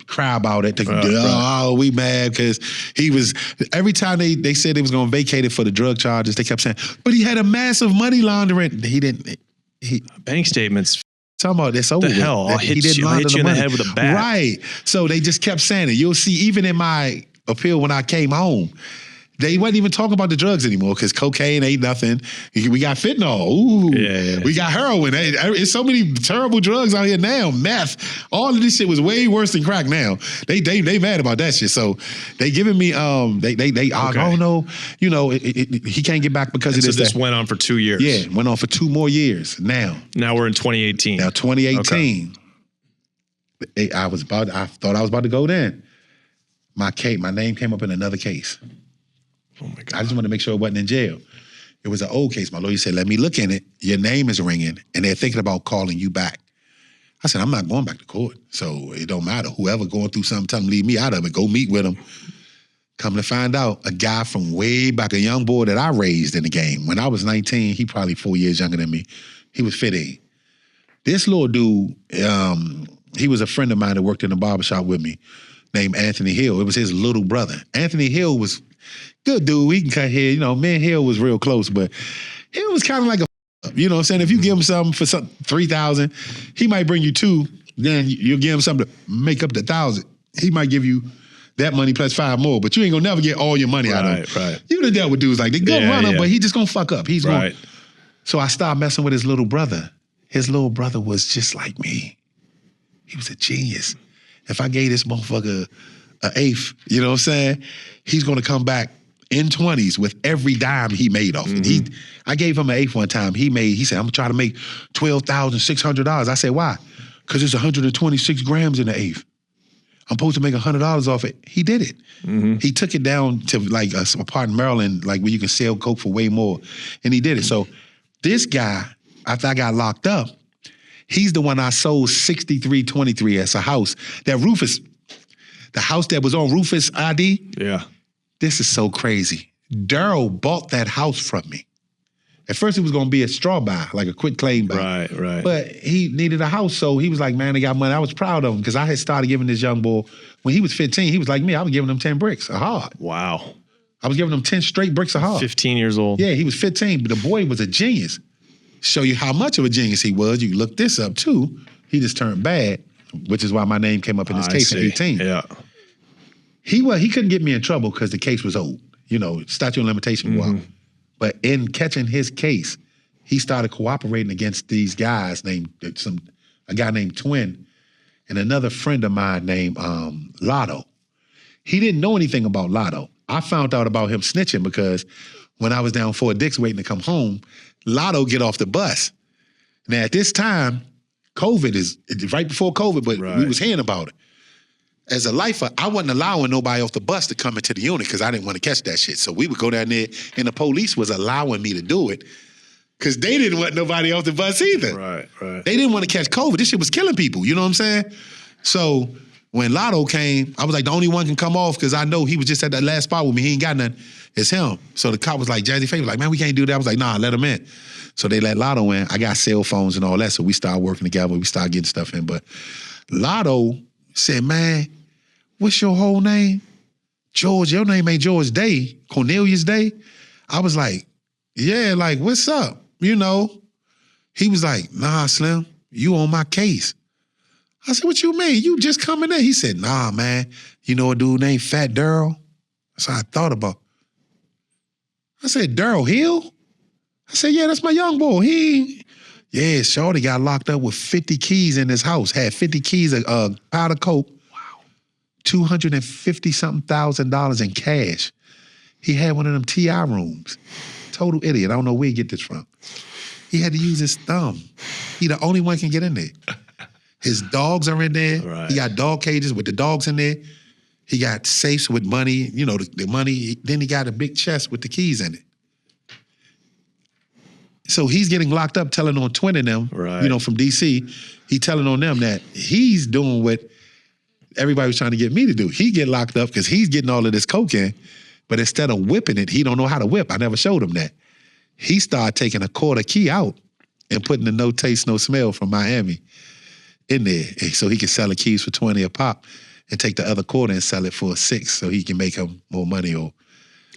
cry about it. We mad because he was, every time they said they was going to vacate it for the drug charges, they kept saying, but he had a massive money laundering. Bank statements. Talking about this over. The hell? I'll hit you in the head with a bat. Right. So they just kept saying it. You'll see, even in my appeal when I came home, they wasn't even talking about the drugs anymore because cocaine ain't nothing. We got fentanyl. Ooh. Yeah. We got heroin. It's so many terrible drugs out here now. Meth. All of this shit was way worse than crack now. They mad about that shit. So they giving me, oh no, he can't get back because of this. So this went on for 2 years. Yeah, went on for 2 more years. Now we're in 2018. Now 2018. Okay. I thought I was about to go then. My name came up in another case. Oh my God. I just wanted to make sure it wasn't in jail. It was an old case. My lawyer said, let me look in it. Your name is ringing, and they're thinking about calling you back. I said, I'm not going back to court, so it don't matter. Whoever going through something, tell them leave me out of it. Go meet with them. Come to find out, a guy from way back, a young boy that I raised in the game. When I was 19, he probably 4 years younger than me. He was 15. This little dude, he was a friend of mine that worked in the barbershop with me named Anthony Hill. It was his little brother. Anthony Hill was good dude. We can cut hair. Me and Hill was real close, but Hill was kind of like you know what I'm saying? If you give him something for $3,000, he might bring you 2, then you'll give him something to make up the 1,000. He might give you that money plus 5 more, but you ain't gonna never get all your money out of him. Right. You done dealt with dudes like, they good runner, but he just gonna fuck up. He's going. So I started messing with his little brother. His little brother was just like me. He was a genius. If I gave this motherfucker an eighth, you know what I'm saying? He's gonna come back in 20s with every dime he made off it. I gave him an eighth one time. He said, I'm gonna try to make $12,600. I said, why? Because there's 126 grams in the eighth. I'm supposed to make $100 off it. He did it. He took it down to like a part in Maryland, like where you can sell coke for way more. And he did it. So this guy, after I got locked up, he's the one I sold 6323 as a house. That Rufus, the house that was on Rufus ID. Yeah. This is so crazy. Daryl bought that house from me. At first it was gonna be a straw buy, like a quick claim buy. Right. But he needed a house, so he was like, man, they got money. I was proud of him because I had started giving this young boy, when he was 15, he was like me, I was giving him 10 bricks a hard. Wow. I was giving him 10 straight bricks a hard. 15 years old. Yeah, he was 15, but the boy was a genius. Show you how much of a genius he was. You look this up too. He just turned bad, which is why my name came up in this case at 18. Yeah. He couldn't get me in trouble because the case was old. Statute of limitation was out. But in catching his case, he started cooperating against these guys a guy named Twin and another friend of mine named Lotto. He didn't know anything about Lotto. I found out about him snitching because when I was down Fort Dix waiting to come home, Lotto get off the bus. Now at this time, COVID is right before COVID, but we was hearing about it. As a lifer, I wasn't allowing nobody off the bus to come into the unit because I didn't want to catch that shit. So we would go down there, and the police was allowing me to do it because they didn't want nobody off the bus either. Right. They didn't want to catch COVID. This shit was killing people, you know what I'm saying? So When Lotto came, I was like, the only one can come off because I know he was just at that last spot with me. He ain't got nothing. It's him. So the cop was like, Jazzy Faye was like, man, we can't do that. I was like, nah, let him in. So they let Lotto in. I got cell phones and all that. So we started working together. We started getting stuff in. But Lotto said, man, what's your whole name? George, your name ain't George Day, Cornelius Day. I was like, yeah, like, what's up? You know? He was like, nah, Slim, you on my case. I said, what you mean? You just coming in? He said, nah, man. You know a dude named Fat Daryl? That's how I thought about. I said, Daryl Hill? I said, yeah, that's my young boy. Yeah, Shorty got locked up with 50 keys in his house. Had 50 keys of powder coke. Wow. $250,000 in cash. He had one of them TI rooms. Total idiot. I don't know where he get this from. He had to use his thumb. He the only one can get in there. His dogs are in there. Right. He got dog cages with the dogs in there. He got safes with money, you know, the money. Then he got a big chest with the keys in it. So he's getting locked up telling on Twin and them, you know, from D.C. He telling on them that he's doing what everybody was trying to get me to do. He get locked up because he's getting all of this coke in, but instead of whipping it, he don't know how to whip. I never showed him that. He started taking a quarter key out and putting the no taste, no smell from Miami in there so he can sell the keys for 20 a pop and take the other quarter and sell it for $6 so he can make him more money. Or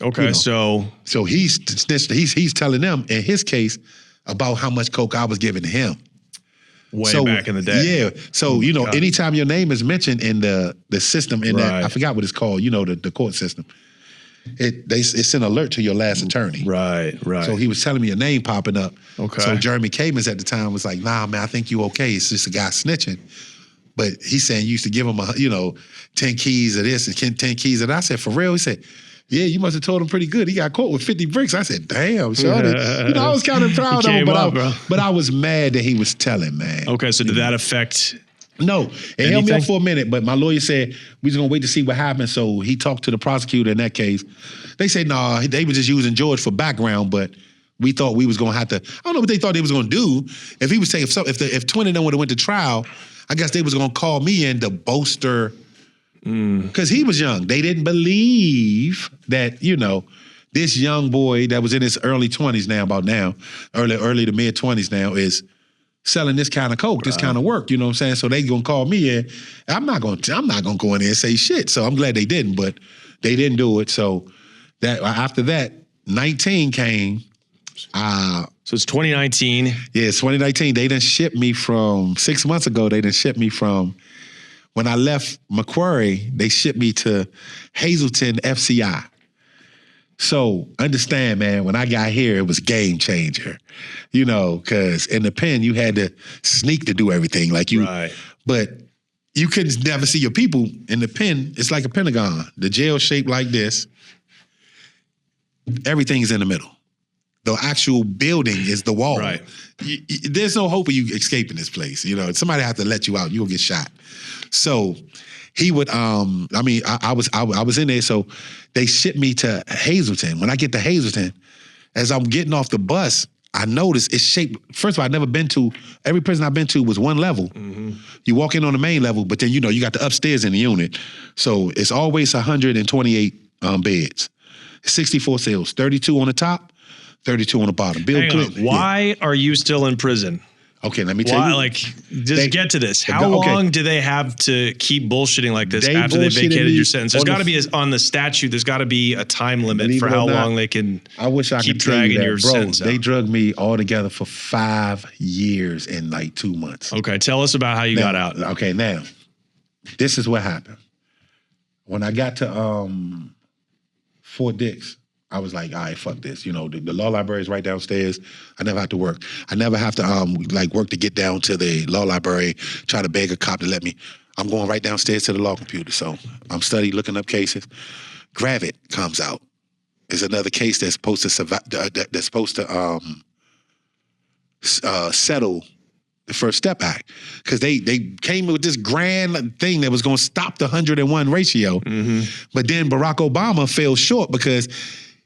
okay, you know. So he's telling them in his case about how much coke I was giving him. Way back in the day. Yeah. So, you know, anytime your name is mentioned in the system in that, I forgot what it's called, you know, the court system. It's an alert to your last attorney. Right. So he was telling me a name popping up. Okay. So Jeremy Kamens at the time was like, nah, man, I think you okay. It's just a guy snitching. But he's saying you used to give him 10 keys of this and 10 keys of that. I said, for real? He said, yeah, you must have told him pretty good. He got caught with 50 bricks. I said, damn, shorty. You know, I was kind of proud of him, but I was mad that he was telling, man. Okay, so did that affect... No, it held me up for a minute, but my lawyer said we was gonna wait to see what happened. So he talked to the prosecutor in that case. They said, nah, they were just using George for background, but we thought we was gonna have to. I don't know what they thought they was gonna do. If he was saying if Twin and them would have went to trial, I guess they was gonna call me in to bolster because he was young. They didn't believe that, you know, this young boy that was in his early 20s early to mid 20s now is selling this kind of coke, this kind of work, you know what I'm saying? So they gonna call me in. I'm not gonna go in there and say shit. So I'm glad they didn't, but they didn't do it. So that after that, 19 came. So it's 2019. Yeah, it's 2019. They done shipped me from 6 months ago. They done shipped me from when I left Macquarie. They shipped me to Hazleton FCI. So understand, man, when I got here, it was game changer, you know, because in the pen, you had to sneak to do everything like you, but you couldn't never see your people in the pen. It's like a pentagon, the jail shaped like this. Everything's in the middle. The actual building is the wall. Right. There's no hope of you escaping this place. You know, somebody have to let you out. You'll get shot. So he would, I was in there, so they shipped me to Hazleton. When I get to Hazleton, as I'm getting off the bus, I noticed it's shaped, first of all, I'd never been to, every prison I've been to was one level. Mm-hmm. You walk in on the main level, but then, you know, you got the upstairs in the unit. So it's always 128 beds, 64 cells, 32 on the top, 32 on the bottom. Bill Clinton. Why are you still in prison? Okay, let me tell you. Like, just get to this. How long do they have to keep bullshitting like this after they vacated your sentence? There's got to be, on the statute, there's got to be a time limit for how long they can keep dragging your sentence out. They drugged me all together for 5 years and like 2 months. Okay, tell us about how you got out. Okay, now, this is what happened. When I got to Fort Dix, I was like, all right, fuck this. You know, the law library is right downstairs. I never have to work. I never have to work to get down to the law library, try to beg a cop to let me. I'm going right downstairs to the law computer. So I'm studying, looking up cases. Gravit comes out. It's another case that's supposed to settle the First Step Act, because they came with this grand thing that was going to stop the 101 ratio. Mm-hmm. But then Barack Obama fell short because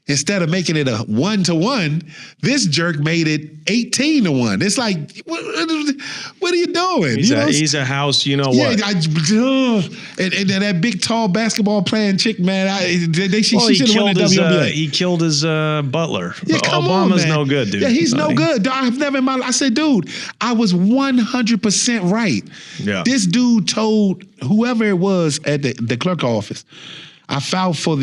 Instead of making it a 1-to-1, this jerk made it 18-to-1. It's like, what are you doing? He's a house, you know what? And that big, tall basketball playing chick, man, she should have won the WNBA. He killed his butler. Yeah, Obama's no good, dude. Yeah, he's no good. I've never in my life. I said, dude, I was 100% right. Yeah. This dude told whoever it was at the clerk office, I filed for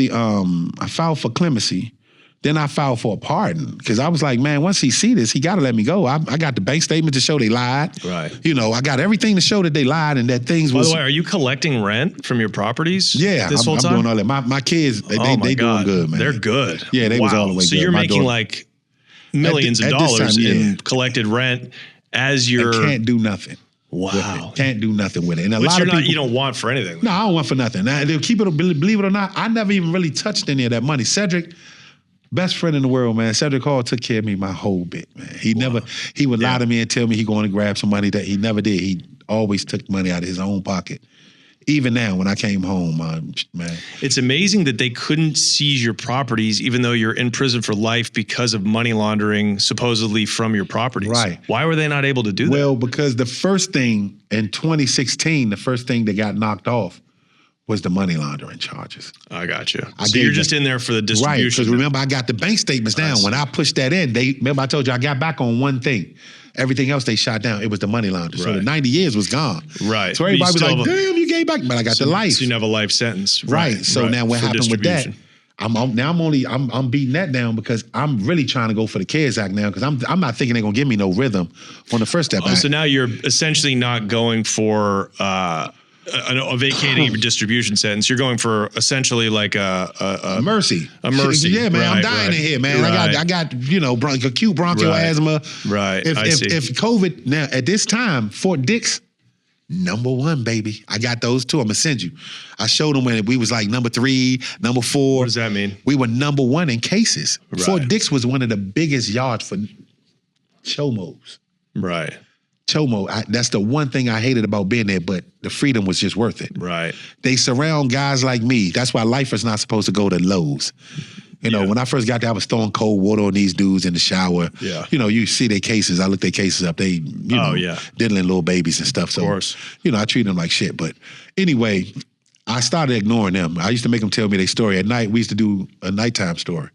clemency. Then I filed for a pardon because I was like, man, once he see this, he got to let me go. I got the bank statement to show they lied. Right. I got everything to show that they lied and that things was. By the way, are you collecting rent from your properties? Yeah, this whole time? I'm doing all that. My kids, they doing good, man. They're good. Yeah, they was all the way good. So you're making like millions of dollars in collected rent as you're. I can't do nothing. Wow. Can't do nothing with it. And you don't want for anything. No, I don't want for nothing. Now, they'll keep it, believe it or not, I never even really touched any of that money. Cedric, best friend in the world, man. Cedric Hall took care of me my whole bit, man. He would lie to me and tell me he going to grab some money that he never did. He always took money out of his own pocket. Even now, when I came home, man. It's amazing that they couldn't seize your properties, even though you're in prison for life because of money laundering, supposedly from your properties. Right. Why were they not able to do that? Well, because the first thing in 2016, the first thing that got knocked off was the money laundering charges. I got you. So you're just in there for the distribution. Right, because remember, I got the bank statements down. When I pushed that in, remember I told you I got back on one thing. Everything else they shot down. It was the money laundering. So the 90 years was gone. Right. So everybody was like, damn, you gave back. But I got the life. So you have a life sentence. Right. So now what happened with that? I'm beating that down because I'm really trying to go for the CARES Act now because I'm not thinking they're going to give me no rhythm on the first step. So now you're essentially not going for a vacating distribution sentence. You're going for essentially like a mercy. A mercy. Yeah, man. I'm dying in here, man. I got acute bronchial asthma. Right. If COVID now at this time, Fort Dix, #1, baby. I got those too. I'm gonna send you. I showed them when we was like number 3, number 4. What does that mean? We were #1 in cases. Right. Fort Dix was one of the biggest yards for CHOMOS. Right. CHOMO, that's the one thing I hated about being there, but the freedom was just worth it. Right. They surround guys like me. That's why lifers not supposed to go to Lowe's. When I first got there, I was throwing cold water on these dudes in the shower. Yeah. You see their cases. I looked their cases up. They, diddling little babies and stuff. So, of course. I treat them like shit. But anyway, I started ignoring them. I used to make them tell me their story at night. We used to do a nighttime story.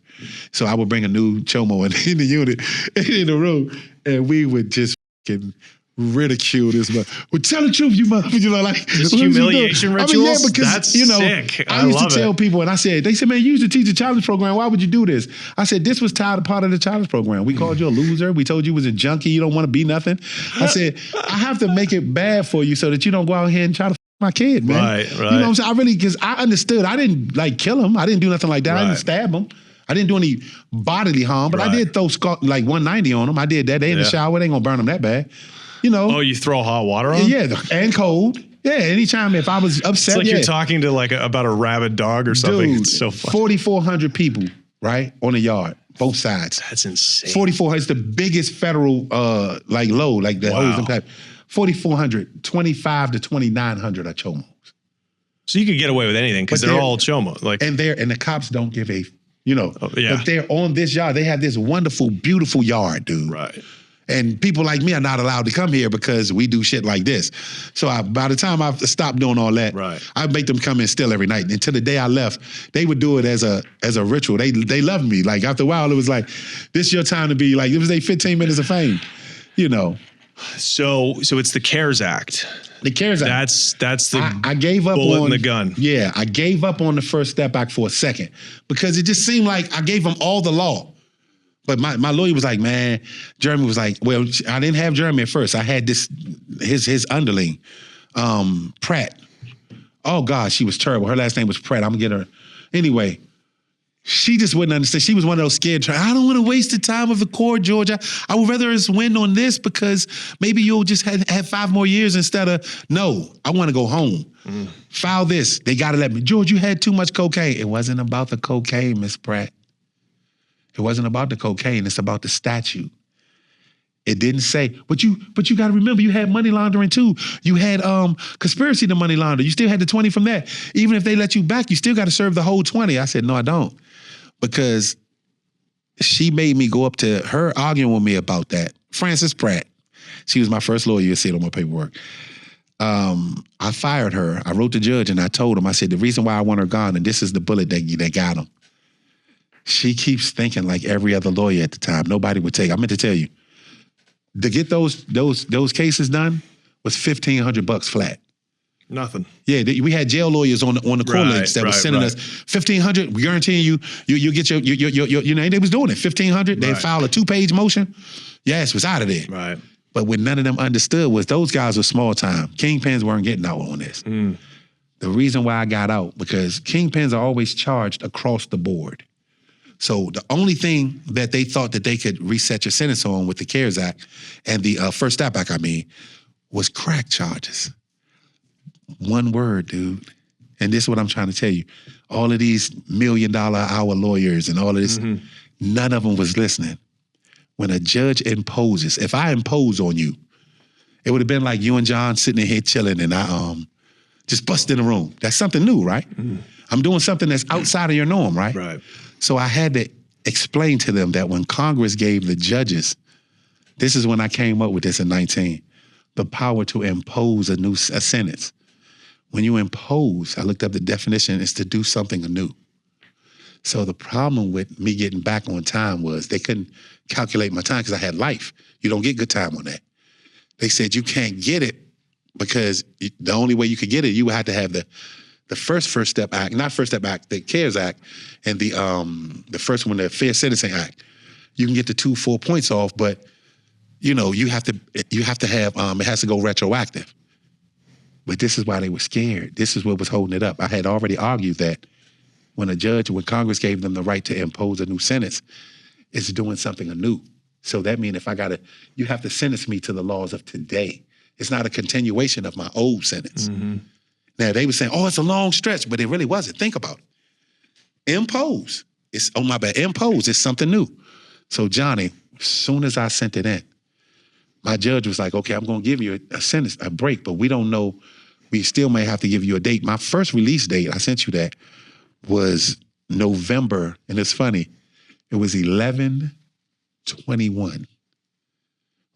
So I would bring a new chomo in the unit, in the room, and we would just fucking ridicule this man. Well, tell the truth, you motherfucker. Like this humiliation rituals. Because that's sick. I used to tell people, and they said, man, you used to teach a challenge program. Why would you do this? I said, this was part of the challenge program. We called you a loser. We told you was a junkie. You don't want to be nothing. I said, I have to make it bad for you so that you don't go out here and try to my kid, man. Right. You know what I'm saying? Because I understood. I didn't kill him. I didn't do nothing like that. I didn't stab him. I didn't do any bodily harm, but I did throw like 190 on them. I did that. They in the shower. They ain't gonna burn them that bad. Oh, you throw hot water on them? Yeah, and cold. Yeah, anytime if I was upset. It's like you're talking to about a rabid dog or something. Dude, it's so funny. 4,400 people, right, on the yard, both sides. That's insane. 4,400. It's the biggest federal load, like the hose and pipe. 4,400, 2,500 to 2,900 are chomos. So you could get away with anything because they're all chomo. And the cops don't give a. If they're on this yard, they have this wonderful, beautiful yard, dude. Right. And people like me are not allowed to come here because we do shit like this. So by the time I stopped doing all that, I make them come in still every night. Until the day I left, they would do it as a ritual. They loved me. Like after a while, it was like, this is your time to be like, it was their 15 minutes of fame, So it's the CARES Act. The CARES Act. That's the I gave up bullet on in the gun. Yeah, I gave up on the First Step Act for a second because it just seemed like I gave them all the law. But my lawyer was like, man, Jeremy was like, well, I didn't have Jeremy at first. I had his underling, Pratt. Oh, God, she was terrible. Her last name was Pratt. I'm going to get her. Anyway, she just wouldn't understand. She was one of those scared. I don't want to waste the time of the court, George. I would rather us win on this because maybe you'll just have 5 more years instead of, no, I want to go home. File this. They got to let me. George, you had too much cocaine. It wasn't about the cocaine, Miss Pratt. It wasn't about the cocaine. It's about the statute. It didn't say, but you got to remember, you had money laundering too. You had conspiracy to money launder. You still had the 20 from that. Even if they let you back, you still got to serve the whole 20. I said, no, I don't. Because she made me go up to her arguing with me about that. Frances Pratt. She was my first lawyer. You see it on my paperwork. I fired her. I wrote the judge and I told him, I said, the reason why I want her gone, and this is the bullet that got him. She keeps thinking like every other lawyer at the time. Nobody would take. I meant to tell you, to get those cases done was $1,500 flat. Nothing. Yeah, we had jail lawyers on the court links that was sending us $1,500. We guarantee you get your name. They was doing it. $1,500. They filed a 2-page motion. Yes, was out of there. Right. But what none of them understood was those guys were small time. Kingpins weren't getting out on this. The reason why I got out, because kingpins are always charged across the board. So the only thing that they thought that they could reset your sentence on with the CARES Act and the First Step Act, was crack charges. One word, dude. And this is what I'm trying to tell you. All of these $1 million an hour lawyers and all of this, none of them was listening. When a judge imposes, if I impose on you, it would have been like you and John sitting in here chilling and I just bust in the room. That's something new, right? I'm doing something that's outside of your norm, right? Right. So I had to explain to them that when Congress gave the judges, this is when I came up with this in 19, the power to impose a sentence. When you impose, I looked up the definition, is to do something anew. So the problem with me getting back on time was they couldn't calculate my time because I had life. You don't get good time on that. They said you can't get it because the only way you could get it, you would have to have the First Step Act, not First Step Act, the CARES Act, and the first one, the Fair Sentencing Act. You can get the 2 full points off, but you have to have it has to go retroactive. But this is why they were scared. This is what was holding it up. I had already argued that when Congress gave them the right to impose a new sentence, it's doing something anew. So that means you have to sentence me to the laws of today. It's not a continuation of my old sentence. Now they were saying, oh, it's a long stretch, but it really wasn't. Think about it. Impose. Impose is something new. So Johnny, as soon as I sent it in, my judge was like, okay, I'm gonna give you a sentence, a break, but we don't know, we still may have to give you a date. My first release date, I sent you that, was November, and it's funny, it was 11/21,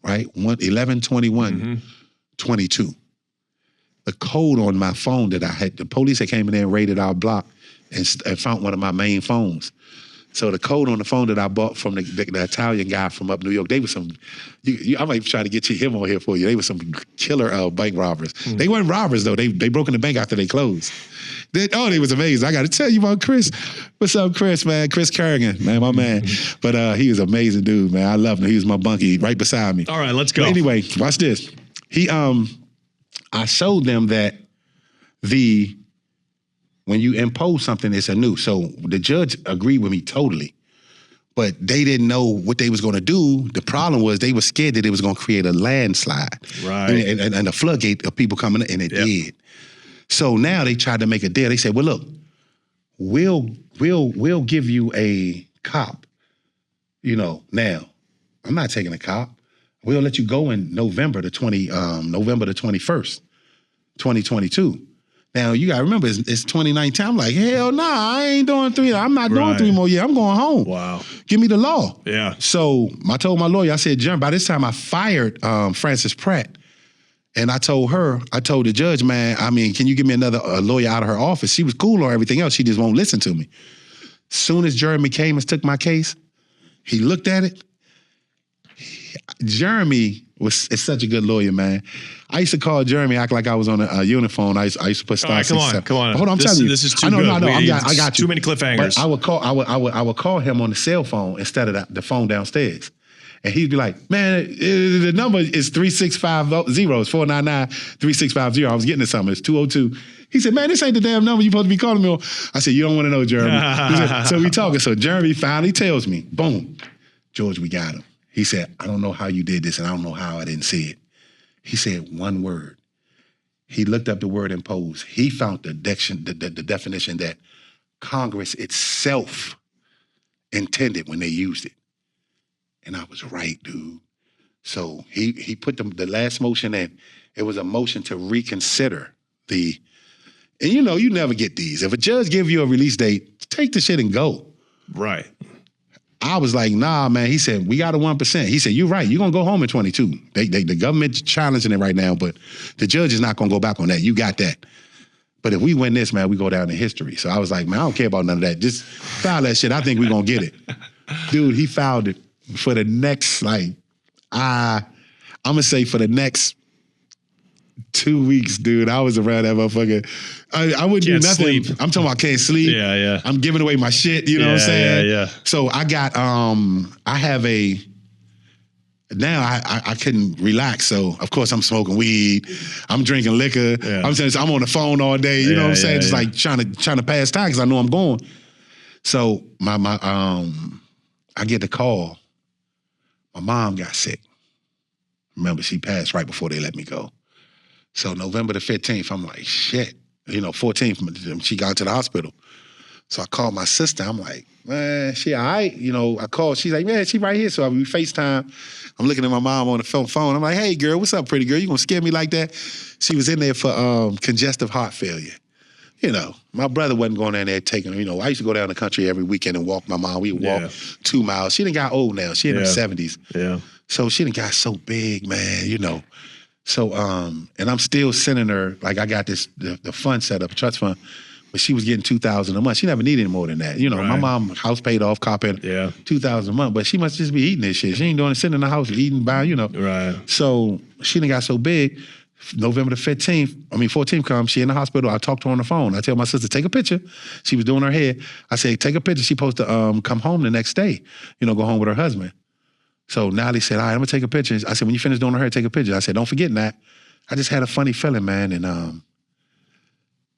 right? 11/21/22. The code on my phone that I had, the police that came in there and raided our block and found one of my main phones. So the code on the phone that I bought from the Italian guy from up New York, they were some, I might try to get him on here for you. They were some killer bank robbers. They weren't robbers though. They broke in the bank after they closed. They was amazing. I got to tell you about Chris. What's up, Chris, man? Chris Kerrigan, man, my man. But he was an amazing dude, man. I loved him. He was my bunkie right beside me. All right, let's go. But anyway, watch this. I showed them that when you impose something, it's anew. So the judge agreed with me totally, but they didn't know what they was going to do. The problem was they were scared that it was going to create a landslide, right? And a floodgate of people coming in, and it did. So now they tried to make a deal. They said, "Well, look, we'll give you a cop. Now I'm not taking a cop. We'll let you go in November the 21st, 2022." Now, you got to remember, it's 2019. I'm like, hell nah, I ain't doing 3. I'm not doing 3 more years. I'm going home. Wow. Give me the law. Yeah. So I told my lawyer, I said, Jeremy, by this time I fired Frances Pratt. And I told the judge, man, can you give me another lawyer out of her office? She was cool on everything else. She just won't listen to me. Soon as Jeremy came and took my case, he looked at it. Jeremy is such a good lawyer, man. I used to call Jeremy, act like I was on a uniform. I used to put stars. Come on. Hold on, I'm telling you. This is too good. I got you. Too many cliffhangers. But I would call him on the cell phone instead of the phone downstairs. And he'd be like, man, the number is 3650. It's 499-3650. I was getting to something. It's 202. He said, man, this ain't the damn number you're supposed to be calling me on. I said, you don't want to know, Jeremy. So we talking. So Jeremy finally tells me, boom, George, we got him. He said, I don't know how you did this, and I don't know how I didn't see it. He said one word. He looked up the word impose. He found the definition that Congress itself intended when they used it. And I was right, dude. So he put the last motion in. It was a motion to reconsider and you never get these. If a judge give you a release date, take the shit and go. Right. I was like, nah, man. He said, we got a 1%. He said, you're right. You're going to go home in 22. The government's challenging it right now, but the judge is not going to go back on that. You got that. But if we win this, man, we go down in history. So I was like, man, I don't care about none of that. Just file that shit. I think we're going to get it. Dude, he filed it for the next, I'm going to say for the next 2 weeks, dude. I was around that motherfucker. I wouldn't do nothing. Sleep. I'm talking about can't sleep. Yeah. I'm giving away my shit, you know what I'm saying? Yeah. So I got, I have now I couldn't relax. So of course I'm smoking weed. I'm drinking liquor. Yeah. I'm on the phone all day. You know what I'm saying? Just like trying to pass time because I know I'm going. So I get the call. My mom got sick. Remember, she passed right before they let me go. So November the 15th, I'm like, shit. 14th, she got to the hospital. So I called my sister. I'm like, man, she all right? I called. She's like, man, she right here. So we FaceTime. I'm looking at my mom on the phone. I'm like, hey, girl, what's up, pretty girl? You gonna scare me like that? She was in there for congestive heart failure. My brother wasn't going down there taking her. I used to go down the country every weekend and walk my mom. We would walk 2 miles. She done got old now. She in her 70s. Yeah. So she done got so big, man, So, and I'm still sending her, like I got the fund set up, a trust fund, but she was getting $2,000 a month. She never needed any more than that. My mom, house paid off, car paid, $2,000 a month, but she must just be eating this shit. She ain't doing it, sitting in the house, eating, buying, Right. So she done got so big, November the 14th comes, she in the hospital. I talked to her on the phone. I tell my sister, take a picture. She was doing her hair. I said, take a picture. She supposed to come home the next day, go home with her husband. So Natalie said, all right, I'm gonna take a picture. I said, when you finish doing her hair, take a picture. I said, don't forget that. I just had a funny feeling, man. And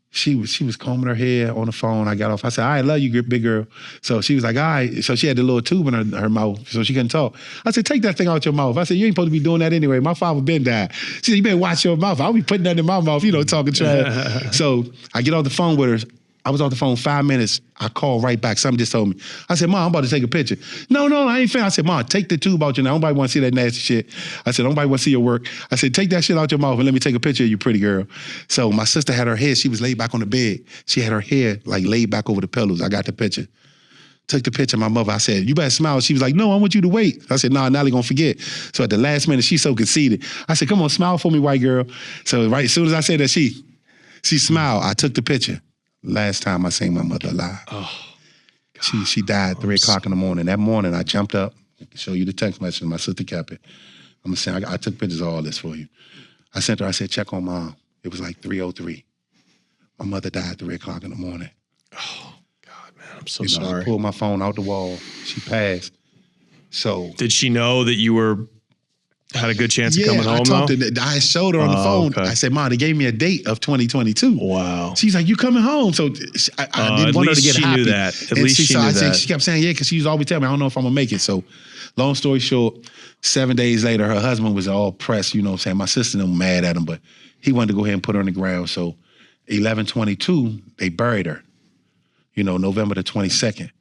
she was combing her hair on the phone. I got off. I said, all right, love you, big girl. So she was like, all right. So she had the little tube in her mouth, so she couldn't talk. I said, take that thing out your mouth. I said, you ain't supposed to be doing that anyway. My father been died. She said, you better watch your mouth. I'll be putting that in my mouth, talking trash. So I get off the phone with her. I was off the phone 5 minutes. I called right back. Something just told me. I said, Mom, I'm about to take a picture. No, I ain't finished. I said, Mom, take the tube out your mouth. Nobody want to see that nasty shit. I said, nobody want to see your work. I said, take that shit out your mouth and let me take a picture of you, pretty girl. So my sister had her hair. She was laid back on the bed. She had her hair laid back over the pillows. I got the picture. Took the picture of my mother. I said, you better smile. She was like, no, I want you to wait. I said, nah, Natalie gonna forget. So at the last minute, she's so conceited. I said, come on, smile for me, white girl. So right as soon as I said that, she smiled. I took the picture. Last time I seen my mother alive. Oh, God. She died 3 o'clock in the morning. That morning, I jumped up. I can show you the text message. My sister kept it. I'm gonna say, I took pictures of all this for you. I sent her, I said, check on Mom. It was like 3:03. My mother died 3 o'clock in the morning. Oh, God, man, I'm so sorry. I pulled my phone out the wall. She passed. So. Did she know that you had a good chance of coming home, I showed her on the phone. Okay. I said, Mom, they gave me a date of 2022. Wow. She's like, you coming home? So I didn't want her to get happy. Knew that. At least she knew that. She kept saying, yeah, because she was always telling me, I don't know if I'm going to make it. So long story short, 7 days later, her husband was all pressed, saying. My sister was mad at him, but he wanted to go ahead and put her on the ground. So 11/22, they buried her, November the 22nd.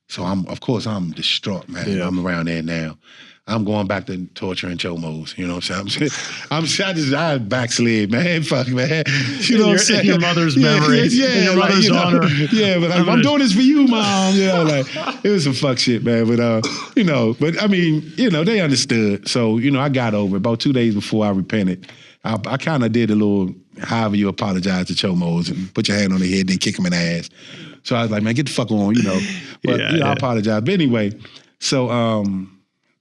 So I'm distraught, man. Yeah. I'm around there now. I'm going back to torture and CHOMOS. You know what I'm saying? I backslid, man. Fuck, man. You know what I'm saying? In your mother's memory. Yeah, in your mother's honor. Yeah, but I'm doing this for you, Mom. It was some fuck shit, man. But I mean, they understood. So, I got over it. About 2 days before I repented, I kind of did a little, however you apologize to CHOMOS and put your hand on their head, then kick them in the ass. So I was like, man, get the fuck on, But, I apologize. But anyway, so,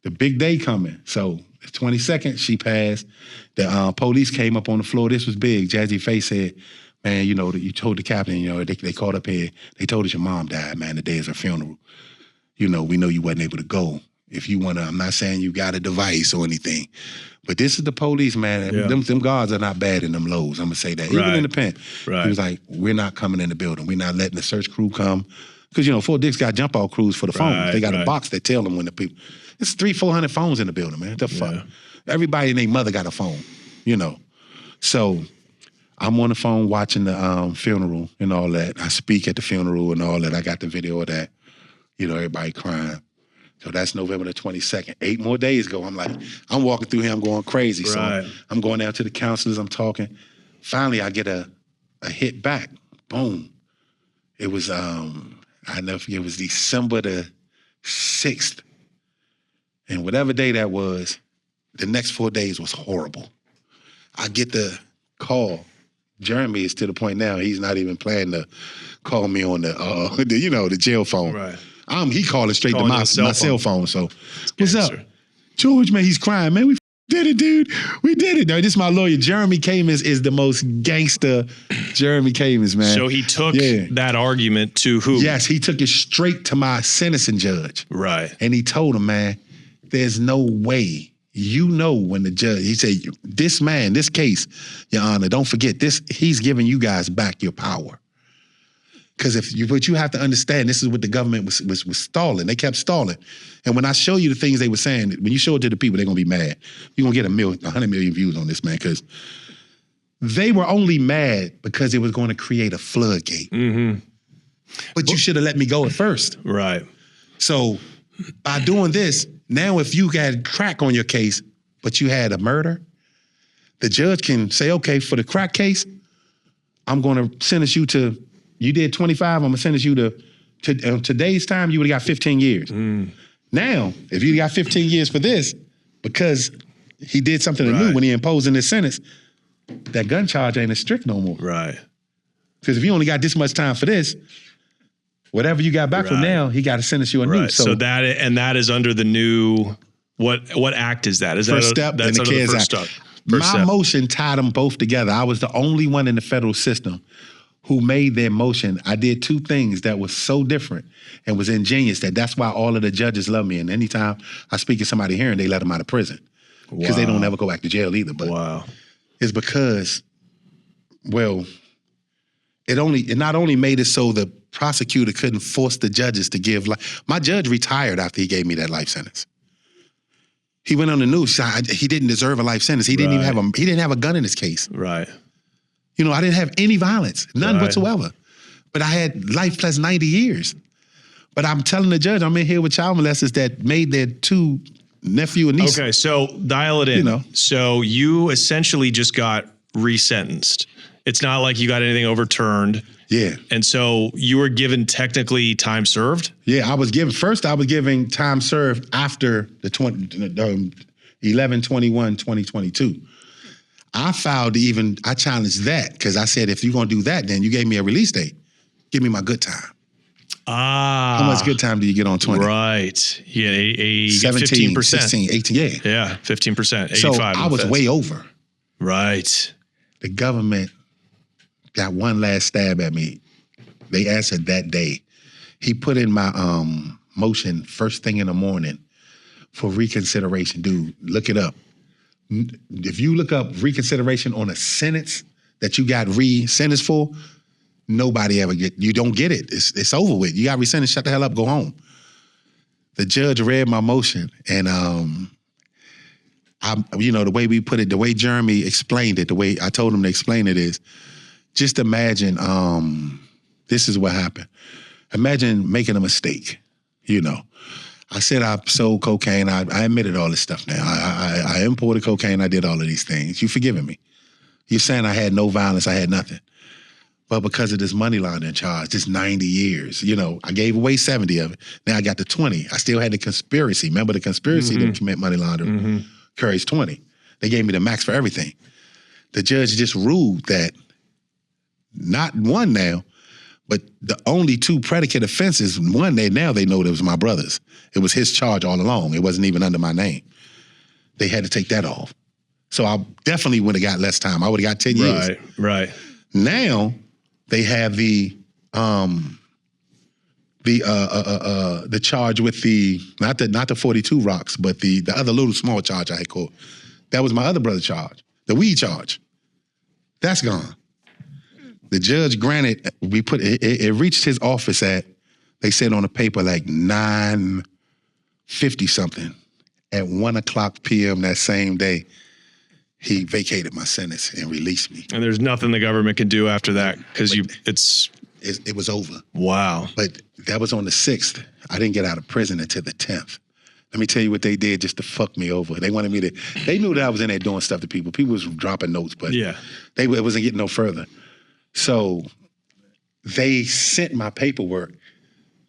the big day coming. So the 22nd, she passed. The police came up on the floor. This was big. Jazzy Face said, man, you told the captain, they called up here. They told us your mom died, man. The day is her funeral. We know you wasn't able to go. If you want to, I'm not saying you got a device or anything, but this is the police, man. Yeah. Them guards are not bad in them lows. I'm going to say that. Even in the pen. Right. He was like, we're not coming in the building. We're not letting the search crew come. Because, Fort Dix got jump out crews for the phones. They got a box that tell them when the people... It's 300-400 phones in the building, man. What the fuck? Everybody and their mother got a phone, So I'm on the phone watching the funeral and all that. I speak at the funeral and all that. I got the video of that. Everybody crying. So that's November the 22nd. 8 more days ago. I'm walking through here. I'm going crazy. Right. So I'm going down to the counselors. I'm talking. Finally, I get a hit back. Boom. It was, I never forget, it was December the 6th. And whatever day that was, the next 4 days was horrible. I get the call. Jeremy is to the point now, he's not even planning to call me on the jail phone. Right. He calling straight to my cell phone. So, what's up? George, man, he's crying. Man, we did it, dude. We did it. No, this is my lawyer. Jeremy Kamens is the most gangster Jeremy Kamens, man. So he took that argument to who? Yes, he took it straight to my sentencing judge. Right. And he told him, man, there's no way. You know when the judge, he said, this man, this case, Your Honor, don't forget this, he's giving you guys back your power. Because but you have to understand, this is what the government was stalling. They kept stalling. And when I show you the things they were saying, when you show it to the people, they're going to be mad. You're going to get 100 million views on this, man, because they were only mad because it was going to create a floodgate. Mm-hmm. But you should have let me go at first. Right. So by doing this, now if you had crack on your case, but you had a murder, the judge can say, okay, for the crack case, I'm going to sentence you to, you did 25, I'm going to sentence you to today's time, you would have got 15 years. Mm. Now, if you got 15 years for this, because he did something new when he imposed in his sentence, that gun charge ain't as strict no more. Right. Because if you only got this much time for this, whatever you got back from now, he got to sentence you anew. So that is under the new, what act is that? Is First Step that's and the CARES Act. My motion tied them both together. I was the only one in the federal system who made their motion. I did two things that was so different and was ingenious that's why all of the judges love me. And anytime I speak to somebody hearing, they let them out of prison because they don't ever go back to jail either. But it's because, well, it not only made it so the prosecutor couldn't force the judges to give life. My judge retired after he gave me that life sentence. He went on the news. He didn't deserve a life sentence. He didn't even have a gun in his case. Right. You know, I didn't have any violence, none whatsoever. But I had life plus 90 years. But I'm telling the judge, I'm in here with child molesters that made their two nephew and niece. Okay, so dial it in. You know. So you essentially just got resentenced. It's not like you got anything overturned. Yeah. And so you were given technically time served? Yeah, I was giving time served after the 11/21/2022. I challenged that because I said, if you're going to do that, then you gave me a release date. Give me my good time. Ah. How much good time do you get on 20? Right. Yeah, 17, 15%. 16, 18, yeah. Yeah, 15%, 85. So I was way over. Right. The government got one last stab at me. They answered that day. He put in my motion first thing in the morning for reconsideration. Dude, look it up. If you look up reconsideration on a sentence that you got re-sentenced for, nobody ever you don't get it. It's over with. You got re-sentenced, shut the hell up, go home. The judge read my motion and the way we put it, the way Jeremy explained it, the way I told him to explain it is, just imagine, this is what happened. Imagine making a mistake, you know. I said I sold cocaine. I admitted all this stuff now. I imported cocaine. I did all of these things. You forgiving me. You're saying I had no violence. I had nothing. But because of this money laundering charge, this 90 years, you know, I gave away 70 of it. Now I got the 20. I still had the conspiracy. Remember the conspiracy to commit money laundering carries 20. They gave me the max for everything. The judge just ruled that not one now, but the only two predicate offenses, one now they know that it was my brother's. It was his charge all along. It wasn't even under my name. They had to take that off. So I definitely would have got less time. I would have got 10 years. Right. Now they have the charge with the not the 42 rocks, but the other little small charge I had caught. That was my other brother's charge, the weed charge. That's gone. The judge granted, it reached his office at, they said on the paper like 9:50 something. At 1:00 p.m. that same day, he vacated my sentence and released me. And there's nothing the government can do after that because it was over. Wow. But that was on the 6th. I didn't get out of prison until the 10th. Let me tell you what they did just to fuck me over. They wanted me to, they knew that I was in there doing stuff to people. People was dropping notes, but it wasn't getting no further. So they sent my paperwork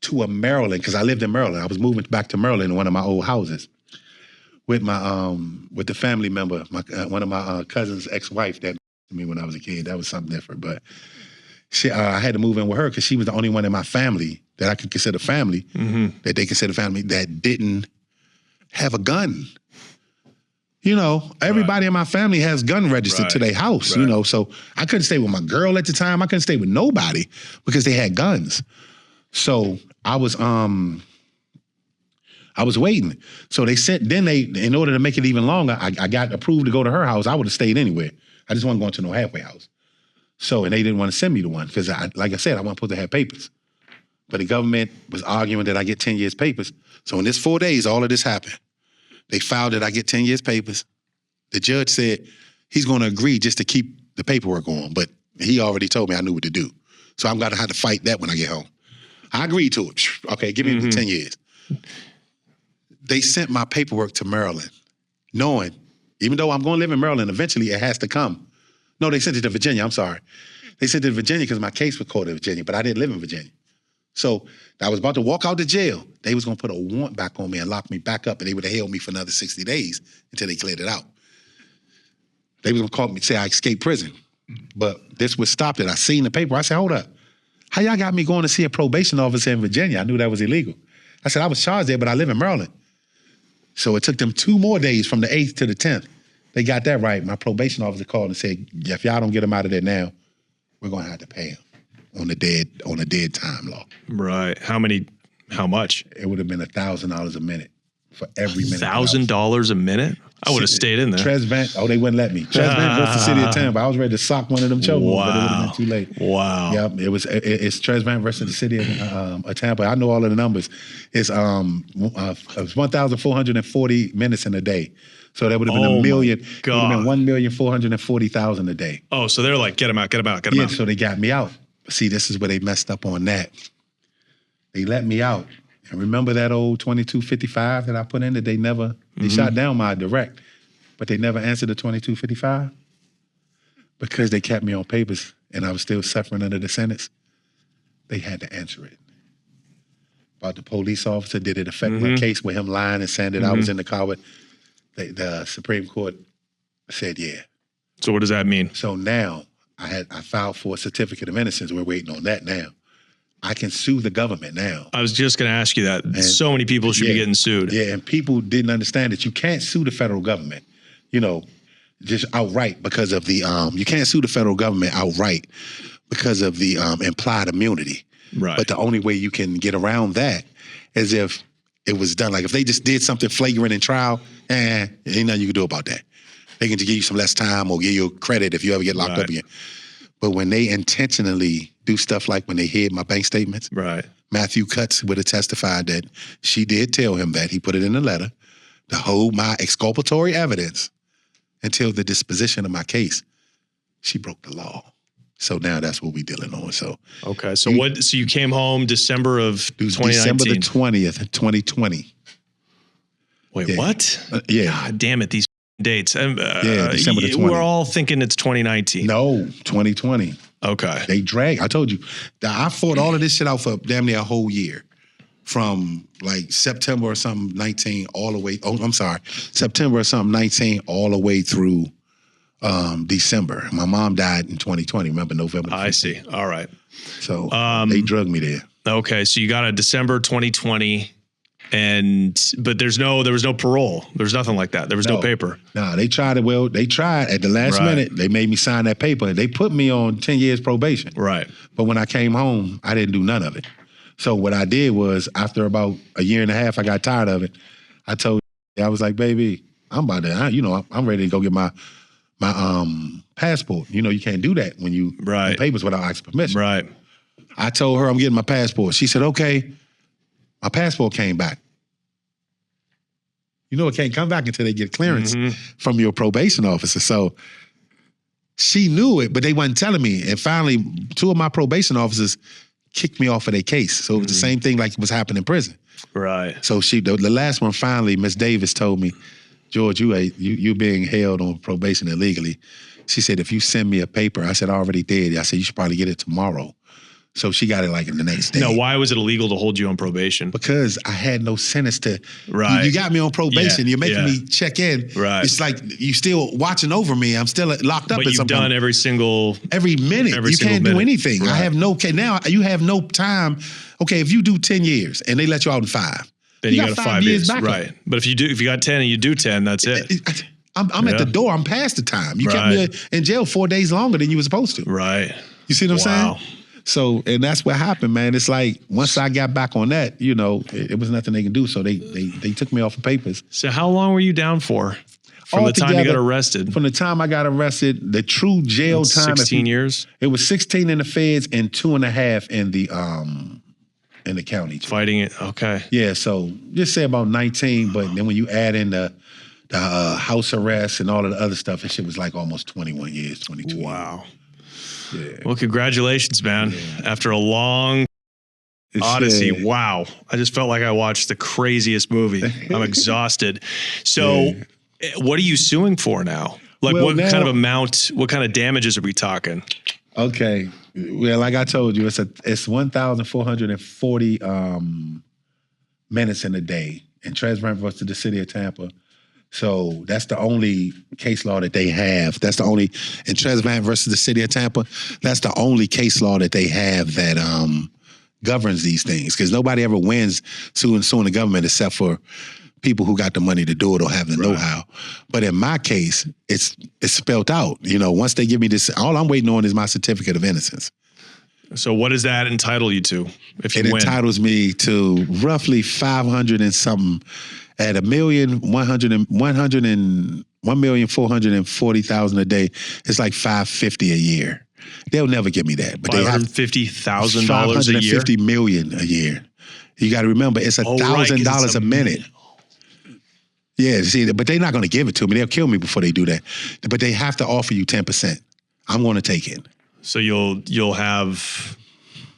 to a Maryland, because I lived in Maryland. I was moving back to Maryland in one of my old houses with my with the family member, one of my cousin's ex-wife that me when I was a kid. That was something different. But I had to move in with her because she was the only one in my family that I could consider family, that they consider family, that didn't have a gun. You know, everybody in my family has gun registered to their house, you know, so I couldn't stay with my girl at the time. I couldn't stay with nobody because they had guns. So I was waiting. So they sent, in order to make it even longer, I got approved to go to her house. I would have stayed anywhere. I just wasn't going to no halfway house. So, and they didn't want to send me to one because, like I said, I wasn't supposed to have papers. But the government was arguing that I get 10 years papers. So in this 4 days, all of this happened. They filed that I get 10 years papers. The judge said he's going to agree just to keep the paperwork on, but he already told me I knew what to do. So I'm going to have to fight that when I get home. I agreed to it. Okay, give me 10 years. They sent my paperwork to Maryland, knowing, even though I'm going to live in Maryland, eventually it has to come. No, they sent it to Virginia, I'm sorry. They sent it to Virginia because my case was called in Virginia, but I didn't live in Virginia. So I was about to walk out to jail. They was going to put a warrant back on me and lock me back up, and they would have held me for another 60 days until they cleared it out. They was going to call me, say I escaped prison. But this would stop it. I seen the paper. I said, hold up. How y'all got me going to see a probation officer in Virginia? I knew that was illegal. I said, I was charged there, but I live in Maryland. So it took them 2 more days from the 8th to the 10th. They got that right. My probation officer called and said, if y'all don't get him out of there now, we're going to have to pay him on the dead time law. Right. How much? It would have been $1,000 a minute for every minute. $1,000 a minute? I would have stayed in there. They wouldn't let me. Trezvant versus the city of Tampa. I was ready to sock one of them chokers, but it would have been too late. Wow. Yep, it's Trezvant versus the city of Tampa. I know all of the numbers. It's 1,440 minutes in a day. So that would have been $1 million. It would have been 1,440,000 a day. Oh, so they're like, get him out. Yeah, so they got me out. See, this is where they messed up on that. They let me out. And remember that old 2255 that I put in that they shot down my direct, but they never answered the 2255? Because they kept me on papers and I was still suffering under the sentence. They had to answer it. About the police officer, did it affect my case with him lying and saying that I was in the car with the Supreme Court said yeah. So what does that mean? So now I filed for a certificate of innocence. We're waiting on that now. I can sue the government now. I was just going to ask you that. And so many people should be getting sued. Yeah, and people didn't understand that you can't sue the federal government, you know, just outright because of the, you can't sue the federal government outright because of the implied immunity. Right. But the only way you can get around that is if it was done. Like if they just did something flagrant in trial, ain't nothing you can do about that. They can just give you some less time or give you credit if you ever get locked up again. But when they intentionally do stuff like when they hid my bank statements, Matthew Cutts would have testified that she did tell him that. He put it in the letter to hold my exculpatory evidence until the disposition of my case. She broke the law. So now that's what we're dealing on. So okay. So so you came home December of 2019. December the 20th, 2020. Wait, what? Yeah. God damn it, these dates. December the 20th. We're all thinking it's 2019. No, 2020. Okay. They drag. I told you. I fought all of this shit out for damn near a whole year. From like September or something 19 all the way, September or something 19 all the way through December. My mom died in 2020, remember, November 15th. I see. All right. So they drugged me there. Okay, so you got a December 2020, but there was no parole. There's nothing like that. There was no paper. No, they tried it. They tried at the last minute. They made me sign that paper. They put me on 10 years probation. Right. But when I came home, I didn't do none of it. So what I did was, after about a year and a half, I got tired of it. I told I was like, baby, I'm ready to go get my passport. You know, you can't do that when you do papers without asking permission. Right. I told her I'm getting my passport. She said, okay. My passport came back. You know, it can't come back until they get clearance from your probation officer. So she knew it, but they wasn't telling me. And finally, 2 of my probation officers kicked me off of their case. So it was the same thing like it was happening in prison. Right. So the last one, finally, Miss Davis told me, George, you being held on probation illegally. She said, if you send me a paper, I said, I already did. I said, you should probably get it tomorrow. So she got it like in the next day. Now, why was it illegal to hold you on probation? Because I had no sentence to. Right. You got me on probation. Yeah, You're making me check in. Right. It's like you still watching over me. I'm still locked up. But you've done every minute. You can't do anything. Right. I have no. Now you have no time. Okay, if you do 10 years and they let you out in 5, then you got 5 years. back right. But if you got 10 and you do 10, that's it. I'm at the door. I'm past the time. You kept me in jail 4 days longer than you were supposed to. Right. You see what I'm saying? So, and that's what happened, man. It's like once I got back on that, it was nothing they can do. So they took me off of papers. So how long were you down for? From the time you got arrested? From the time I got arrested, the true jail time. 16 years? It was 16 in the feds and 2.5 in the county. Fighting it, okay. Yeah, so just say about 19, but then when you add in the house arrest and all of the other stuff, it shit was like almost 21 years, 22 Wow. years. Yeah. Well, congratulations, man. Yeah. After a long odyssey. Wow. I just felt like I watched the craziest movie. I'm exhausted. So what are you suing for now? Like what kind of amount, what kind of damages are we talking? Okay. Well, like I told you, it's 1,440 minutes in a day in Transparent versus the city of Tampa. So that's the only case law that they have. That's the only, in Transparent versus the city of Tampa, that's the only case law that they have that governs these things. Because nobody ever wins suing the government except for people who got the money to do it or have the know-how. But in my case, it's spelled out. Once they give me this, all I'm waiting on is my certificate of innocence. So what does that entitle you to if you win? It entitles me to roughly 500 and something at 1,440,000 a day. It's like $550 a year. They'll never give me that. But $550,000 a year? $550 million a year. You got to remember, it's $1,000 a minute. Yeah, see, but they're not going to give it to me. They'll kill me before they do that. But they have to offer you 10%. I'm going to take it. So you'll have,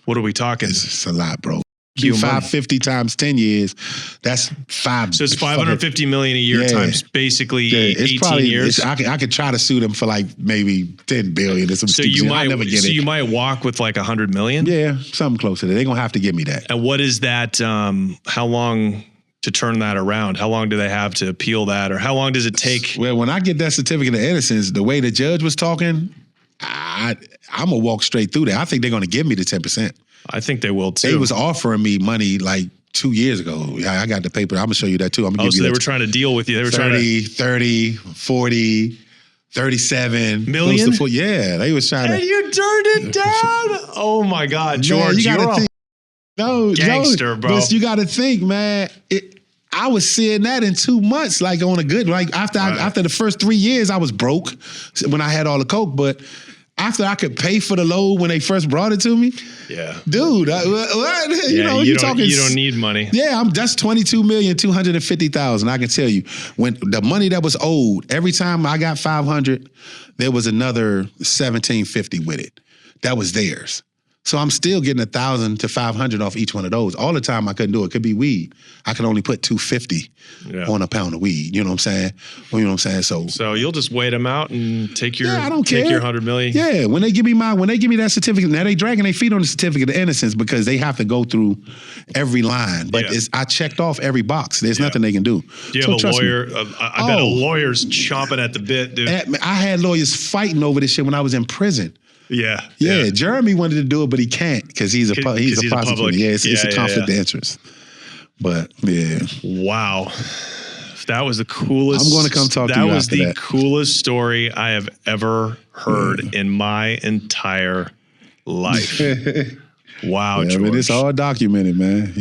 what are we talking? It's a lot, bro. Do 550 times 10 years, that's $5. So it's $550 million a year times basically 18 years. I could try to sue them for like maybe $10 billion or something. So you might walk with like $100 million. Yeah, something close to that. They're gonna have to give me that. And what is that? How long to turn that around? How long do they have to appeal that, or how long does it take? Well, when I get that certificate of innocence, the way the judge was talking, I'm gonna walk straight through that. I think they're gonna give me the 10%. I think they will too. They was offering me money like 2 years ago. I got the paper. I'm gonna show you that too. I'm gonna give you they were trying to deal with you. They were 30, 40, 37 million. Yeah, they was trying and you turned it down. Oh my God, George, you're a gangster, bro. But you got to think, man. I was seeing that in 2 months, like on a good, like after the first 3 years, I was broke when I had all the coke, but after I could pay for the load when they first brought it to me, dude, what? You don't need money. Yeah, that's $22,250,000. I can tell you, when the money that was owed, every time I got 500, there was another 1,750 with it. That was theirs. So I'm still getting 1,000 to 500 off each one of those. All the time I couldn't do it. It could be weed. I could only put $250 on a pound of weed. You know what I'm saying? So you'll just wait them out and take your I don't care. Take your $100 million. Yeah, when they give me that certificate, now they dragging their feet on the certificate of innocence because they have to go through every line. But I checked off every box. There's nothing they can do. Do you have a lawyer? I bet a lawyer's chomping at the bit, dude. I had lawyers fighting over this shit when I was in prison. Yeah. Jeremy wanted to do it, but he can't because he's a prosecutor. Yeah, it's a conflict of interest. But wow, that was the coolest. I'm going to come talk to you after that. That was the coolest story I have ever heard in my entire life. Wow, George. I mean, it's all documented, man.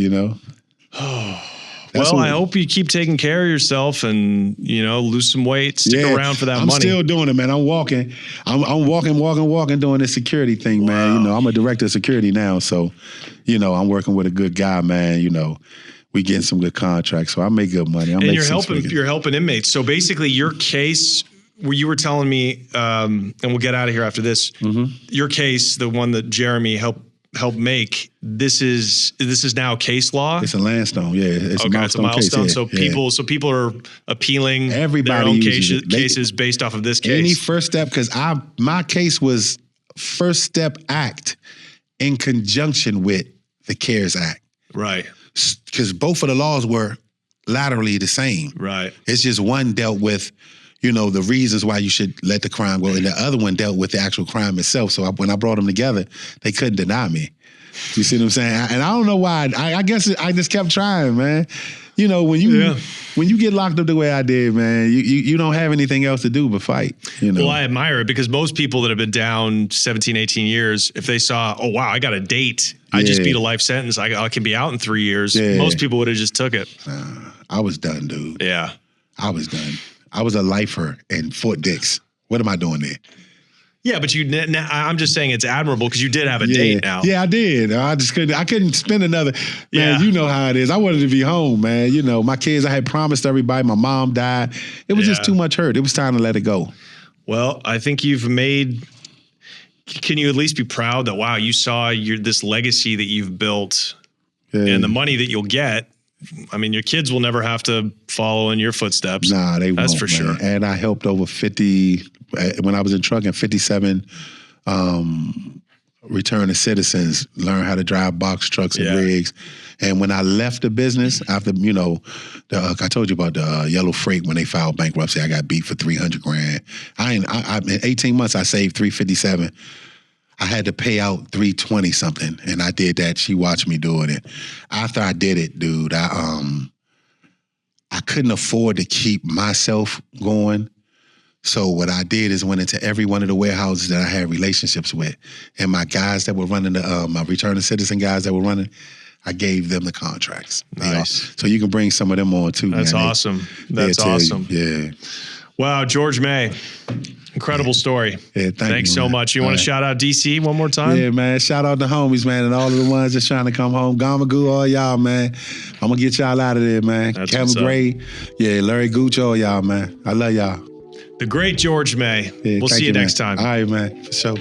Well, I hope you keep taking care of yourself and, lose some weight, stick around for that money. I'm still doing it, man. I'm walking. I'm walking, doing this security thing, man. I'm a director of security now. So, I'm working with a good guy, man. We getting some good contracts. So I make good money. And you're helping inmates. So basically your case, where you were telling me, and we'll get out of here after this, your case, the one that Jeremy helped make, this is now case law. It's a landstone, it's a milestone case, so people are appealing their own cases based off of this case. Any first step, because my case was First Step Act in conjunction with the CARES Act. Right. Because both of the laws were laterally the same. Right. It's just one dealt with, the reasons why you should let the crime go, and the other one dealt with the actual crime itself. So when I brought them together, they couldn't deny me. You see what I'm saying? And I don't know why. I guess I just kept trying, man. When you get locked up the way I did, man, you don't have anything else to do but fight. Well, I admire it because most people that have been down 17, 18 years, if they saw, oh, wow, I got a date. I just beat a life sentence. I can be out in 3 years. Yeah. Most people would have just took it. I was done, dude. Yeah. I was done. I was a lifer in Fort Dix. What am I doing there? Yeah, but I'm just saying it's admirable because you did have a date now. Yeah, I did. I couldn't spend another, man, you know how it is. I wanted to be home, man. My kids, I had promised everybody. My mom died. It was just too much hurt. It was time to let it go. Well, I think can you at least be proud that, wow, you saw this legacy that you've built and the money that you'll get. I mean, your kids will never have to follow in your footsteps. Nah, they won't. That's for sure. And I helped over 50, when I was in trucking, 57 returning citizens learn how to drive box trucks and rigs. And when I left the business after, I told you about the yellow freight when they filed bankruptcy, I got beat for $300,000. In 18 months, I saved $357,000. I had to pay out $320 something, and I did that. She watched me doing it. After I did it, dude, I couldn't afford to keep myself going. So what I did is went into every one of the warehouses that I had relationships with, and my guys that were running my returning citizen guys that were running, I gave them the contracts. Nice. So you can bring some of them on too. That's man. awesome. That's awesome. Yeah. Wow, George May. Incredible story. Yeah, thanks so much. You want to shout out DC one more time? Yeah, man. Shout out the homies, man, and all of the ones that's trying to come home. Gamagoo, all y'all, man. I'm going to get y'all out of there, man. That's Kevin Gray, Larry Gooch, all y'all, man. I love y'all. The great George May. Yeah, we'll see you next time. All right, man. For sure.